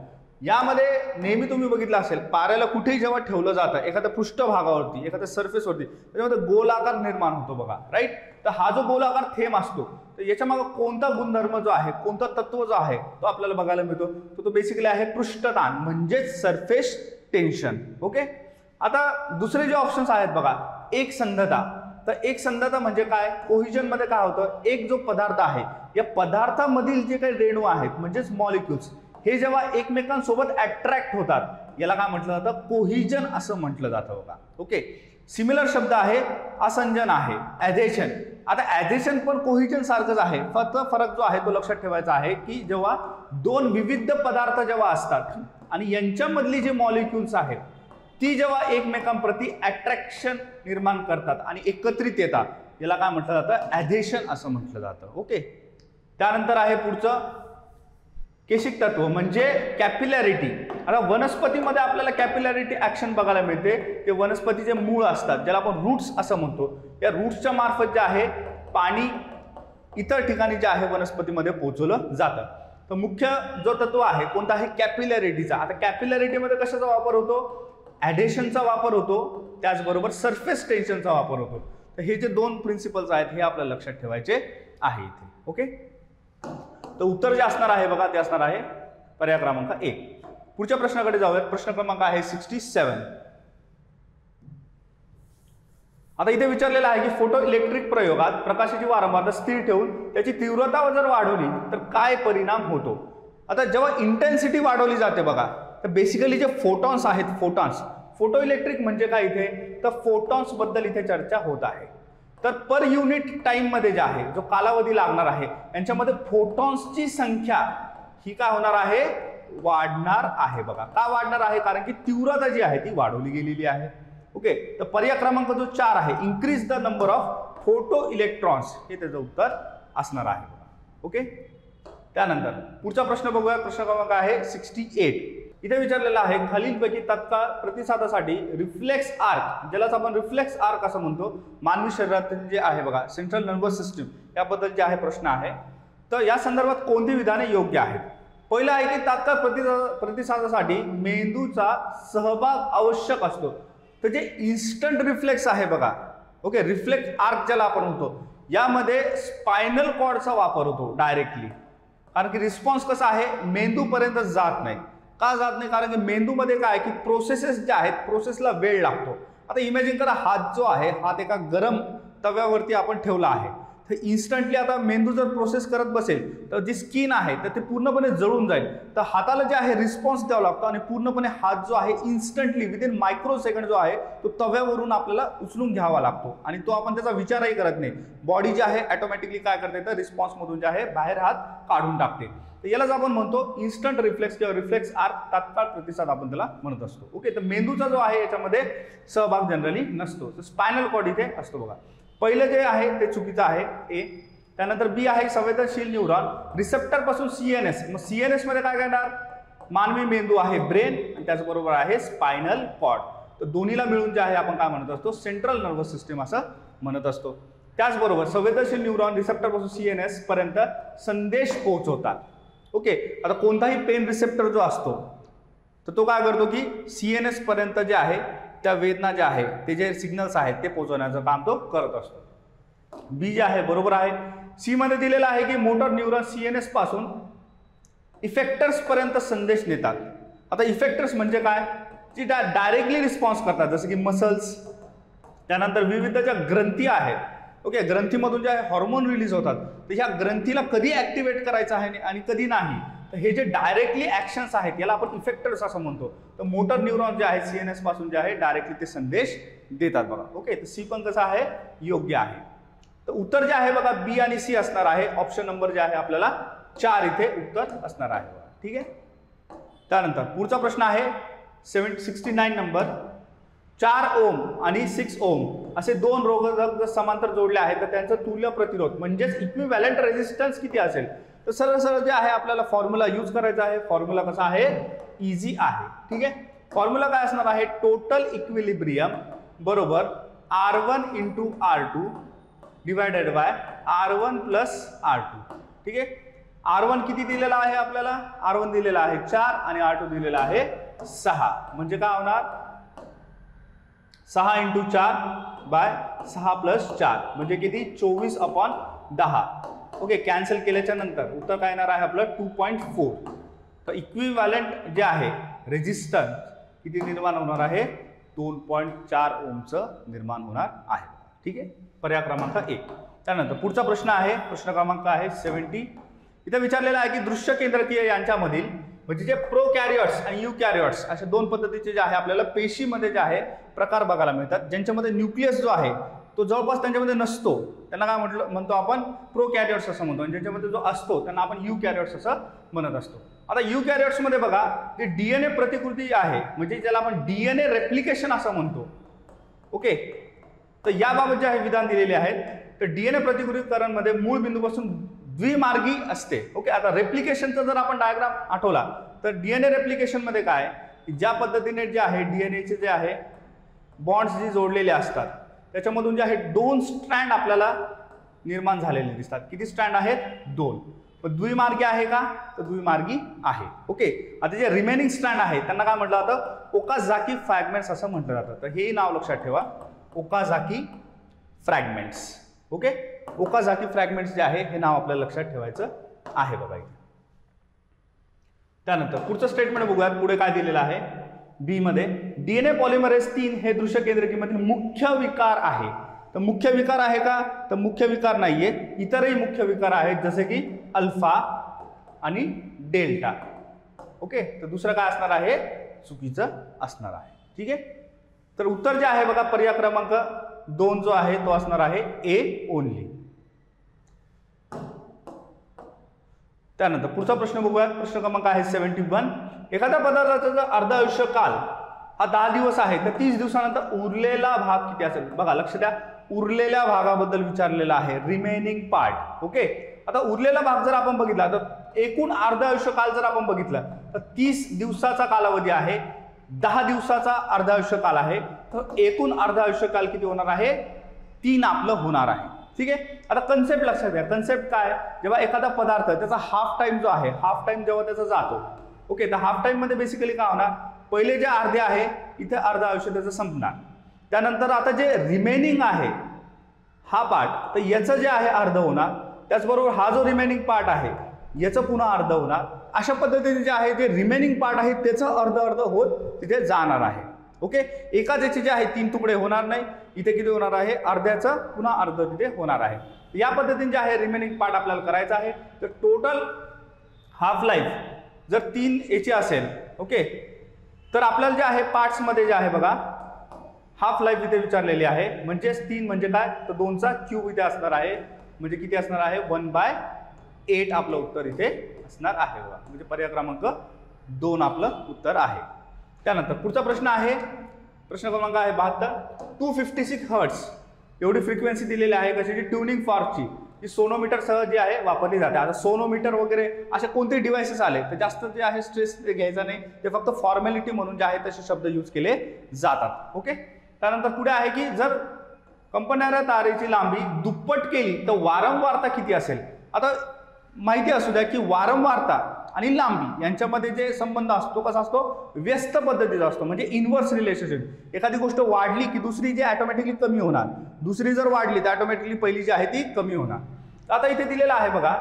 यामध्ये नेहमी तुम्ही बघितलं असेल पाऱ्याला कुठेही जेव्हा ठेवलं जातं एखाद्या पृष्ठभागावरती, एखाद्या सरफेसवरती, त्याच्यामध्ये गोलाकार निर्माण होतो बघा, राईट. तर हा जो गोलाकार थेंब असतो, तर याच्या मागे कोणता गुणधर्म जो आहे, कोणता तत्व जो आहे तो आपल्याला बघायला मिळतो. तो बेसिकली आहे पृष्ठताण म्हणजेच सरफेस टेन्शन. ओके, आता दुसरे जे ऑप्शन्स आहेत बघा, एकसंधता. तर एकसंधता म्हणजे काय, कोहिजन मध्ये काय होतं, एक जो पदार्थ आहे या पदार्थामधील जे काही रेणू आहेत म्हणजेच मॉलिक्युल्स हे जेव्हा एकमेकांसोबत अट्रॅक्ट होतात याला काय म्हटलं जातं, कोहिजन असं म्हटलं जातं बघा. ओके, सिमिलर शब्द आहे असंजन आहे, ॲझेशन. आता ॲझेशन पण कोहिजन सारखंच आहे, फक्त फरक जो आहे तो लक्षात ठेवायचा आहे की जेव्हा दोन विविध पदार्थ जेव्हा असतात आणि यांच्यामधली जे मॉलिक्युल्स आहेत ती जेव्हा एकमेकांप्रती अट्रॅक्शन निर्माण करतात आणि एकत्रित येतात याला काय म्हटलं जातं, ॲझेशन असं म्हटलं जातं. ओके, त्यानंतर आहे पुढचं केशिक तत्व म्हणजे कॅपिलॅरिटी. आता वनस्पतीमध्ये आपल्याला कॅपिलॅरिटी ऍक्शन बघायला मिळते. ते वनस्पतीचे मूळ असतात ज्याला आपण रूट्स असं म्हणतो. या रूट्सच्या मार्फत जे आहे पाणी इतर ठिकाणी जे आहे वनस्पतीमध्ये पोहोचवलं जातं. तर मुख्य जो तत्व आहे कोणता आहे, कॅपिलॅरिटीचा. आता कॅपिलॅरिटीमध्ये कशाचा वापर होतो, ॲडेशनचा वापर होतो, त्याचबरोबर सरफेस टेन्शनचा वापर होतो. तर हे जे दोन प्रिन्सिपल्स आहेत हे आपल्याला लक्षात ठेवायचे आहे इथे. ओके, तर उत्तर जे असणार आहे बघा ते असणार आहे पर्याय क्रमांक 1. पुढच्या प्रश्नाकडे जाऊयात. प्रश्न क्रमांक आहे 67. आता इथे विचारलेलं आहे की फोटो इलेक्ट्रिक प्रयोगात प्रकाशाची वारंवारता स्थिर ठेवून त्याची तीव्रता जर वाढवली तर काय परिणाम होतो. आता जेव्हा इंटेन्सिटी वाढवली जाते बघा, तर बेसिकली जे फोटॉन्स आहेत, फोटो इलेक्ट्रिक म्हणजे काय इथे, तर फोटॉन्स बद्दल इथे चर्चा होत आहे. तर पर युनिट टाइम मध्ये जे आहे जो कालावधी लागणार आहे यांच्यामध्ये फोटॉन्सची संख्या ही काय होणार आहे, वाढणार आहे बघा. का वाढणार आहे, कारण की तीव्रता जी आहे ती वाढवली गेलेली आहे. ओके, तर पर्याय क्रमांक जो 4 आहे, increase the number of photo electrons, हे त्याचं उत्तर असणार आहे. ओके, त्यानंतर पुढचा प्रश्न बघूया. प्रश्न क्रमांक आहे 68. इथे विचारलेला आहे, खालीलपैकी तत्काळ प्रतिसादासाठी रिफ्लेक्स आर्क, ज्याला आपण रिफ्लेक्स आर्क असं म्हणतो, मानवी शरीरात जे आहे बघा सेंट्रल नर्वस सिस्टीम, याबद्दल जे आहे प्रश्न आहे. तर या संदर्भात कोणती विधाने योग्य आहेत? पहिलं आहे की तात्काळ प्रतिसादासाठी मेंदूचा सहभाग आवश्यक असतो. तर जे इन्स्टंट रिफ्लेक्स आहे बघा, ओके, रिफ्लेक्स आर्क ज्याला आपण म्हणतो, यामध्ये स्पायनल कॉर्डचा वापर होतो डायरेक्टली. कारण की रिस्पॉन्स कसा आहे, मेंदूपर्यंत जात नाही. का जात नाही? कारण की मेंदूमध्ये काय की प्रोसेसेस ज्या आहेत, प्रोसेसला वेळ लागतो. आता इमॅजिन करा, हात जो आहे, हात एका गरम तव्यावरती आपण ठेवला आहे, तर इन्स्टंटली आता मेंदू जर प्रोसेस करत बसेल तर जी स्किन आहे तर ते पूर्णपणे जळून जाईल. तर हाताला जे आहे रिस्पॉन्स द्यावा लागतो आणि पूर्णपणे हात जो आहे इन्स्टंटली विदिन मायक्रो सेकंड जो आहे तो तव्यावरून आपल्याला उचलून घ्यावा लागतो आणि तो आपण त्याचा विचारही करत नाही. बॉडी जी आहे ऑटोमॅटिकली काय करते, तर रिस्पॉन्समधून जे आहे बाहेर हात काढून टाकते. तर यालाच आपण म्हणतो इन्स्टंट रिफ्लेक्स किंवा रिफ्लेक्स आर्क, तात्काळ प्रतिसाद आपण त्याला म्हणत असतो. ओके, तर मेंदूचा जो आहे याच्यामध्ये सहभाग जनरली नसतो. तर स्पायनल कॉर्ड इथे असतो बघा. पहिलं जे आहे ते चुकीचं आहे, ए. त्यानंतर बी आहे संवेदनशील न्यूरॉन, रिसेप्टर पासून सीएनएस. मग सीएनएस मध्ये काय करणार, मानवी मेंदू आहे ब्रेन आणि त्याचबरोबर आहे स्पायनल कॉर्ड. तर दोन्हीला मिळून जे आहे आपण काय म्हणत असतो, सेंट्रल नर्वस सिस्टीम असं म्हणत असतो. त्याचबरोबर संवेदनशील न्यूरॉन रिसेप्टर पासून सीएनएस पर्यंत संदेश पोहोचवतात. ओके, आता कोणताही पेन रिसेप्टर जो असतो तर तो काय करतो की सीएनएस पर्यंत जे आहे त्या वेदना ज्या आहे ते जे सिग्नल्स आहेत ते पोहोचवण्याचं काम तो करत असतो. बी जे आहे बरोबर आहे. सी मध्ये दिलेलं आहे की मोटर न्यूरॉन सीएनएस पासून इफेक्टर्स पर्यंत संदेश नेतात. आता इफेक्टर्स म्हणजे काय, जी डायरेक्टली रिस्पॉन्स करतात, जसं की मसल्स. त्यानंतर विविध ज्या ग्रंथी आहेत, ओके, ग्रंथीमधून जे आहे हॉर्मोन रिलीज होतात, तर ह्या ग्रंथीला कधी ऍक्टिव्हेट करायचं आहे आणि कधी नाही, तर हे जे डायरेक्टली ऍक्शन्स आहेत याला आपण इफेक्टर्स असं म्हणतो. तर मोटर न्यूरॉन जे आहे सीएनएस पासून जे आहे डायरेक्टली ते संदेश देतात बघा. ओके, तर सी पण कसं आहे, योग्य आहे. तर उत्तर जे आहे बघा बी आणि सी असणार आहे. ऑप्शन नंबर जे आहे आपल्याला 4 इथे उत्तर असणार आहे. ठीक आहे. त्यानंतर पुढचा प्रश्न आहे 69 नंबर. 4 ओम आणि 6 ओम असे दोन रोधक जर समांतर जोडले आहेत तर त्यांचं तुल्य प्रतिरोध म्हणजेच इक्विव्हॅलंट रेझिस्टन्स किती असेल, तर सरळ सरळ जे आहे आपल्याला फॉर्म्युला यूज करायचा आहे. फॉर्म्युला कसा आहे, इझी आहे. ठीक आहे. फॉर्म्युला काय असणार आहे, टोटल इक्विलिब्रियम बरोबर R1 into R2 divided by R1 plus R2. ठीक आहे. R1 किती दिलेला आहे आपल्याला, R1 दिलेला आहे 4 आणि R2 दिलेला आहे 6. म्हणजे काय होणार, 6 इंटू 4 बाय 6 प्लस 4 म्हणजे किती, 24/10. ओके, कॅन्सल केल्याच्या नंतर उत्तर काय येणार आहे आपलं 2.4. तर इक्विव्हॅलंट जे आहे रेझिस्टन्स किती निर्माण होणार आहे, 2.4 ओमचं निर्माण होणार आहे. ठीक आहे. पर्याय क्रमांक 1. त्यानंतर पुढचा प्रश्न आहे, प्रश्न क्रमांक आहे 70. इथे विचारलेला आहे की दृश्य केंद्रकीय यांच्यामधील म्हणजे जे प्रोकॅरियोट्स आणि युकॅरियोट्स अशा दोन पद्धतीचे जे आहे आपल्याला पेशीमध्ये जे आहे प्रकार बघायला मिळतात, ज्यांच्यामध्ये न्यूक्लियस जो आहे तो जवळपास त्यांच्यामध्ये नसतो, त्यांना काय म्हणतो आपण प्रोकॅरियोट्स असं म्हणतो, आणि ज्यांच्यामध्ये जो असतो त्यांना आपण युकॅरियोट्स असं म्हणत असतो. आता युकॅरियोट्समध्ये बघा जे डीएनए प्रतिकृती आहे म्हणजे ज्याला आपण डीएनए रेप्लिकेशन असं म्हणतो. ओके, तर याबाबत जे आहे विधान दिलेले आहेत. तर डीएनए प्रतिकृतीकरणमध्ये मूळ बिंदूपासून द्विमार्गी असते. ओके, आता रेप्लिकेशनचा जर आपण डायग्राम आठवला तर डीएनए रेप्लिकेशनमध्ये काय, ज्या पद्धतीने जे आहे डीएनएचे जे आहे बॉन्ड्स जे जोडलेले असतात त्याच्यामधून जे आहे 2 स्ट्रँड आपल्याला निर्माण झालेले दिसतात. किती स्ट्रँड आहेत, 2. पण द्विमार्गी आहे का, तर द्विमार्गी आहे. ओके, आता जे रिमेनिंग स्ट्रँड आहे त्यांना काय म्हटलं जातं, ओकाझाकी फ्रॅगमेंट्स असं म्हटलं जातं. तर हेही नाव लक्षात ठेवा, ओकाझाकी फ्रॅगमेंट्स. ओके, ओकाझाकी फ्रॅगमेंट्स जे आहे हे नाव आपल्याला लक्षात ठेवायचं आहे बघा इथे. त्यानंतर पुढचं स्टेटमेंट बघूयात, पुढे काय दिलेलं आहे बी मध्ये. डीएनए पॉलिमरेज 3 हे दृश्य केंद्रकीमधील मुख्य विकार आहे. तर मुख्य विकार आहे का, तर मुख्य विकार नाहीये, इतरही मुख्य विकार आहेत जसे की अल्फा आणि डेल्टा. ओके, तर दुसरं काय असणार आहे, चुकीचं असणार आहे. ठीक आहे. तर उत्तर जे आहे बघा पर्याय क्रमांक 2 जो आहे तो असणार आहे ए ओनली. त्यानंतर पुढचा प्रश्न बघूया, प्रश्न क्रमांक आहे 71. एखाद्या पदार्थाचा जर अर्ध आयुष्य काल हा 10 दिवस आहे, तर 30 दिवसानंतर उरलेला भाग किती असेल बघा, लक्ष द्या, उरलेल्या भागाबद्दल विचारलेला आहे, रिमेनिंग पार्ट. ओके, आता उरलेला भाग जर आपण बघितला तर एकूण अर्ध आयुष्यकाल जर आपण बघितलं तर 30 दिवसाचा कालावधी आहे, 10 दिवसाचा अर्ध आयुष्यकाल आहे, तर एकूण अर्ध आयुष्यकाल किती होणार आहे, 3 आपलं होणार आहे. ठीक आहे, आता कन्सेप्ट लक्षात घ्या. कन्सेप्ट काय, जेव्हा एखादा पदार्थ त्याचा हाफ टाइम जो आहे, हाफ टाइम जेव्हा त्याचा जातो, ओके, तर हाफ टाइम मध्ये बेसिकली काय होणार, पहिले जे अर्धे आहे इथे अर्ध आयुष्य त्याचं संपणार, त्यानंतर आता जे रिमेनिंग आहे हा पार्ट, तर याचं जे आहे अर्ध होणार, त्याचबरोबर हा जो रिमेनिंग पार्ट आहे याचं पुन्हा अर्ध होणार. अशा पद्धतीने जे आहे जे रिमेनिंग पार्ट आहे त्याचं अर्ध अर्ध होत तिथे जाणार आहे. ओके, एकाच याचे जे आहे 3 तुकडे होणार नाही, इथे किती होणार आहे, अर्ध्याचं पुन्हा अर्ध तिथे होणार आहे. या पद्धतीने जे आहे रिमेनिंग पार्ट आपल्याला करायचा आहे. तर टोटल हाफ लाईफ जर 3 याची असेल, ओके, तर आपल्याला जे आहे पार्ट्समध्ये जे आहे बघा हाफ लाईफ इथे विचारलेली आहे, म्हणजेच 3 म्हणजे काय, तर 2चा क्यूब इथे असणार आहे, म्हणजे किती असणार आहे, 1/8 आपलं उत्तर इथे असणार आहे बघा, म्हणजे पर्याय क्रमांक 2 आपलं उत्तर आहे. त्यानंतर पुढचा प्रश्न आहे, प्रश्न क्रमांक आहे 72. 256 हर्ट्स एवढी फ्रिक्वेन्सी दिलेली आहे कशाची, ट्युनिंग फॉर्कची, जी सोनोमीटर सह जी आहे वापरली जाते. आता सोनोमीटर वगैरे असे कोणते डिव्हाइसेस आले तर जास्त जे आहे स्ट्रेस घ्यायचा नाही, ते फक्त फॉर्मॅलिटी म्हणून जे आहे तसे शब्द यूज केले जातात. ओके, त्यानंतर पुढे आहे की जर कंपन्या तारेची लांबी दुप्पट केली तर वारंवारता किती असेल. आता माहिती असू द्या की वारंवारता आणि लांबी यांच्यामध्ये जे संबंध असतो कसा असतो, व्यस्त पद्धतीचा असतो, म्हणजे इनव्हर्स रिलेशनशिप. एखादी गोष्ट वाढली की दुसरी जी ऑटोमॅटिकली कमी होणार, दुसरी जर वाढली तर ऑटोमॅटिकली पहिली जी आहे ती कमी होणार. आता इथे दिलेलं आहे बघा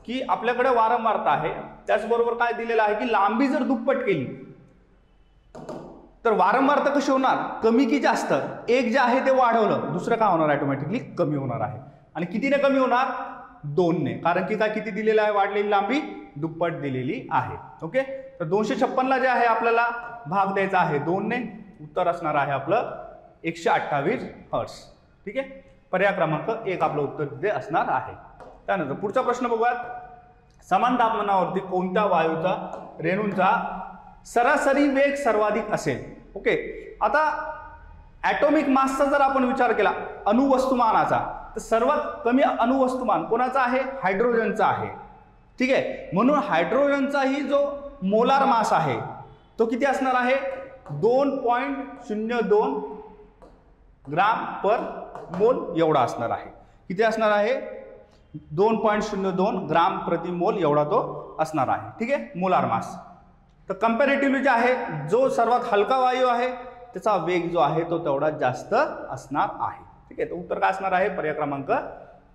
की आपल्याकडे वारंवारता आहे, त्याचबरोबर काय दिलेलं आहे की लांबी जर दुप्पट केली तर वारंवारता कशी होणार, कमी की जास्त, एक जे आहे ते वाढवलं, दुसरं काय होणार, ऑटोमॅटिकली कमी होणार आहे. आणि कितीने कमी होणार, 2ने, कारण की काय किती दिलेलं आहे, वाढलेली लांबी दुप्पट दिलेली आहे. ओके, तर 256 जे आहे आपल्याला भाग द्यायचा आहे 2ने, उत्तर असणार आहे आपलं 128 हर्ट्स. ठीक आहे, पर्याय क्रमांक 1 आपलं उत्तर तिथे असणार आहे. त्यानंतर पुढचा प्रश्न बघूयात, समान तापमानावरती कोणत्या वायूचा रेणूंचा सरासरी वेग सर्वाधिक असेल. ओके, आता ॲटॉमिक मासचा जर आपण विचार केला, अणुवस्तुमानाचा, तर सर्वात कमी अणुवस्तुमान कोणाचा आहे, हायड्रोजनचा आहे. ठीक आहे, म्हणून हायड्रोजनचाही जो मोलार मास आहे तो किती असणार आहे, 2.02 ग्राम पर मोल एवढा असणार आहे. किती असणार आहे, 2.02 ग्राम प्रति मोल एवढा तो असणार आहे. ठीक आहे, मोलार मास. तर कंपॅरेटिव्हली जे आहे जो सर्वात हलका वायू आहे त्याचा वेग जो आहे तो तेवढा जास्त असणार आहे. ठीक आहे, तर उत्तर काय असणार आहे, पर्याय क्रमांक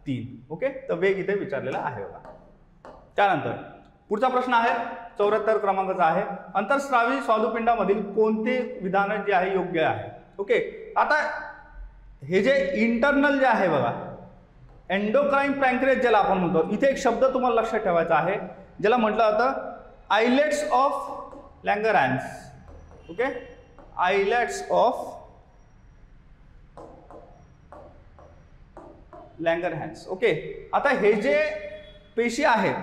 3. ओके, तर वेग इथे विचारलेला आहे बघा. त्यानंतर पुढचा प्रश्न आहे 74 क्रमांकाचा आहे, अंतर्स्रावी स्वादुपिंडामधील कोणते विधान जे आहे योग्य आहे. ओके, आता हे जे इंटरनल जे आहे बघा, एंडोक्राइन पॅन्क्रियास ज्याला आपण म्हणतो, इथे एक शब्द तुम्हाला लक्षात ठेवायचा आहे ज्याला म्हटलं जातं islets of Langerhans. Okay, islets of Langerhans. Okay, आता हे जे पेशी आहेत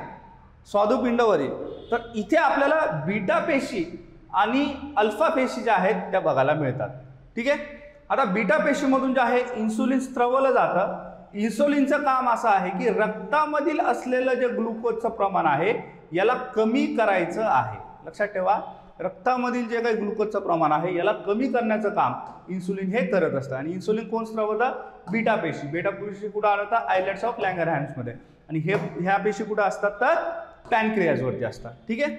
स्वादुपिंडावरील, तर इथे आपल्याला बीटा पेशी आणि अल्फा पेशी ज्या आहेत त्या बघायला मिळतात. ठीक आहे, आता बीटा पेशीमधून जे आहे इन्सुलिन स्त्रवलं जातं. इन्सुलिनचं काम असं आहे की रक्तामधील असलेलं जे ग्लुकोजचं प्रमाण आहे याला कमी करायचं आहे. लक्षात ठेवा, रक्तामधील जे काही ग्लुकोजचं प्रमाण आहे याला कमी करण्याचं काम इन्सुलिन हे करत असतं. आणि इन्सुलिन कोण स्त्रवतं, बीटा पेशी. बीटा पेशी कुठं आणतात, आयलेट्स ऑफ लँगरहॅन्समध्ये. आणि ह्या पेशी कुठं असतात, तर पॅनक्रियाजवरती असतात. ठीक आहे,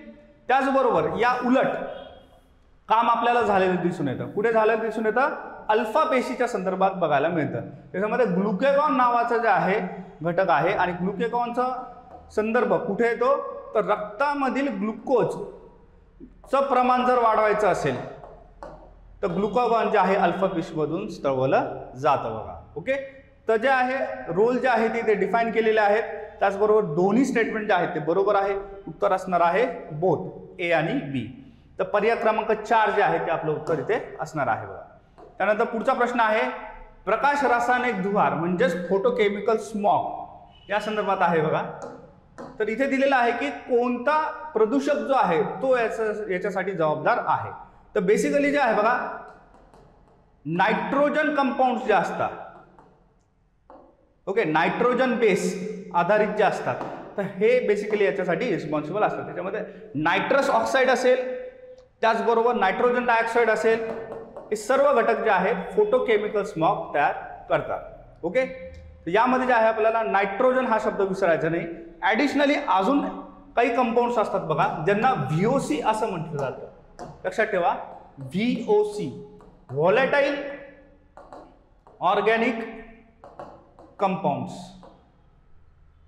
त्याचबरोबर या उलट काम आपल्याला झालेलं दिसून येतं. कुठे झालेलं दिसून येतं, अल्फा पेशीच्या संदर्भात बघायला मिळतं. त्याच्यामध्ये ग्लुकेगॉन नावाचं जे आहे घटक आहे, आणि ग्लुकेगॉनचा संदर्भ कुठे येतो, तर रक्तामधील ग्लुकोजचं प्रमाण जर वाढवायचं असेल तर ग्लुकागॉन जे आहे अल्फा पेशीमधून स्त्रवलं जातं बघा. ओके, तर जे आहे रोल जे आहे ते डिफाईन केलेले आहेत. त्याचबरोबर दोन्ही स्टेटमेंट जे आहेत ते बरोबर आहे. उत्तर असणार आहे बोथ, ए आणि बी. तर पर्याय क्रमांक 4 जे आहे ते आपलं उत्तर इथे असणार आहे बघा. त्यानंतर पुढचा प्रश्न आहे, प्रकाश रासायनिक धुवार म्हणजेच फोटोकेमिकल स्मॉग या संदर्भात आहे बघा. तर इथे दिलेलं आहे की कोणता प्रदूषक जो आहे तो याच्यासाठी जबाबदार आहे. तर तर बेसिकली जे आहे बघा नायट्रोजन कंपाऊंड जे असतात, ओके, नायट्रोजन बेस आधारित जे असतात, तर हे बेसिकली याच्यासाठी रिस्पॉन्सिबल असतात. त्याच्यामध्ये नायट्रस ऑक्साईड असेल, त्याचबरोबर नायट्रोजन डायऑक्साईड असेल, हे सर्व घटक जे आहेत फोटोकेमिकल स्मॉग तयार करतात. ओके, तर यामध्ये जे आहे आपल्याला नायट्रोजन हा शब्द विसरायचा नाही. ॲडिशनली अजून काही कंपाऊंड्स असतात बघा ज्यांना VOC असं म्हटलं जातं. लक्षात ठेवा, VOC volatile organic compounds.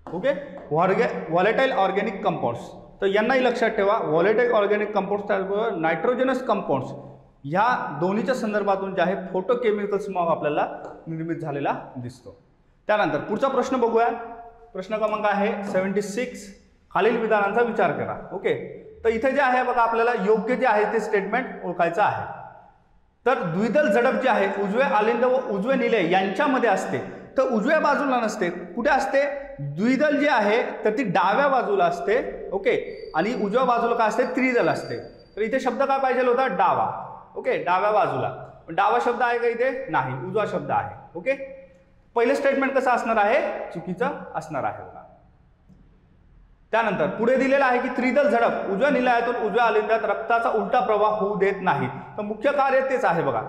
Okay, volatile organic compounds, तर यांनाही लक्षात ठेवा. व्हॉलेटाईल ऑर्गॅनिक कंपाऊंड्स त्याचबरोबर नायट्रोजनस कंपाऊंड्स ह्या दोन्हीच्या संदर्भातून जे आहे फोटोकेमिकल स्मॉग आपल्याला निर्मित झालेला दिसतो. त्यानंतर पुढचा प्रश्न बघूया. प्रश्न क्रमांक आहे 76. खालील विधानांचा विचार करा. ओके, तर इथे जे आहे बघा आपल्याला योग्य जे आहे ते स्टेटमेंट ओळखायचं आहे. तर द्विदल झडप जे आहे उजवे आलिंद व उजवे निलय यांच्यामध्ये असते, तर उजव्या बाजूला नसते. कुठे असते? द्विदल जे आहे तर ती डाव्या बाजूला असते. ओके, आणि उजव्या बाजूला काय असते? त्रिदल असते. तर इथे शब्द काय पाहिजे होता? डावा. ओके, डाव्या बाजूला. डावा शब्द आहे का इथे? नाही, उजवा शब्द आहे. ओके, पहिलं स्टेटमेंट कसं असणार आहे? चुकीचं असणार आहे बघा. त्यानंतर पुढे दिलेलं आहे की त्रिदल झडप उजव्या निलयातून उजव्या आलिंद्यात रक्ताचा उलटा प्रवाह होऊ देत नाही. तर मुख्य कार्य तेच आहे बघा.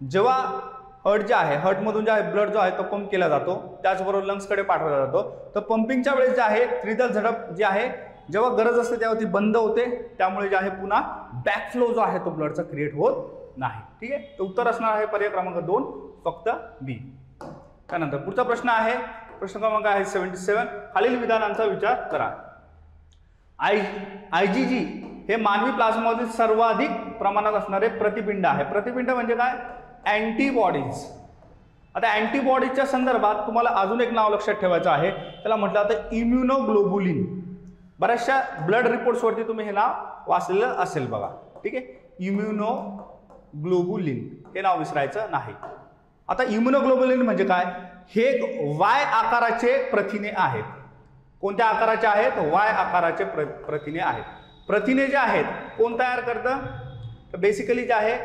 जेव्हा हार्ट जे आहे, हार्टमधून जे आहे ब्लड जो आहे तो पंप केला जातो, त्याचबरोबर लंग्सकडे पाठवला जातो. तर पंपिंगच्या वेळेस जे आहे त्रिदल झडप जी आहे जेव्हा गरज असते तेव्हा ती बंद होते. त्यामुळे जे आहे पुन्हा बॅकफ्लो जो आहे तो ब्लडचा क्रिएट होत नाही. ठीक आहे, तर उत्तर असणार आहे पर्याय क्रमांक 2 फक्त बी. त्यानंतर पुढचा प्रश्न आहे, प्रश्न क्रमांक आहे 77. खालील विधानांचा विचार करा. IgG हे मानवी प्लाझ्मामधील सर्वाधिक प्रमाणात असणारे प्रतिपिंड आहे. प्रतिपिंड म्हणजे काय? अँटीबॉडीज. आता अँटीबॉडीजच्या संदर्भात तुम्हाला अजून एक नाव लक्षात ठेवायचं आहे, त्याला म्हटलं जातं इम्युनोग्लोबुलिन. बऱ्याचशा ब्लड रिपोर्ट्सवरती तुम्ही हे नाव वाचलेलं असेल बघा. ठीक आहे, इम्युनोग्लोबुलिन हे नाव विसरायचं नाही. आता इम्युनोग्लोबुलिन म्हणजे काय? हे Y आकाराचे प्रथिने आहेत. कोणत्या आकाराचे आहेत? Y आकाराचे प्रथिने आहेत. प्रथिने जे आहेत कोण तयार करतं? तर बेसिकली जे आहे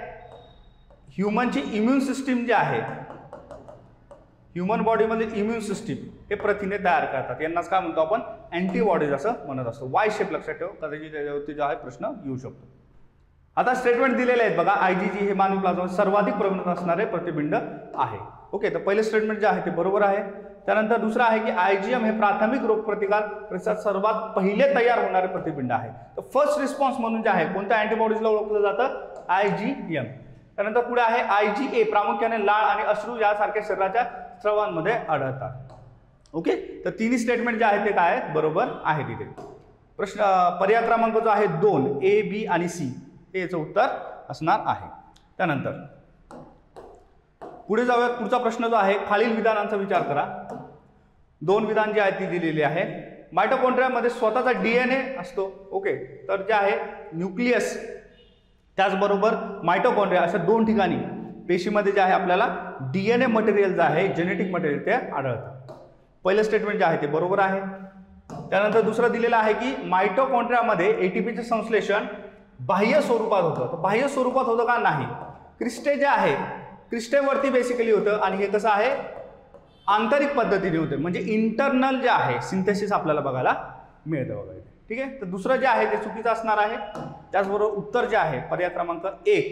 ह्युमनची इम्युन सिस्टीम जी आहे, ह्युमन बॉडीमधील इम्युन सिस्टीम हे प्रथिने तयार करतात. यांनाच काय म्हणतो आपण? अँटीबॉडीज असं म्हणत असतो. वाय शेप लक्षात ठेव, कदाचित त्याच्यावरती जो आहे प्रश्न येऊ शकतो. आता स्टेटमेंट दिलेले आहेत बघा. IgG हे मानवी प्लाझ्मा सर्वाधिक प्रमाणात असणारे प्रतिपिंड आहे. ओके, तर पहिले स्टेटमेंट जे आहे ते बरोबर आहे. त्यानंतर दुसरं आहे की IgM हे प्राथमिक रोगप्रतिकार प्रतिसाद सर्वात पहिले तयार होणारे प्रतिपिंड आहे. तर फर्स्ट रिस्पॉन्स म्हणून जे आहे कोणत्या अँटीबॉडीजला ओळखलं जातं? IgM. त्यानंतर पुढे आहे IgA प्रामुख्याने लाळ आणि अश्रू यासारख्या शरीराच्या स्रावांमध्ये आढळतात. ओके, तर तिन्ही स्टेटमेंट जे आहे ते काय आहेत? बरोबर आहे तिथे. प्रश्न पर्याय क्रमांक जो आहे 2 A, B आणि C हे याचं उत्तर असणार आहे. त्यानंतर पुढे जाऊयात. पुढचा प्रश्न जो आहे खालील विधानांचा विचार करा. 2 विधान जे आहेत ती दिलेली आहे. मायटोकॉन्ड्रियामध्ये स्वतःचा DNA असतो. ओके, तर जे आहे न्यूक्लियस त्याचबरोबर मायटोकॉन्ड्रिया अशा 2 ठिकाणी पेशीमध्ये जे आहे आपल्याला DNA मटेरियल जे आहे जेनेटिक मटेरियल ते आढळतं. पहिलं स्टेटमेंट जे आहे ते बरोबर आहे. त्यानंतर दुसरं दिलेलं आहे की मायटोकॉन्ड्रियामध्ये ATPचे संश्लेषण बाह्य स्वरूपात होतं. तर बाह्य स्वरूपात होतं का? नाही. क्रिस्टे जे आहे क्रिस्टेवरती बेसिकली होतं आणि हे कसं आहे? आंतरिक पद्धतीने होते. म्हणजे इंटरनल जे आहे सिंथेसिस आपल्याला बघायला मिळतं वगैरे. ठीक आहे, तर दुसरं जे आहे ते चुकीचं असणार आहे. त्याचबरोबर उत्तर जे आहे पर्याय क्रमांक 1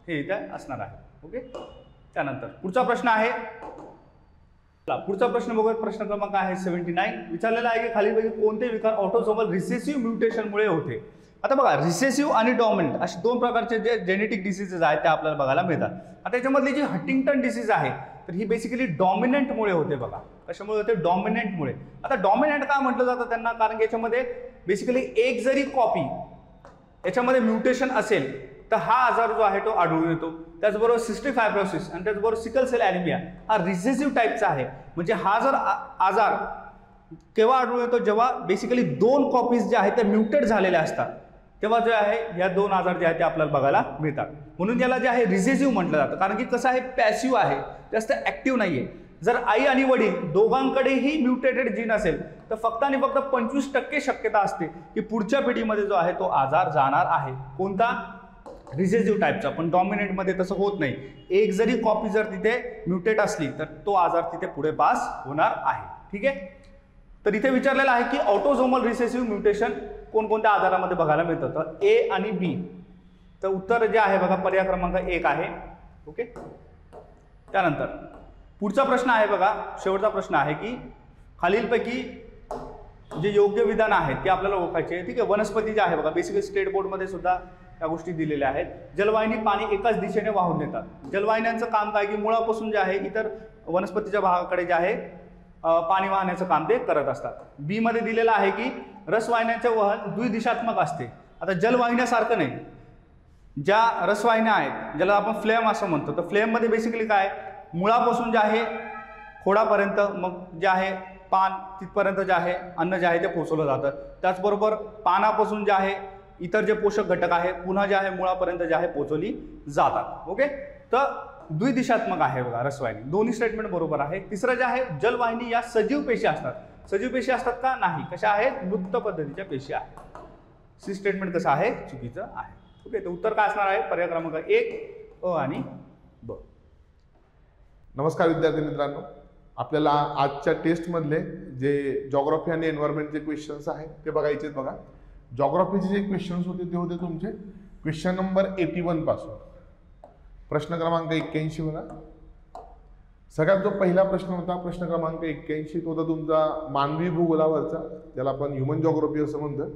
हे इथे असणार आहे. ओके, त्यानंतर पुढचा प्रश्न आहे. पुढचा प्रश्न बघूयात. प्रश्न क्रमांक आहे 79. विचारलेला आहे की खालीलपैकी कोणते विकार ऑटोसोमल रिसेसिव्ह म्युटेशनमुळे होते? आता बघा, रिसेसिव्ह आणि डॉमिनंट असे 2 प्रकारचे जे जेनेटिक डिसीजेस आहेत ते आपल्याला बघायला मिळतात. आता याच्यामधली जी हंटिंग्टन डिसीज आहे तर ही बेसिकली डॉमिनंटमुळे होते बघा. कशामुळे होते? डॉमिनंटमुळे. आता डॉमिनंट का म्हटलं जातं त्यांना? कारण की याच्यामध्ये बेसिकली एक जरी कॉपी याच्यामध्ये म्युटेशन असेल तर हा आजार जो आहे तो आढळून येतो. त्याचबरोबर सिस्टिक फायब्रोसिस आणि त्याचबरोबर सिकल सेल ॲनिमिया हा रिसेसिव्ह टाईपचा आहे. म्हणजे हा जर आजार केव्हा आढळून येतो? जेव्हा बेसिकली 2 कॉपीज ज्या आहेत त्या म्युटेट झालेल्या असतात, तेव्हा जे आहे या 2 आजार जे आहेत ते आपल्याला बघायला मिळतात. म्हणून याला जे आहे रिसेसिव्ह म्हटलं जातं. कारण की कसं आहे, पॅसिव्ह आहे, जास्त ऍक्टिव्ह नाहीये. जर आई आणि वडील दोघांकडेही म्युटेटेड जीन असेल तर फक्त आणि फक्त 25% शक्यता असते की पुढच्या पिढीमध्ये जो आहे तो आजार जाणार आहे. कोणता? रिसेसिव्ह टाईपचा, पण डॉमिनेंटमध्ये तसं होत नाही. एक जरी कॉपी जर तिथे म्युटेट असली तर तो आजार तिथे पुढे पास होणार आहे. ठीक आहे. तर इथे विचारलेलं आहे की ऑटोझोमल रिसेसिव्ह म्युटेशन कोणकोणत्या आजारामध्ये बघायला मिळतं. तर ए आणि बी. तर उत्तर जे आहे बघा पर्याय क्रमांक 1 आहे. ओके. त्यानंतर पुढचा प्रश्न आहे बघा, शेवटचा प्रश्न आहे की खालीलपैकी जे योग्य विधान आहेत ते आपल्याला ओळखायचे. ठीक आहे. वनस्पती जे आहे बघा, बेसिकली स्टेट बोर्डमध्ये सुद्धा या गोष्टी दिलेल्या आहेत. जलवाहिनी पाणी एकाच दिशेने वाहून नेतात. जलवाहिन्यांचं काम काय की मुळापासून जे आहे इतर वनस्पतीच्या भागाकडे जे आहे पाणी वाहण्याचं काम ते करत असतात. बी मध्ये दिलेलं आहे की रसवाहिन्यांचे वहन द्विदिशात्मक असते. आता जलवाहिन्यासारखं नाही, ज्या रसवाहिन्या आहेत ज्याला आपण फ्लेम असं म्हणतो, तर फ्लेममध्ये बेसिकली काय मुळापासून जे आहे खोडापर्यंत, मग जे आहे पान तिथपर्यंत जे आहे अन्न जे आहे ते पोचवलं जातं. त्याचबरोबर पानापासून जे आहे इतर जे पोषक घटक आहे पुन्हा जे आहे मुळापर्यंत जे आहे पोचवली जातात. ओके. तर द्विदिशात्मक आहे बघा रसवाहिनी. दोन्ही स्टेटमेंट बरोबर आहे. तिसरं जे आहे जलवाहिनी या सजीव पेशी असतात. सजीव पेशी असतात का? नाही. कशा आहेत? मृत पद्धतीच्या पेशी आहेत. सी स्टेटमेंट कसं आहे? चुकीचं आहे. ओके. तर उत्तर काय असणार आहे? पर्याय क्रमांक 1 अ आणि ब. नमस्कार विद्यार्थी मित्रांनो, आपल्याला आजच्या टेस्टमधले जे जॉग्राफी आणि एन्व्हायरमेंटचे क्वेश्चन्स आहेत ते बघायचे आहेत. बघा, जॉग्राफीचे जे क्वेश्चन्स होते ते होते तुमचे क्वेश्चन नंबर 81 पासून प्रश्न क्रमांक 81. बघा, सगळ्यात जो पहिला प्रश्न होता प्रश्न क्रमांक 81 तो होता तुमचा मानवी भूगोलावरचा, ज्याला आपण ह्युमन जॉग्राफी असं म्हणतो.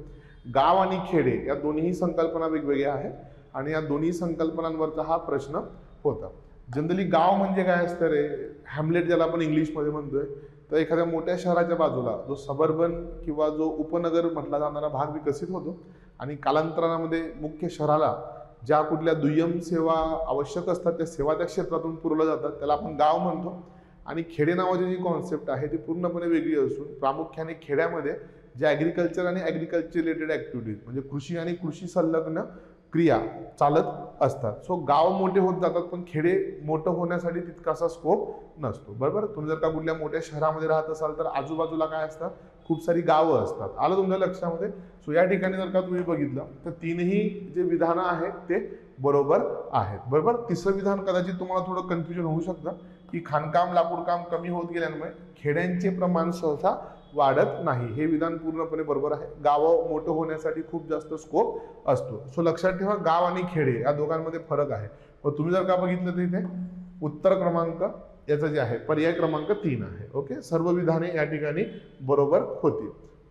गाव आणि खेडे या दोन्ही संकल्पना वेगवेगळ्या आहेत आणि या दोन्ही संकल्पनांवरचा हा प्रश्न होता. जनरली गाव म्हणजे काय असतं रे, हॅमलेट ज्याला आपण इंग्लिशमध्ये म्हणतोय. तर एखाद्या मोठ्या शहराच्या बाजूला जो सबर्बन किंवा जो उपनगर म्हटला जाणारा भाग विकसित होतो आणि कालांतरामध्ये मुख्य शहराला ज्या कुठल्या दुय्यम सेवा आवश्यक असतात त्या सेवा त्या क्षेत्रातून पुरवल्या जातात, त्याला आपण गाव म्हणतो. आणि खेडे नावाची जी कॉन्सेप्ट आहे ती पूर्णपणे वेगळी असून प्रामुख्याने खेड्यामध्ये जे ॲग्रिकल्चर आणि ॲग्रिकल्चर रिलेटेड ॲक्टिव्हिटीज म्हणजे कृषी आणि कृषी संलग्न क्रिया चालत असतात. सो गाव मोठे होत जातात पण खेडे मोठं होण्यासाठी तितकासा स्कोप नसतो. बरोबर. तुम्ही जर का कुठल्या मोठ्या शहरामध्ये राहत असाल तर आजूबाजूला काय असतात, खूप सारी गावं असतात. आलं तुमच्या लक्षामध्ये. सो या ठिकाणी जर का तुम्ही बघितलं तर तीनही जे विधानं आहेत ते बरोबर आहेत. बरोबर. तिसरं विधान कदाचित तुम्हाला थोडं कन्फ्युजन होऊ शकतं की खाणकाम लाकूडकाम कमी होत गेल्यामुळे खेड्यांचे प्रमाण सहसा वाढत नाही. हे विधान पूर्णपणे बरोबर आहे. गावं मोठं होण्यासाठी खूप जास्त स्कोप असतो. सो लक्षात ठेवा, गाव आणि खेडे या दोघांमध्ये फरक आहे. व तुम्ही जर का बघितलं तर इथे उत्तर क्रमांक याचं जे आहे पर्याय क्रमांक 3 आहे. ओके. सर्व विधाने या ठिकाणी बरोबर होती.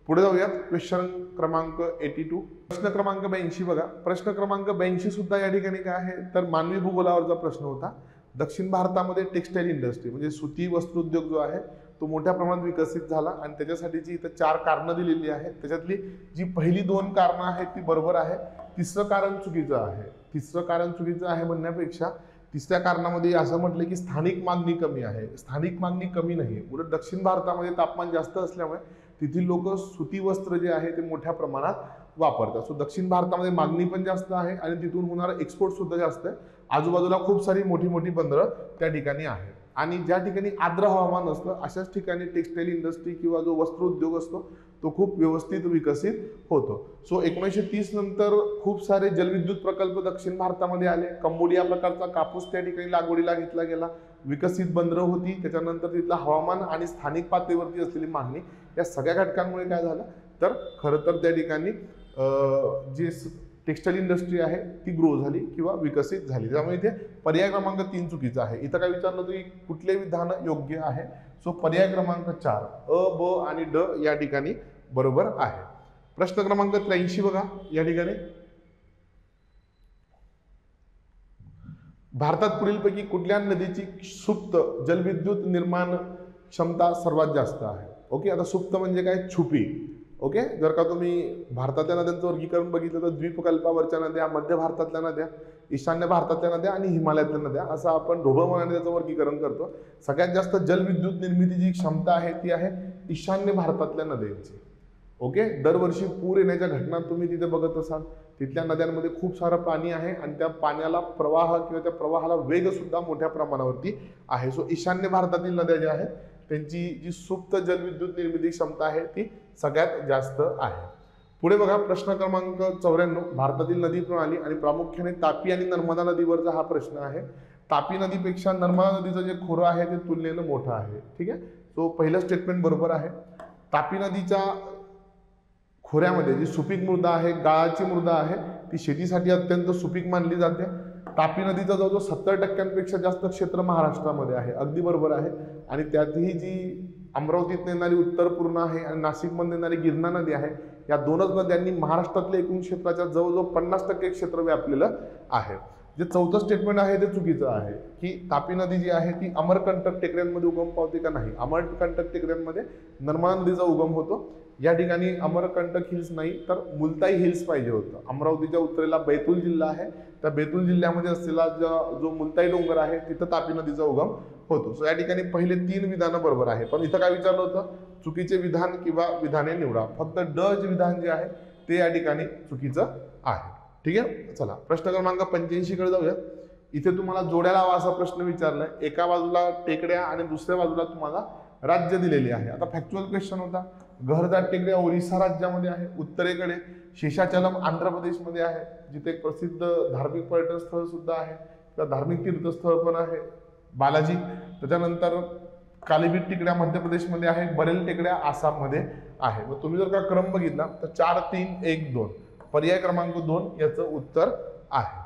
पुढे जाऊयात. क्वेश्चन क्रमांक 82 प्रश्न क्रमांक 82. बघा, प्रश्न क्रमांक 82 सुद्धा या ठिकाणी काय आहे तर मानवी भूगोलावरचा प्रश्न होता. दक्षिण भारतामध्ये टेक्सटाईल इंडस्ट्री म्हणजे सुती वस्त्रोद्योग जो आहे तो मोठ्या प्रमाणात विकसित झाला आणि त्याच्यासाठीची इथं 4 कारणं दिलेली आहेत. त्याच्यातली जी पहिली 2 कारणं आहेत ती बरोबर आहे. तिसरं कारण चुकीचं आहे. तिसरं कारण चुकीचं आहे म्हणण्यापेक्षा तिसऱ्या कारणामध्ये असं म्हटलं की स्थानिक मागणी कमी आहे. स्थानिक मागणी कमी नाही, उलट दक्षिण भारतामध्ये तापमान जास्त असल्यामुळे तिथील लोक सुती वस्त्र जे आहे ते मोठ्या प्रमाणात वापरतात. सो दक्षिण भारतामध्ये मागणी पण जास्त आहे आणि तिथून होणारा एक्सपोर्ट सुद्धा जास्त आहे. आजूबाजूला खूप सारी मोठी मोठी बंदरं त्या ठिकाणी आहेत आणि ज्या ठिकाणी आर्द्र हवामान असतं अशाच ठिकाणी टेक्सटाईल इंडस्ट्री किंवा जो वस्त्रोद्योग असतो तो खूप व्यवस्थित विकसित होतो. सो 1930 नंतर खूप सारे जलविद्युत प्रकल्प दक्षिण भारतामध्ये आले. कंबोडिया प्रकारचा कापूस त्या ठिकाणी लागवडीला घेतला गेला. विकसित बंदरं होती. त्याच्यानंतर तिथलं हवामान आणि स्थानिक पातळीवरती असलेली मागणी या सगळ्या घटकांमुळे काय झालं तर खरं तर त्या ठिकाणी जी टेक्सटाईल इंडस्ट्री आहे ती ग्रो झाली किंवा विकसित झाली. त्यामुळे इथे पर्याय क्रमांक 3 चुकीचा आहे. इथं काय विचारलं होतं की कुठले विधान योग्य आहे. सो पर्याय क्रमांक 4 अ, ब आणि ड या ठिकाणी बरोबर आहे. प्रश्न क्रमांक 83 बघा, या ठिकाणी भारतात पुढीलपैकी कुठल्या नदीची सुप्त जलविद्युत निर्माण क्षमता सर्वात जास्त आहे. ओके. आता सुप्त म्हणजे काय, छुपी. ओके. जर का तुम्ही भारतातल्या नद्यांचं वर्गीकरण बघितलं तर द्वीपकल्पावरच्या नद्या, मध्य भारतातल्या नद्या, ईशान्य भारतातल्या नद्या आणि हिमालयातल्या नद्या असं आपण ढोबळमानाने त्याचं वर्गीकरण करतो. सगळ्यात जास्त जलविद्युत निर्मितीची जी क्षमता आहे ती आहे ईशान्य भारतातल्या नद्यांची. ओके. दरवर्षी पूर येण्याच्या घटना तुम्ही तिथे बघत असाल. तिथल्या नद्यांमध्ये खूप सारं पाणी आहे आणि त्या पाण्याला प्रवाह किंवा त्या प्रवाहाला वेग सुद्धा मोठ्या प्रमाणावरती आहे. सो ईशान्य भारतातील नद्या ज्या आहेत त्यांची जी सुप्त जलविद्युत निर्मिती क्षमता आहे ती सगळ्यात जास्त आहे. पुढे बघा प्रश्न क्रमांक 94, भारतातील नदी प्रणाली आणि प्रामुख्याने तापी आणि नर्मदा नदीवरचा हा प्रश्न आहे. तापी नदीपेक्षा नर्मदा नदीचं जे खोरं आहे ते तुलनेनं मोठं आहे. ठीक आहे, सो पहिलं स्टेटमेंट बरोबर आहे. तापी नदीच्या खोऱ्यामध्ये जी सुपीक मृदा आहे, गाळाची मृदा आहे, ती शेतीसाठी अत्यंत सुपीक मानली जाते. तापी नदीचा जवळजवळ 70% जास्त क्षेत्र महाराष्ट्रामध्ये आहे. अगदी बरोबर आहे. आणि त्यातही जी अमरावतीत येणारी उत्तर पूर्ण आहे आणि नाशिकमध्ये येणारी गिरणा नदी आहे, या दोनच नद्यांनी महाराष्ट्रातल्या एकूण क्षेत्राच्या जवळजवळ 50% क्षेत्र व्यापलेलं आहे. जे चौथं स्टेटमेंट आहे ते चुकीचं आहे की तापी नदी जी आहे ती अमरकंटक टेकड्यांमध्ये उगम पावते का नाही. अमरकंटक टेकड्यांमध्ये नर्मदा नदीचा उगम होतो. या ठिकाणी अमरकंटक हिल्स नाही तर मुलताई हिल्स पाहिजे होतं. अमरावतीच्या उत्तरेला बैतूल जिल्हा आहे, त्या बैतूल जिल्ह्यामध्ये असलेला जो मुलताई डोंगर आहे तिथं तापी नदीचा उगम होतो. सो या ठिकाणी पहिले 3 विधानं बरोबर आहे. पण इथं काय विचारलं होतं, चुकीचे विधान किंवा विधाने निवडा. फक्त ड जे विधान जे आहे ते या ठिकाणी चुकीचं आहे. ठीक आहे, चला प्रश्न क्रमांक 85 कडे जाऊया. इथे तुम्हाला जोड्या लावा असा प्रश्न विचारलाय. एका बाजूला टेकड्या आणि दुसऱ्या बाजूला तुम्हाला राज्य दिलेली आहे. आता फॅक्च्युअल क्वेश्चन होता. घरदाट टेकड्या ओरिसा राज्यामध्ये आहे, उत्तरेकडे शेषाचलम आंध्र प्रदेशमध्ये आहे, जिथे एक प्रसिद्ध धार्मिक पर्यटन स्थळ सुद्धा आहे किंवा धार्मिक तीर्थस्थळ पण आहे बालाजी. त्याच्यानंतर कालीबीट टेकड्या मध्य प्रदेशमध्ये आहे, बरेल टेकड्या आसाममध्ये आहे. मग तुम्ही जर का क्रम बघितला तर 4 3 1 2 पर्याय क्रमांक 2 याचं उत्तर आहे.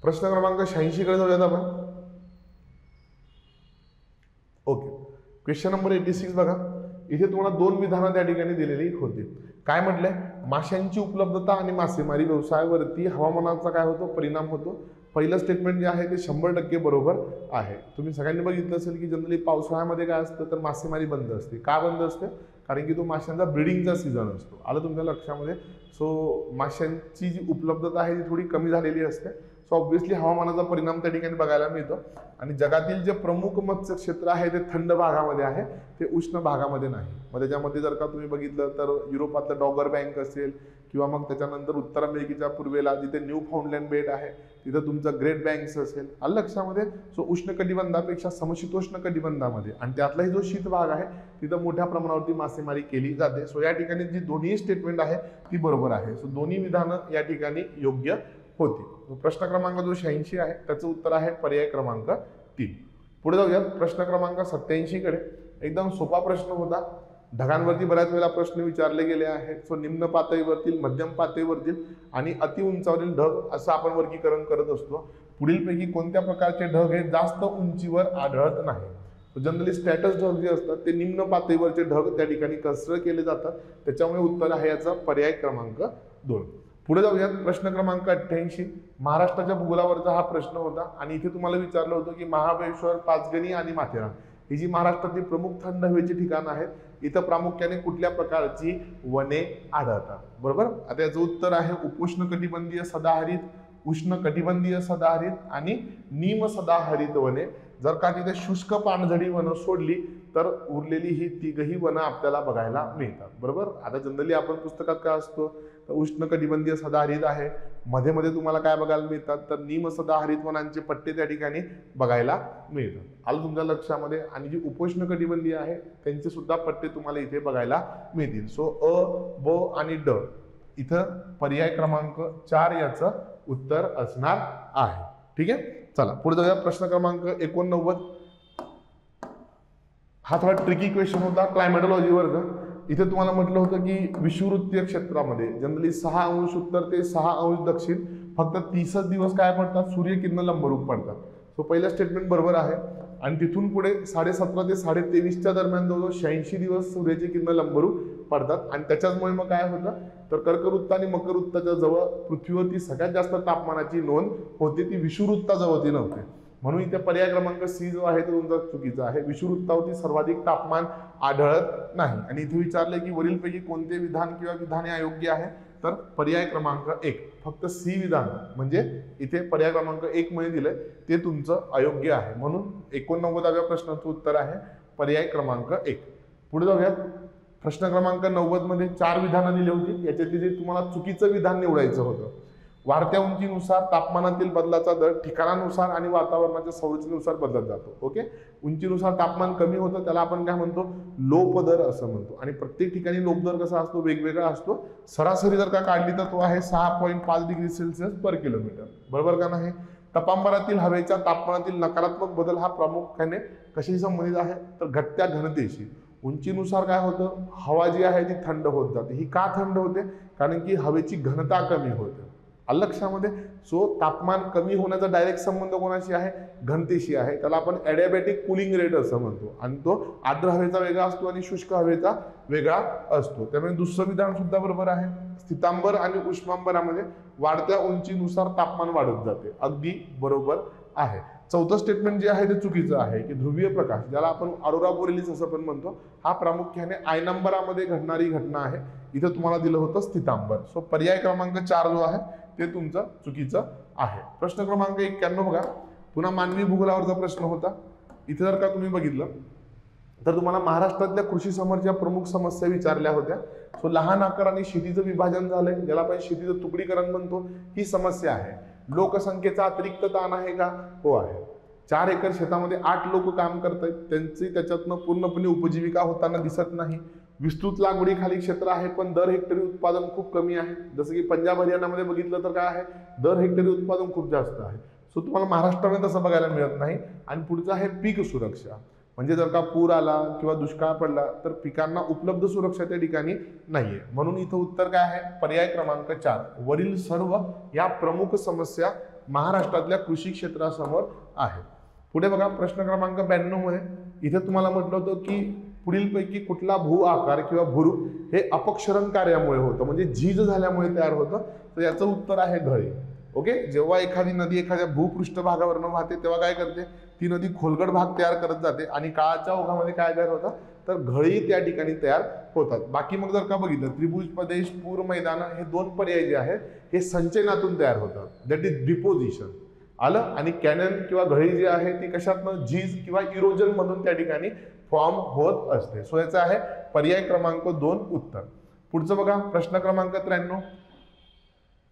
प्रश्न क्रमांक 86 कडे जाऊयात आपण. ओके, क्वेश्चन नंबर 86 बघा. इथे तुम्हाला 2 विधानं त्या ठिकाणी दिलेली होती. काय म्हटलंय, माशांची उपलब्धता आणि मासेमारी व्यवसायावरती हवामानाचा काय होतो, परिणाम होतो. पहिलं स्टेटमेंट जे आहे ते 100% बरोबर आहे. तुम्ही सगळ्यांनी बघितलं असेल की जनरली पावसाळ्यामध्ये काय असतं तर मासेमारी बंद असते. का बंद असते, कारण की तो माशांचा ब्रीडिंगचा सीझन असतो. आलं तुमच्या लक्षामध्ये. सो माशांची जी उपलब्धता आहे ती थोडी कमी झालेली असते. सो ऑब्व्हियसली हवामानाचा परिणाम त्या ठिकाणी बघायला मिळतो. आणि जगातील जे प्रमुख मत्स्य क्षेत्र आहे ते थंड भागामध्ये आहे, ते उष्ण भागामध्ये नाही. मग त्याच्यामध्ये जर का तुम्ही बघितलं तर युरोपातलं डॉगर बँक असेल किंवा मग त्याच्यानंतर उत्तर अमेरिकेच्या पूर्वेला जिथे न्यू फाउंडलँड बेट आहे तिथं तुमचं ग्रेट बँक्स असेल. आलं लक्षामध्ये. सो उष्ण कटिबंधापेक्षा समशीतोष्ण कटिबंधामध्ये आणि त्यातलाही जो शीत भाग आहे तिथं मोठ्या प्रमाणावरती मासेमारी केली जाते. सो या ठिकाणी जी दोन्ही स्टेटमेंट आहे ती बरोबर आहे. सो दोन्ही विधानं या ठिकाणी योग्य होती. प्रश्न क्रमांक जो 86 आहे त्याचं उत्तर आहे पर्याय क्रमांक 3. पुढे जाऊया प्रश्न क्रमांक 87 कडे. एकदम सोपा प्रश्न होता. ढगांवरती बऱ्याच वेळा प्रश्न विचारले गेले आहेत. सो निम्न पातळीवरतील, मध्यम पातळीवरतील आणि अति उंचावरील ढग असं आपण वर्गीकरण करत असतो. पुढीलपैकी कोणत्या प्रकारचे ढग हे जास्त उंचीवर आढळत नाही. जनरली स्टॅटस ढग जे असतात ते निम्न पातळीवरचे ढग त्या ठिकाणी कन्सिडर केले जातात. त्याच्यामुळे उत्तर आहे याचा पर्याय क्रमांक 2. पुढे जाऊयात प्रश्न क्रमांक 88. महाराष्ट्राच्या भूगोलावरचा हा प्रश्न होता आणि इथे तुम्हाला विचारलं होतं की महाबळेश्वर, पाचगणी आणि माथेरान ही जी महाराष्ट्रातली प्रमुख थंड हवेची ठिकाणं आहेत, इथं प्रामुख्याने कुठल्या प्रकारची वने आढळतात. बरोबर. आता याचं उत्तर आहे उपोष्ण कटिबंधीय सदाहरित, उष्ण कटिबंधीय सदाहरित आणि निम सदाहरित वने. जर का तिथे शुष्क पानझडी वनं सोडली तर उरलेली ही तिघही वनं आपल्याला बघायला मिळतात. बरोबर. आता जनरली आपण पुस्तकात काय असतो तर उष्ण कटिबंधीय सदाहरित आहे, मध्ये मध्ये तुम्हाला काय बघायला मिळतात तर निम सदाहरित वनांचे पट्टे त्या ठिकाणी बघायला मिळतात. आलं तुमच्या लक्षामध्ये. आणि जी उपोष्ण कटिबंधीय आहे त्यांचे सुद्धा पट्टे तुम्हाला इथे बघायला मिळतील. सो अ, ब आणि ड इथं पर्याय क्रमांक 4 याचं उत्तर असणार आहे. ठीक आहे, चला पुढे जाऊया. प्रश्न क्रमांक 89. हा थोडा ट्रिकी क्वेश्चन होता क्लायमेटॉलॉजीवरचा. इथे तुम्हाला म्हटलं होतं की विषुववृत्तीय क्षेत्रामध्ये जनरली 6 अंश उत्तर ते 6 अंश दक्षिण फक्त 30च दिवस काय पडतात, सूर्यकिरण लंबरूप पडतात. सो पहिलं स्टेटमेंट बरोबर आहे. आणि तिथून पुढे 17.5 ते 23.5च्या दरम्यान जवळजवळ 86 दिवस सूर्याची किरण लंबरूप पडतात. आणि त्याच्याचमुळे मग काय होतं तर कर्कवृत्त आणि मकरवृत्ताच्या जवळ पृथ्वीवरती सगळ्यात जास्त तापमानाची नोंद होते ती विषुववृत्ताजवळती नव्हते. म्हणून इथे पर्याय क्रमांक C जो आहे तो तुमचा चुकीचा आहे. विषुववृत्तावरती सर्वाधिक तापमान आढळत नाही. आणि इथे विचारले की वरीलपैकी कोणते विधान किंवा विधाने अयोग्य आहे तर पर्याय क्रमांक 1 फक्त C विधान म्हणजे इथे पर्याय क्रमांक 1 मध्ये दिलंय ते तुमचं अयोग्य आहे. म्हणून 89व्या प्रश्नाचं उत्तर आहे पर्याय क्रमांक 1. पुढे जाऊयात. प्रश्न क्रमांक 90 मध्ये 4 विधानं दिली होती. याच्यातली जे तुम्हाला चुकीचं विधान निवडायचं होतं. वाढत्या उंचीनुसार तापमानातील बदलाचा दर ठिकाणानुसार आणि वातावरणाच्या संरचनेनुसार बदलत जातो. ओके, उंचीनुसार तापमान कमी होतं त्याला आपण काय म्हणतो, लोप दर असं म्हणतो. आणि प्रत्येक ठिकाणी लोप दर कसा असतो, वेगवेगळा असतो. सरासरी जर का काढली तर तो आहे 6.5 डिग्री सेल्सिअस पर किलोमीटर. बरोबर का नाही? तपांबरातील हवेच्या तापमानातील नकारात्मक बदल हा प्रामुख्याने कशाशी संबंधित आहे, तर घटत्या घनतेशी. उंचीनुसार काय होतं, हवा जी आहे ती थंड होत जाते. ही का थंड होते, कारण की हवेची घनता कमी होते. लक्षामध्ये. सो तापमान कमी होण्याचा डायरेक्ट संबंध कोणाशी आहे, घनतेशी आहे. त्याला आपण ॲडियाबॅटिक कूलिंग रेट असं म्हणतो. आणि तो आर्द्र हवेचा वेगळा असतो आणि शुष्क हवेचा वेगळा असतो. त्यामुळे दुसरं विधान सुद्धा बरोबर आहे. स्थितांबर आणि उष्मांबरामध्ये वाढत्या उंचीनुसार तापमान वाढत जाते. अगदी बरोबर आहे. चौथं स्टेटमेंट जे आहे ते चुकीचं आहे की ध्रुवीय प्रकाश, ज्याला आपण ऑरोरा बोरेलिस असं पण म्हणतो, हा प्रामुख्याने आयनांबरामध्ये घडणारी घटना आहे. इथं तुम्हाला दिलं होतं स्थितांबर. सो पर्याय क्रमांक 4 जो आहे ते तुमचं चुकीचं आहे. प्रश्न क्रमांक 91 बघा. पुन्हा मानवी भूगोलावरचा प्रश्न होता. इथे जर का तुम्ही बघितलं तर तुम्हाला महाराष्ट्रातल्या कृषी समोरच्या प्रमुख समस्या विचारल्या होत्या. सो लहान आकार आणि शेतीचं विभाजन झालंय, ज्याला आपण शेतीचं तुकडीकरण म्हणतो, ही समस्या आहे. लोकसंख्येचा अतिरिक्त ताण आहे का? हो आहे. 4 एकर शेतामध्ये 8 लोक काम करतायत, त्यांची त्याच्यातनं पूर्णपणे उपजीविका होताना दिसत नाही. विस्तृत लागवडीखाली क्षेत्र आहे पण दर हेक्टरी उत्पादन खूप कमी आहे. जसं की पंजाब हरियाणामध्ये बघितलं तर काय आहे, दर हेक्टरी उत्पादन खूप जास्त आहे. सो तुम्हाला महाराष्ट्रामध्ये तसं बघायला मिळत नाही. आणि पुढचं आहे पीक सुरक्षा, म्हणजे जर का पूर आला किंवा दुष्काळ पडला तर पिकांना उपलब्ध सुरक्षा त्या ठिकाणी नाहीये. म्हणून इथं उत्तर काय आहे, पर्याय क्रमांक 4. वरील सर्व या प्रमुख समस्या महाराष्ट्रातल्या कृषी क्षेत्रासमोर आहेत. पुढे बघा प्रश्न क्रमांक 92 मध्ये इथे तुम्हाला म्हटलं होतं की पुढीलपैकी कुठला भू आकार किंवा भूरूप हे अपक्षरण कार्यामुळे होतं, म्हणजे झीज झाल्यामुळे तयार होतं. तर याचं उत्तर आहे घळे. ओके, जेव्हा एखादी नदी एखाद्या भूपृष्ठभागावरनं वाहते तेव्हा काय करते, ती नदी खोलगट भाग तयार करत जाते आणि काळाच्या ओघामध्ये काय तयार होतं, तर घळी त्या ठिकाणी तयार होतात. बाकी मग जर का बघितलं त्रिभुज प्रदेश, पूर मैदान, हे 2 पर्याय जे आहेत हे संचयनातून तयार होतात, दॅट इज डिपोजिशन. आलं. आणि कॅनन किंवा घळी जी आहे ती कशातनं, झीज किंवा इरोजन मधून त्या ठिकाणी फॉर्म होत असते. सो याचा आहे पर्याय क्रमांक 2 उत्तर. पुढचं बघा प्रश्न क्रमांक 93.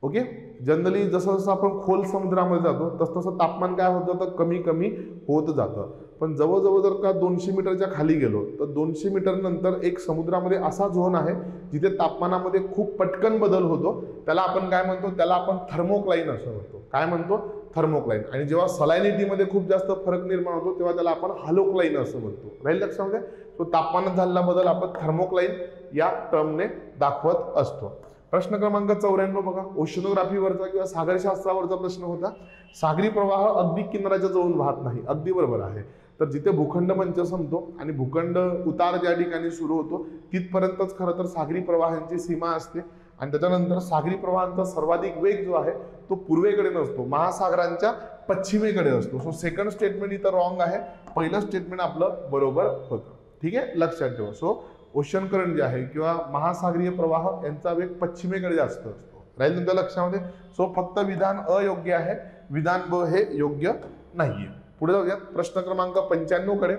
ओके, जनरली जसं जसं आपण खोल समुद्रामध्ये जातो तसं तसं तापमान काय होतं, तर कमी कमी होत जातं. पण जवळजवळ जर का 200 मीटरच्या खाली गेलो तर 200 मीटर नंतर एक समुद्रामध्ये असा झोन आहे जिथे तापमानामध्ये खूप पटकन बदल होतो. त्याला आपण काय म्हणतो, त्याला आपण थर्मोक्लाइन असं म्हणतो. काय म्हणतो, थर्मोक्लाइन. आणि जेव्हा सलायनिटीमध्ये खूप जास्त फरक निर्माण होतो तेव्हा त्याला आपण हालोक्लाइन असं म्हणतो. राहील लक्षामध्ये. तो तापमानात झालेला बदल आपण थर्मोक्लाइन या टर्मने दाखवत असतो. प्रश्न क्रमांक 94 बघा. ओशनोग्राफीवरचा किंवा सागरशास्त्रावरचा प्रश्न होता. सागरी प्रवाह अगदी किनाऱ्याच्या जवळून वाहत नाही. अगदी बरोबर आहे. तर जिथे भूखंड मंच संपतो आणि भूखंड उतार ज्या ठिकाणी सुरू होतो तिथपर्यंतच खरं तर सागरी प्रवाहांची सीमा असते. आणि त्याच्यानंतर सागरी प्रवाहांचा सर्वाधिक वेग जो आहे तो पूर्वेकडे नसतो, महासागरांच्या पश्चिमेकडे असतो. सो सेकंड स्टेटमेंट इथं रॉंग आहे. पहिलं स्टेटमेंट आपलं बरोबर होतं. ठीक आहे, लक्षात ठेवा. सो ओशन करंट जे आहे किंवा महासागरीय प्रवाह यांचा वेग पश्चिमेकडे जास्त असतो. राहील तुमच्या लक्षामध्ये. सो फक्त विधान अयोग्य आहे, विधान ब हे योग्य नाहीये. पुढे जाऊयात प्रश्न क्रमांक 95 कडे.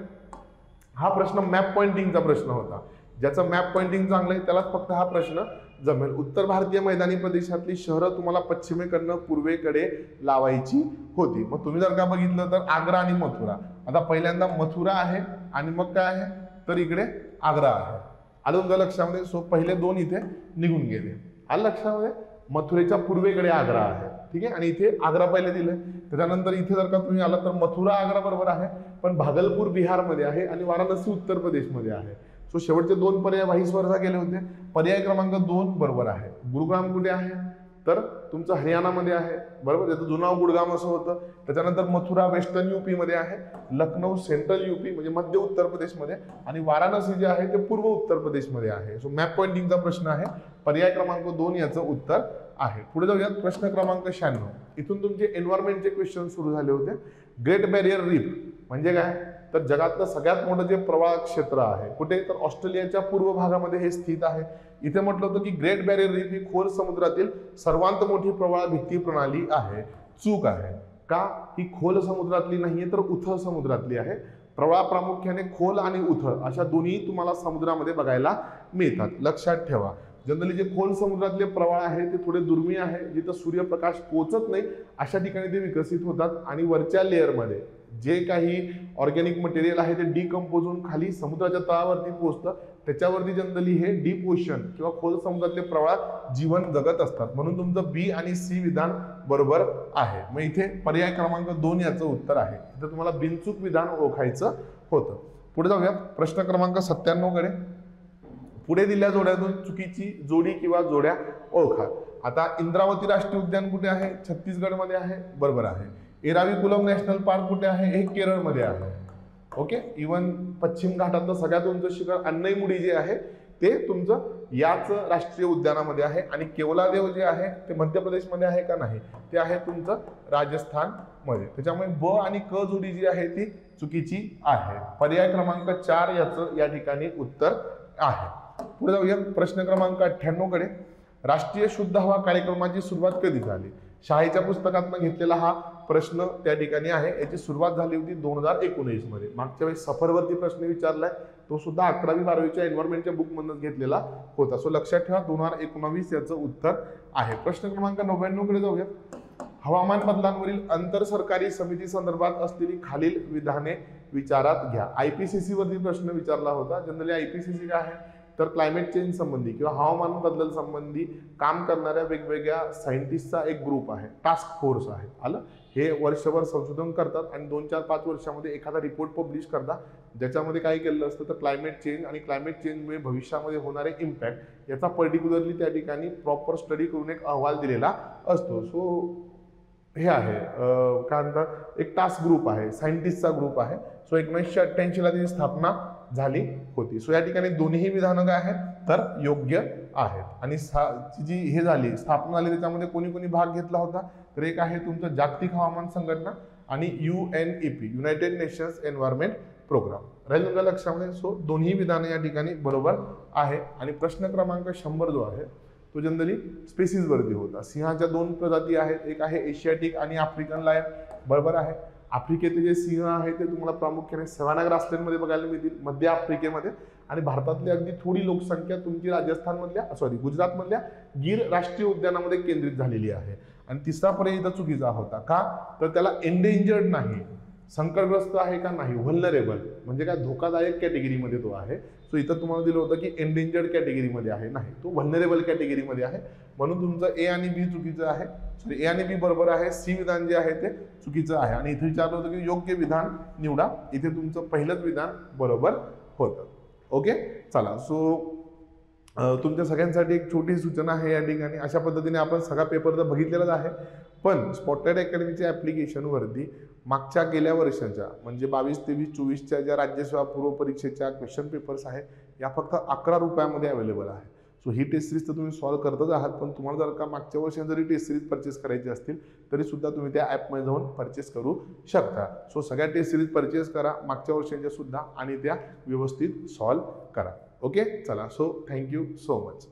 हा प्रश्न मॅप पॉइंटिंगचा प्रश्न होता. ज्याचं मॅप पॉइंटिंग चांगलं आहे त्यालाच फक्त हा प्रश्न जमेल. उत्तर भारतीय मैदानी प्रदेशातली शहरं तुम्हाला पश्चिमेकडनं पूर्वेकडे लावायची होती. मग तुम्ही जर का बघितलं तर आग्रा आणि मथुरा. आता पहिल्यांदा मथुरा आहे आणि मग काय आहे, तर इकडे आग्रा आहे. आलं तुमच्या लक्षामध्ये. सो पहिले 2 इथे निघून गेले. आलं लक्षामध्ये. मथुरेच्या पूर्वेकडे आग्रा आहे. ठीक आहे, आणि इथे आग्रा पहिले दिले. त्याच्यानंतर इथे जर का तुम्ही आला तर मथुरा आग्रा बरोबर आहे, पण भागलपूर बिहारमध्ये आहे आणि वाराणसी उत्तर प्रदेशमध्ये आहे. सो शेवटचे 2 पर्याय व्हाईस वर्सा गेले होते. पर्याय क्रमांक 2 बरोबर आहे. गुरुग्राम कुठे आहे, तर तुमचं हरियाणामध्ये आहे. बरोबर, त्याचं जुनाव गुडगाम असं होतं. त्याच्यानंतर मथुरा वेस्टर्न युपी मध्ये आहे, लखनौ सेंट्रल युपी म्हणजे मध्य उत्तर प्रदेशमध्ये, आणि वाराणसी जे आहे ते पूर्व उत्तर प्रदेशमध्ये आहे. सो मॅप पॉइंटिंगचा प्रश्न आहे. पर्याय क्रमांक 2 याचं उत्तर आहे. पुढे जाऊयात प्रश्न क्रमांक 96. इथून तुमचे एन्व्हायरमेंटचे क्वेश्चन सुरू झाले होते. ग्रेट बॅरियर रीफ म्हणजे काय, तर जगातलं सगळ्यात मोठं जे प्रवाह क्षेत्र आहे कुठे, तर ऑस्ट्रेलियाच्या पूर्व भागामध्ये हे स्थित आहे. इथे म्हटलं होतं की ग्रेट बॅरियर रीफ ही खोल समुद्रातील सर्वांत मोठी प्रवाळ भित्ती प्रणाली आहे. चूक आहे. का, ही खोल समुद्रातली नाहीये तर उथळ समुद्रातली आहे. प्रवाळ प्रामुख्याने खोल आणि उथळ अशा दोन्ही तुम्हाला समुद्रामध्ये बघायला मिळतात. लक्षात ठेवा. जनरली जे खोल समुद्रातले प्रवाळ आहे ते थोडे दुर्मिळ आहे, जिथं सूर्यप्रकाश पोहोचत नाही अशा ठिकाणी ते विकसित होतात आणि वरच्या लेअरमध्ये जे काही ऑर्गॅनिक मटेरियल आहे ते डिकम्पोज होऊन खाली समुद्राच्या तळावरती पोहोचतं, त्याच्यावरती जनरली हे डीप ओशन किंवा खोल समुद्रातले प्रवाळ जीवन जगत असतात. म्हणून तुमचं बी आणि सी विधान बरोबर आहे. मग इथे पर्याय क्रमांक 2 याचं उत्तर आहे. इथं तुम्हाला बिनचूक विधान ओळखायचं होतं. पुढे जाऊया प्रश्न क्रमांक 97 कडे. पुढे दिलेल्या जोड्यातून चुकीची जोडी किंवा जोड्या ओळखा. आता इंद्रावती राष्ट्रीय उद्यान कुठे आहे? छत्तीसगडमध्ये आहे, बरोबर आहे. एराविकुलम नॅशनल पार्क कुठे आहे? हे केरळमध्ये आहे. ओके. इवन पश्चिम घाटातलं सगळ्यात उंच शिखर अन्नईमुडी जे आहे ते तुमचं याच राष्ट्रीय उद्यानामध्ये आहे. आणि केवलादेव जे आहे ते मध्य प्रदेशमध्ये आहे का? नाही, ते आहे तुमचं राजस्थानमध्ये. त्याच्यामुळे ब आणि क जोडी जी आहे ती चुकीची आहे. पर्याय क्रमांक 4 याचं या ठिकाणी उत्तर आहे. पुढे जाऊया प्रश्न क्रमांक 98 कडे. राष्ट्रीय शुद्ध हवा कार्यक्रमाची सुरुवात कधी झाली? शाळेच्या पुस्तकातून घेतलेला हा प्रश्न त्या ठिकाणी आहे. याची सुरुवात झाली होती 2019 मध्ये. मागच्या वेळेस सफरवरती प्रश्न विचारलाय, तो सुद्धा 11वी 12वीच्या एन्व्हायरमेंटच्या बुक मधून घेतलेला होता. सो लक्षात ठेवा 2019 याचं उत्तर आहे. प्रश्न क्रमांक 99 कडे जाऊया. हवामान बदलांवरील आंतर सरकारी समिती संदर्भात असलेली खालील विधाने विचारात घ्या. IPCC वरती प्रश्न विचारला होता. जनरली IPCC काय आहे तर क्लायमेट चेंज संबंधी किंवा हवामान बदल संबंधी काम करणाऱ्या वेगवेगळ्या सायंटिस्टचा एक ग्रुप आहे, टास्क फोर्स आहे. आलं. हे वर्षभर संशोधन करतात आणि 2, 4, 5 वर्षामध्ये एखादा रिपोर्ट पब्लिश करतात, ज्याच्यामध्ये काय केलेलं असतं तर क्लायमेट चेंज आणि क्लायमेट चेंजमुळे भविष्यामध्ये होणारे इम्पॅक्ट याचा पर्टिक्युलरली त्या ठिकाणी प्रॉपर स्टडी करून एक अहवाल दिलेला असतो. सो हे आहे काय म्हणतात एक टास्क ग्रुप आहे, सायंटिस्टचा ग्रुप आहे. सो 1988 ला त्याची स्थापना झाली होती. सो या ठिकाणी दोन्ही विधानं काय आहेत तर योग्य आहेत. आणि जी हे झाली स्थापना झाली त्याच्यामध्ये कोणी कोणी भाग घेतला होता तर एक आहे तुमचं जागतिक हवामान संघटना आणि UNEP, united nations environment programme. राहील तुमच्या लक्षामध्ये. सो दोन्ही विधानं या ठिकाणी बरोबर आहे. आणि प्रश्न क्रमांक 100 जो आहे तो जनरली स्पेसिस वरती होता. सिंहाच्या 2 प्रजाती आहेत, एक आहे एशियाटिक आणि आफ्रिकन लायन, बरोबर आहे. आफ्रिकेतले जे सिंह आहे ते तुम्हाला प्रामुख्याने सवाना ग्रासलँडमध्ये बघायला मिळतील, मध्य आफ्रिकेमध्ये. आणि भारतातली अगदी थोडी लोकसंख्या तुमची गुजरातमधल्या गीर राष्ट्रीय उद्यानामध्ये केंद्रित झालेली आहे. आणि तिसरा पर्याय इथं चुकीचा होता. का तर त्याला एंडेंजर्ड नाही, संकटग्रस्त आहे का? नाही, व्हल्नरेबल म्हणजे काय धोकादायक कॅटेगरीमध्ये तो आहे. सो इथं तुम्हाला दिलं होतं की एंडेंजर्ड कॅटेगरीमध्ये आहे, नाही, तो व्हल्नरेबल कॅटेगरीमध्ये आहे. म्हणून तुमचं ए आणि बी चुकीचं आहे. सॉरी, ए आणि बी बरोबर आहे, सी विधान जे आहे ते चुकीचं आहे. आणि इथे विचारलं होतं की योग्य विधान निवडा. इथे तुमचं पहिलंच विधान बरोबर होतं. ओके, चला. सो तुमच्या सगळ्यांसाठी एक छोटी सूचना आहे या ठिकाणी. अशा पद्धतीने आपण सगळा पेपर तर बघितलेलाच आहे, पण स्पॉटलाइट अकॅडमीच्या ॲप्लिकेशनवरती मागच्या गेल्या वर्षाच्या म्हणजे 22, 23, 24च्या ज्या राज्यसेवा पूर्व परीक्षेच्या क्वेश्चन पेपर्स आहेत या फक्त 11 रुपयामध्ये अवेलेबल आहे. सो ही टेस्ट सिरीज तर तुम्ही सॉल्व्ह करतच आहात, पण तुम्हाला जर का मागच्या वर्षात जरी टेस्ट सिरीज परचेस करायची असतील तरी सुद्धा तुम्ही त्या ॲपमध्ये जाऊन परचेस करू शकता. सो सगळ्या टेस्ट सिरीज परचेस करा मागच्या वर्षांच्या सुद्धा आणि त्या व्यवस्थित सॉल्व्ह करा. ओके, चला. So thank you so much.